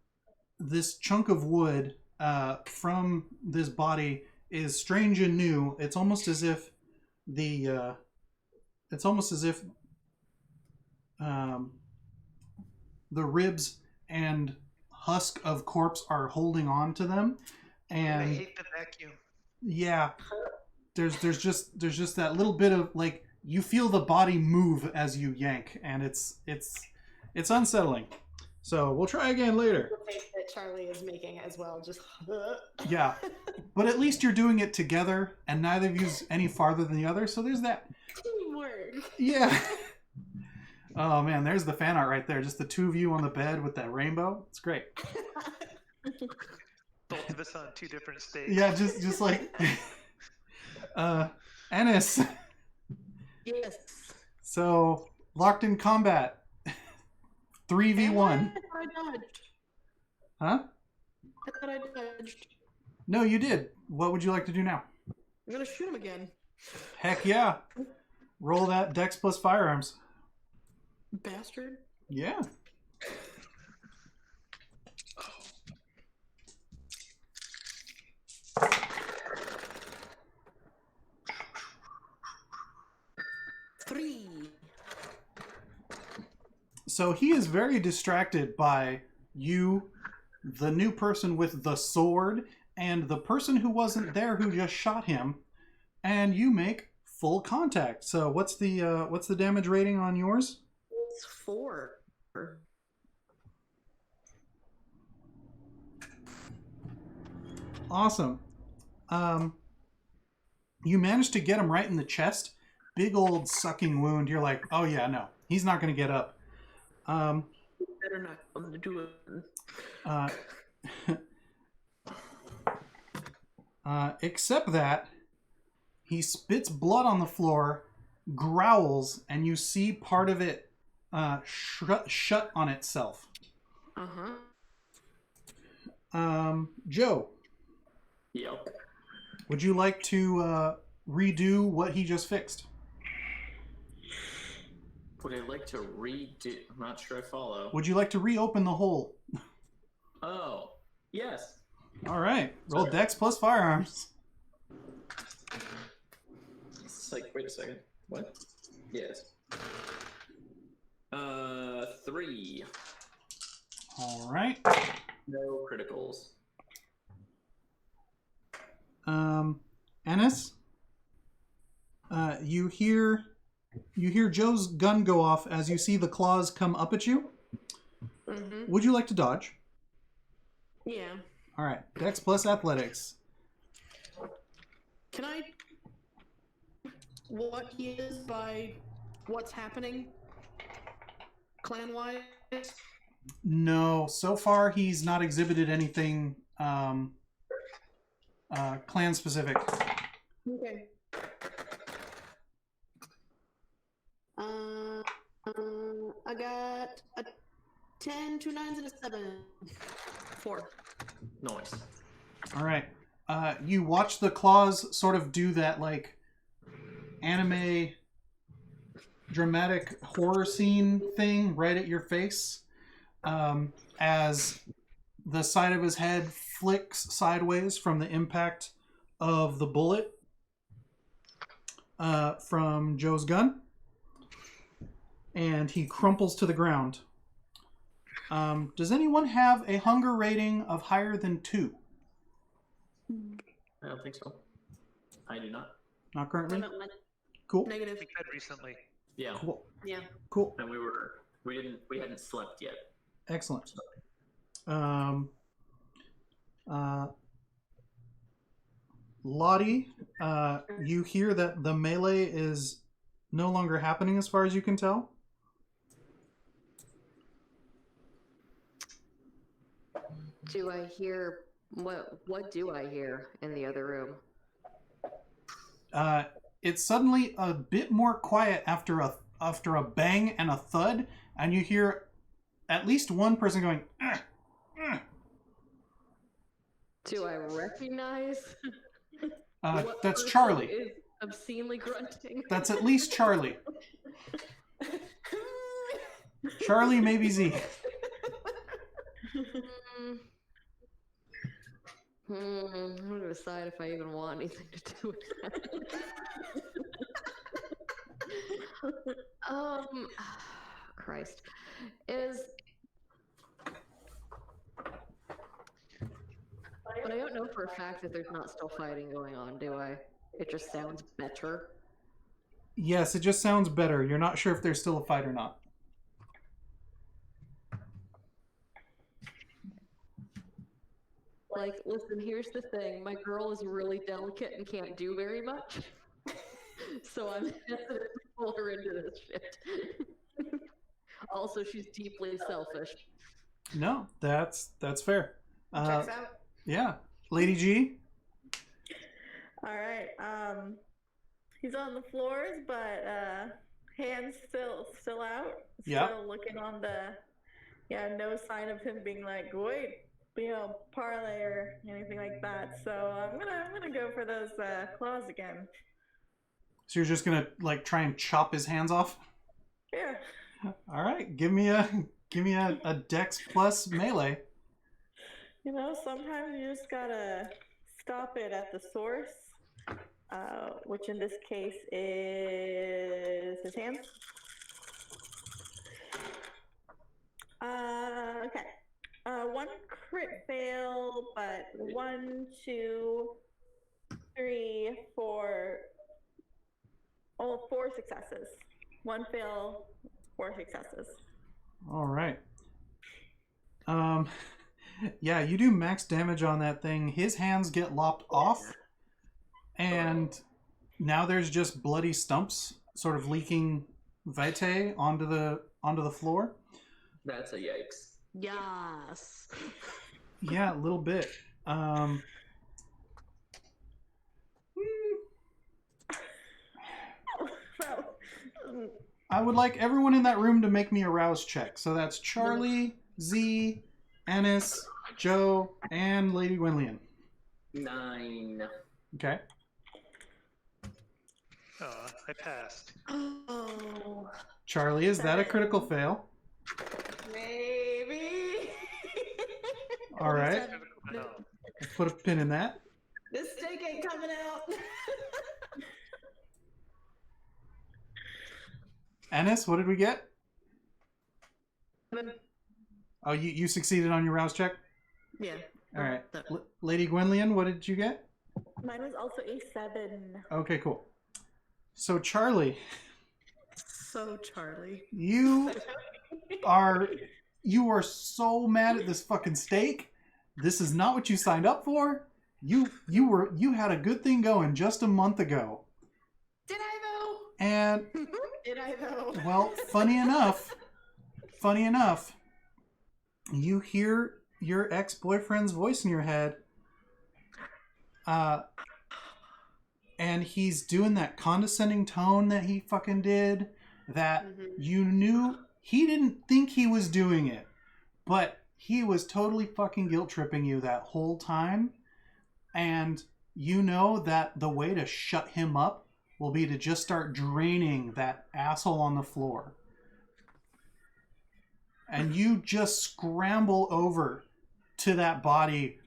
this chunk of wood from this body is strange and new. It's almost as if the ribs and husk of corpse are holding on to them, and I hate the vacuum. Yeah, there's just that little bit of, like, you feel the body move as you yank, and it's unsettling. So we'll try again later. The face that Charlie is making as well, just Yeah, but at least you're doing it together, and neither of you's any farther than the other. So there's that. teamwork. Yeah. Oh man, there's the fan art right there. Just the two of you on the bed with that rainbow. It's great. Both of us on 2 different states. Yeah, just like Ennis. Yes. So locked in combat. 3v1. I dodged. Huh? I thought I dodged. No, you did. What would you like to do now? I'm gonna shoot him again. Heck yeah. Roll that Dex plus firearms. Bastard. Yeah. Three. So he is very distracted by you, the new person with the sword, and the person who wasn't there who just shot him, and you make full contact. So what's the damage rating on yours? It's 4. Awesome. You managed to get him right in the chest. Big old sucking wound. You're like, oh yeah, no, he's not going to get up. Better not come to do it. Except that he spits blood on the floor, growls, and you see part of it shut on itself. Joe, Yep. would you like to redo what he just fixed? Would I like to redo? I'm not sure I follow. Would you like to reopen the hole? Oh, yes. All right. Roll Dex plus firearms. It's like, wait a second. What? Yes. 3. All right. No criticals. Ennis, you hear Joe's gun go off as you see the claws come up at you. Mm-hmm. Would you like to dodge? Yeah. All right. Dex plus athletics. Can I... What he is by what's happening? Clan-wise? No. So far, he's not exhibited anything clan-specific. Okay. I got a 10, 2 9s, and a 7. 4. Nice. All right. You watch the claws sort of do that, like, anime dramatic horror scene thing right at your face as the side of his head flicks sideways from the impact of the bullet from Joe's gun, and he crumples to the ground. Does anyone have a hunger rating of higher than 2? I don't think so. I do not. Not currently? I'm at one. Cool. Negative. I had recently. Yeah. Cool. Yeah. Cool. And we hadn't slept yet. Excellent. Lottie, you hear that the melee is no longer happening as far as you can tell. Do I hear what do I hear in the other room? It's suddenly a bit more quiet after a bang and a thud, and you hear at least one person going, "Ugh, ugh." Do I recognize? what That's person Charlie. is obscenely grunting. That's at least Charlie. Charlie, maybe Z. I'm gonna decide if I even want anything to do with that. Christ. But I don't know for a fact that there's not still fighting going on, do I? It just sounds better. Yes, it just sounds better. You're not sure if there's still a fight or not. Like, listen, here's the thing. My girl is really delicate and can't do very much. So I'm hesitant to pull her into this shit. Also, she's deeply selfish. No, that's fair. Checks out. Yeah. Lady G? Alright, he's on the floors, but hands still out. Yeah. Still looking on the no sign of him being like, wait, parlay or anything like that. So I'm gonna go for those claws again. So you're just gonna like try and chop his hands off? Yeah. All right, give me a Dex plus melee. Sometimes you just gotta stop it at the source, which in this case is his hands. Okay. 1 crit fail, but 1, 2, 3, 4. Oh, 4 successes. 1 fail, 4 successes. All right. Yeah, you do max damage on that thing. His hands get lopped off, and now there's just bloody stumps sort of leaking vitae onto the floor. That's a yikes. Yes. Yeah, a little bit. I would like everyone in that room to make me a rouse check. So that's Charlie, Z, Ennis, Joe, and Lady Gwenlian. 9. Okay. Oh, I passed. Oh. Charlie, is that a critical fail? Maybe. All right. No. Let's put a pin in that. This steak ain't coming out. Ennis, what did we get? Oh, you succeeded on your rouse check? Yeah. All right. Lady Gwenlian, what did you get? Mine was also a 7. Okay, cool. So, Charlie, you are so mad at this fucking steak. This is not what you signed up for. You had a good thing going just a month ago. Did I though? And Did I though? well, funny enough, you hear your ex-boyfriend's voice in your head. And he's doing that condescending tone that he fucking did, that you knew he didn't think he was doing it, but he was totally fucking guilt tripping you that whole time. And you know that the way to shut him up will be to just start draining that asshole on the floor. And you just scramble over to that body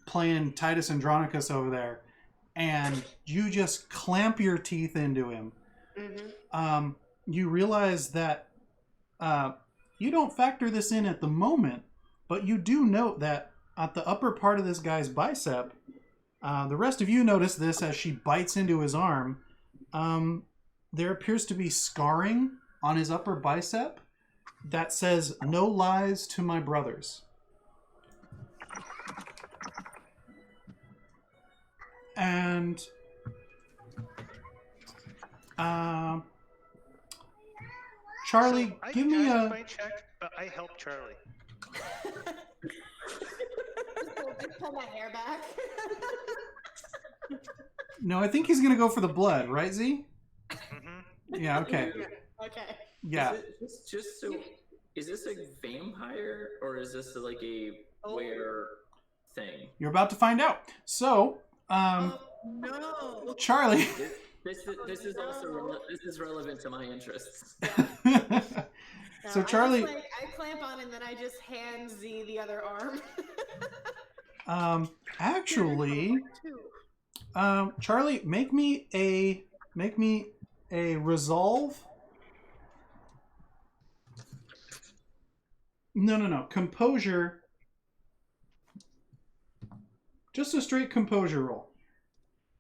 playing Titus Andronicus over there. And you just clamp your teeth into him. You realize that you don't factor this in at the moment, but you do note that at the upper part of this guy's bicep, the rest of you notice this as she bites into his arm. There appears to be scarring on his upper bicep that says, "No lies to my brothers." And Charlie, So give me a... I checked, but I helped Charlie. Just pull my hair back. No, I think he's gonna go for the blood, right, Z? Yeah, okay. Okay. Yeah. Just so, is this a vampire or is this like a were thing? You're about to find out. So, No. Charlie. This is also this is relevant to my interests. So Charlie, I clamp on and then I just hand Z the other arm. actually, Charlie, make me a resolve. No. Composure. Just a straight composure roll.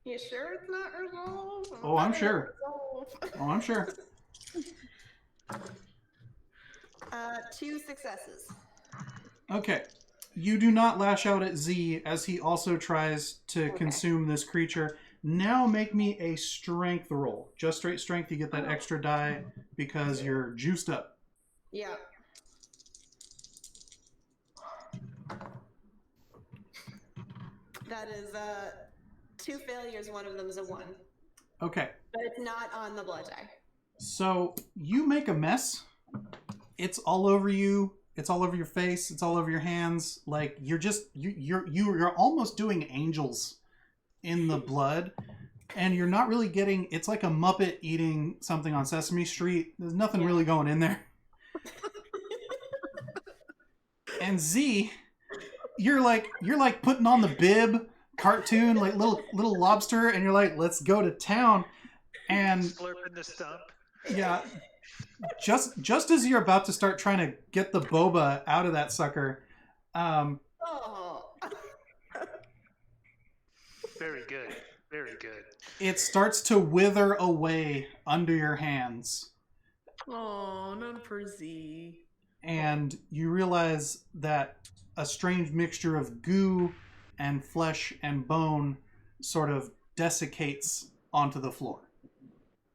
You sure it's not resolve? Oh, I'm sure. Oh, I'm sure. 2 successes. Okay. You do not lash out at Z as he also tries to consume this creature. Now make me a strength roll. Just straight strength. You get that extra die because you're juiced up. Yeah. That is 2 failures, one of them is a 1. Okay. But it's not on the blood die. So you make a mess. It's all over you. It's all over your face. It's all over your hands. Like you're almost doing angels in the blood, and you're not really getting. It's like a Muppet eating something on Sesame Street. There's nothing really going in there. And Z, you're like putting on the bib cartoon, like little lobster, and you're like, let's go to town. And Slurping the stump. yeah, just as you're about to start trying to get the boba out of that sucker, Oh. Very good. Very good. it starts to wither away under your hands. Oh, not for Z. And you realize that a strange mixture of goo and flesh and bone sort of desiccates onto the floor.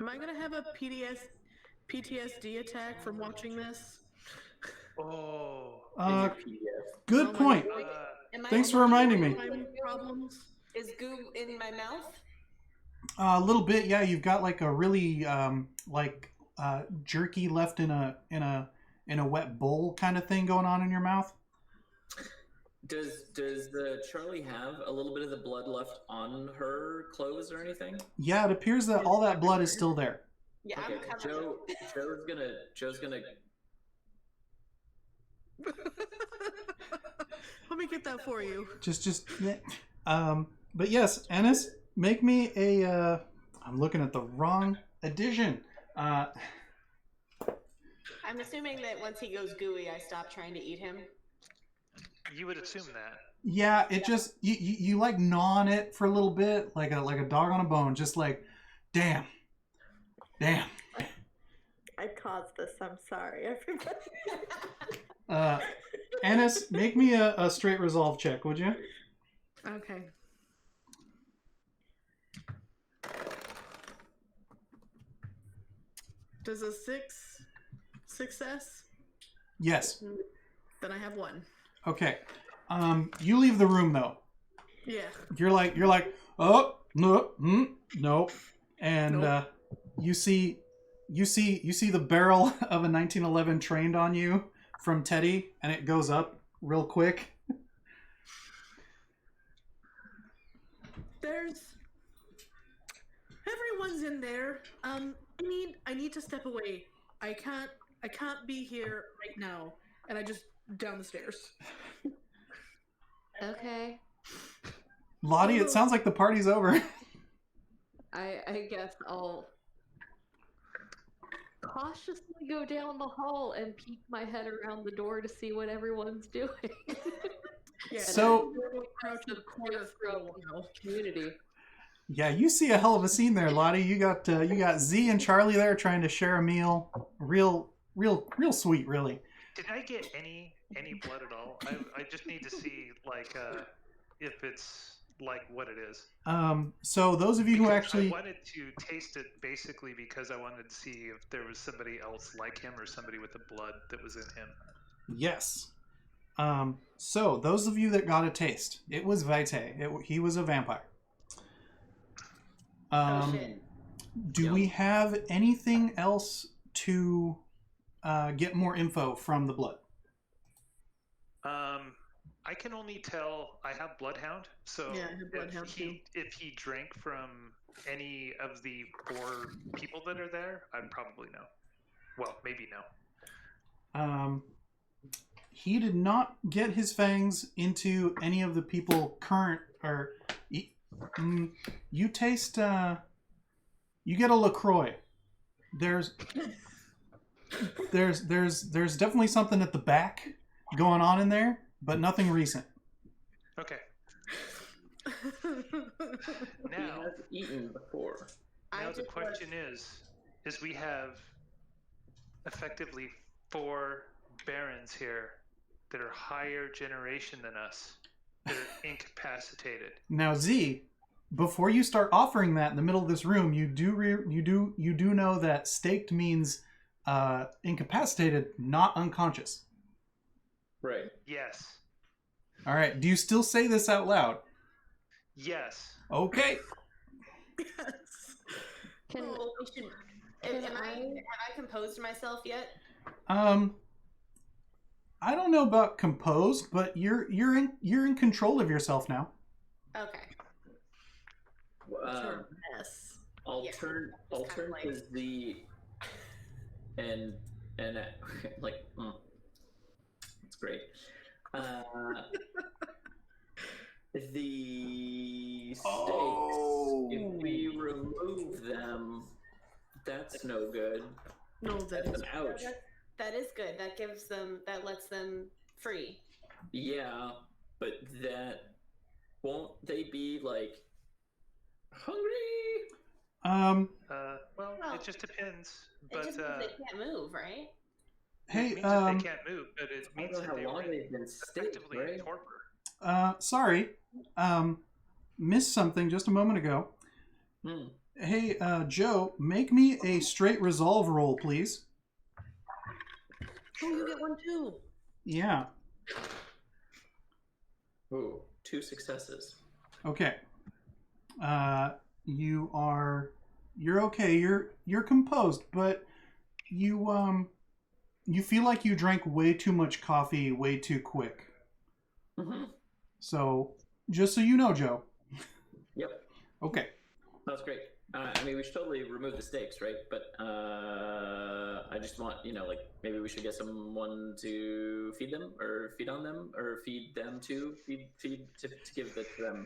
Am I gonna have a PTSD attack from watching this? Oh. Good point. Thanks for reminding me. Problems? Is goo in my mouth? A little bit, yeah. You've got like a really jerky left in a wet bowl kind of thing going on in your mouth. Does Charlie have a little bit of the blood left on her clothes or anything? Yeah, it appears that all that blood is still there. Yeah, Okay, I'm covered. Joe's gonna. Let me get that for you. But yes, Ennis, make me a. I'm looking at the wrong edition. I'm assuming that once he goes gooey, I stop trying to eat him. You would assume that. Yeah, it just you like gnaw on it for a little bit, like a dog on a bone, just like, damn. I caused this. I'm sorry, everybody. Ennis, make me a straight resolve check, would you? Okay. Does a 6 success? Yes. Then I have 1. Okay. You leave the room though. Yeah. You're like, oh no, no, and Nope. you see the barrel of a 1911 trained on you from Teddy, and it goes up real quick. Everyone's in there. I need to step away. I can't be here right now. And I just down the stairs. Okay. Lottie, it sounds like the party's over. I guess I'll cautiously go down the hall and peek my head around the door to see what everyone's doing. Yeah. So- crouch in the corner for a while. Community. Yeah, you see a hell of a scene there, Lottie. You got Z and Charlie there trying to share a meal. Real sweet, really. Did I get any blood at all? I just need to see like if it's like what it is. So those of you who Because actually I wanted to taste it basically because I wanted to see if there was somebody else like him or somebody with the blood that was in him. Yes. So those of you that got a taste, it was Vitae. He was a vampire. Oh shit. Do we have anything else to get more info from the blood? I can only tell I have Bloodhound, so Yeah, I have Bloodhound too. if he drank from any of the 4 people that are there, I'd probably know. Well, maybe no. He did not get his fangs into any of the people current, or you taste. You get a LaCroix. There's definitely something at the back going on in there, but nothing recent. Okay. He Now, has eaten before. now the question is we have effectively 4 barons here that are higher generation than us that are incapacitated. Now, Z, before you start offering that in the middle of this room, you do know that staked means incapacitated, not unconscious. Right. Yes. All right. Do you still say this out loud? Yes. Okay. Yes. Can We should. Have I composed myself yet? I don't know about composed, but you're in control of yourself now. Okay. Yes. I'll Yeah, turn it's kinda like- to Z and like it's great. The stakes, if we remove them, that's no good. No, that That's is. an ouch. That is good. That lets them free. Yeah, but that won't they be like hungry? Well, Well, it just depends. It But just means they can't move, right? Hey, it means that they can't move, but it I means don't know that how they long were they've been staked, effectively in right? torpor. sorry, missed something just a moment ago. Hey, Joe, make me a straight resolve roll, please. Oh, you get one too. Yeah. Ooh, 2 successes. Okay. You're okay. You're composed, but you feel like you drank way too much coffee way too quick. So, just so you know, Joe. Yep. Okay. That's great. I mean, we should totally remove the stakes, right? But I just want, like, maybe we should get someone to feed them, or feed on them, or feed them to give that to them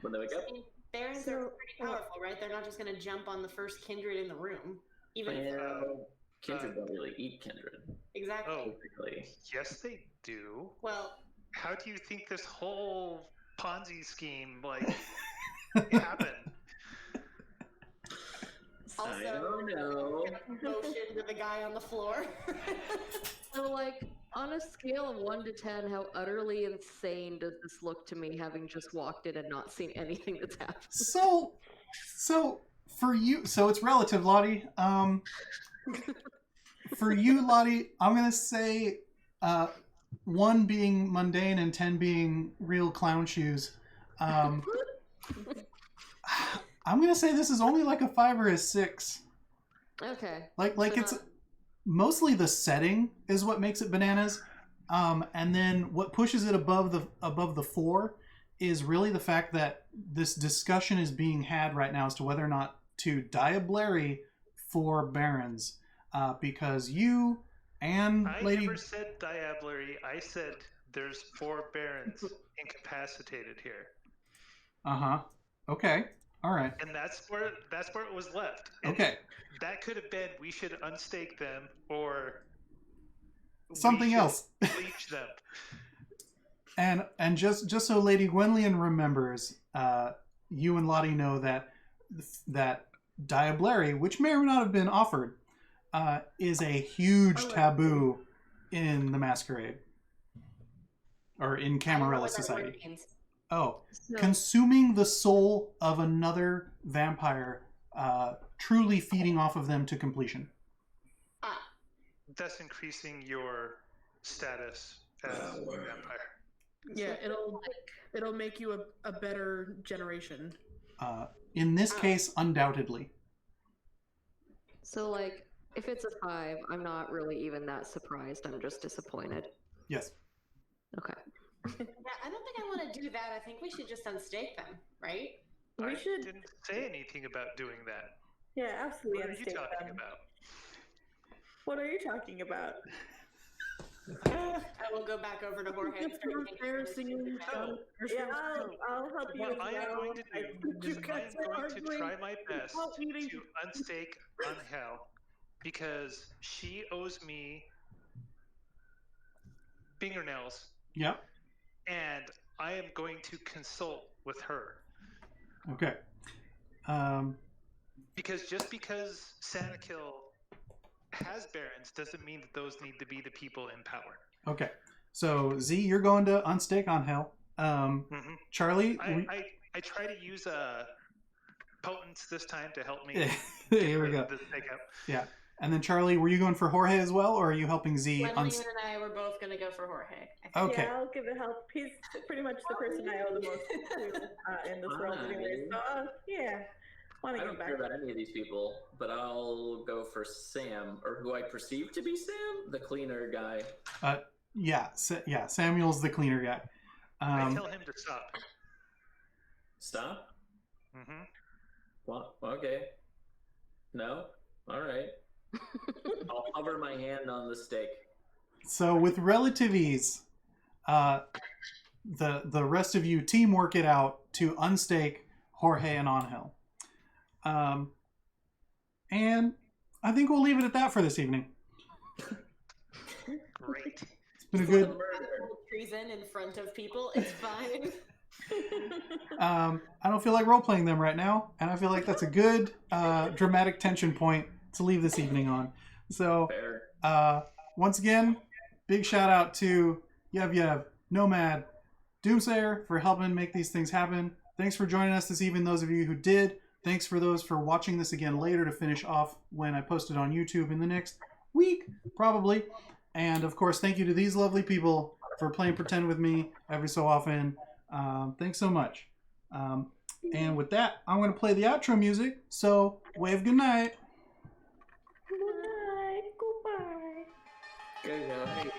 when they wake up. I mean, Barons are pretty powerful, right? They're not just going to jump on the first kindred in the room. Even if Kindred don't really eat kindred. Exactly. Oh, Typically. yes, they do. Well, how do you think this whole Ponzi scheme happened? Also, I don't know. motion to the guy on the floor. So, like, on a scale of 1 to 10, how utterly insane does this look to me, having just walked in and not seen anything that's happened? So for you, so it's relative, Lottie. For you, Lottie, I'm gonna say 1 being mundane and 10 being real clown shoes. I'm gonna say this is only like a 5 or a 6. Okay. Like it's mostly the setting is what makes it bananas, and then what pushes it above the 4 is really the fact that this discussion is being had right now as to whether or not to diablerie for barons, because you and I Lady. never said diablerie. I said there's 4 barons incapacitated here. Okay. All right. And that's where it was left. And okay. That could have been we should unstake them or something else. Bleach them. And just so Lady Gwenlian remembers, you and Lottie know that diablerie, which may or may not have been offered, is a huge taboo in the Masquerade or in Camarilla society. Oh, no. Consuming the soul of another vampire, truly feeding off of them to completion. Thus increasing your status as a vampire. Yeah, it'll make you a better generation. In this case, undoubtedly. So, like, if it's a 5, I'm not really even that surprised. I'm just disappointed. Yes. Okay. Yeah, I don't think I want to do that. I think we should just unstake them, right? I didn't say anything about doing that. Yeah, absolutely. What are you talking about? What are you talking about? I will go back over to Jorge. Yeah, I'll help you. What I am going to do is I am going to try my best to unstake Angel because she owes me fingernails. Yep. And I am going to consult with her. Okay. Because just because Sanakill has barons doesn't mean that those need to be the people in power. Okay. So, Z, you're going to unstake Angel. Charlie? I try to use potence this time to help me. Here we go. Yeah. And then Charlie, were you going for Jorge as well, or are you helping Z? Gwenlian and I were both going to go for Jorge. Okay. Yeah, I'll give it help. He's pretty much the person I owe the most to in this world anyway. So, yeah. I don't care about any of these people, but I'll go for Sam, or who I perceive to be Sam, the cleaner guy. Yeah, Samuel's the cleaner guy. I tell him to stop. Stop? Mm-hmm. Well, okay. No? All right. I'll hover my hand on the stake. So with relative ease, the rest of you teamwork it out to unstake Jorge and Angel. And I think we'll leave it at that for this evening. Great. It's been a good treason in front of people. It's fine. I don't feel like role-playing them right now, and I feel like that's a good dramatic tension point to leave this evening on. So, once again, big shout out to Yev, Nomad, Doomsayer for helping make these things happen. Thanks for joining us this evening, those of you who did. Thanks for those for watching this again later to finish off when I post it on YouTube in the next week, probably. And, of course, thank you to these lovely people for playing Pretend with me every so often. Thanks so much. And with that, I'm going to play the outro music. So, wave good night. Good night. Goodbye. Good night.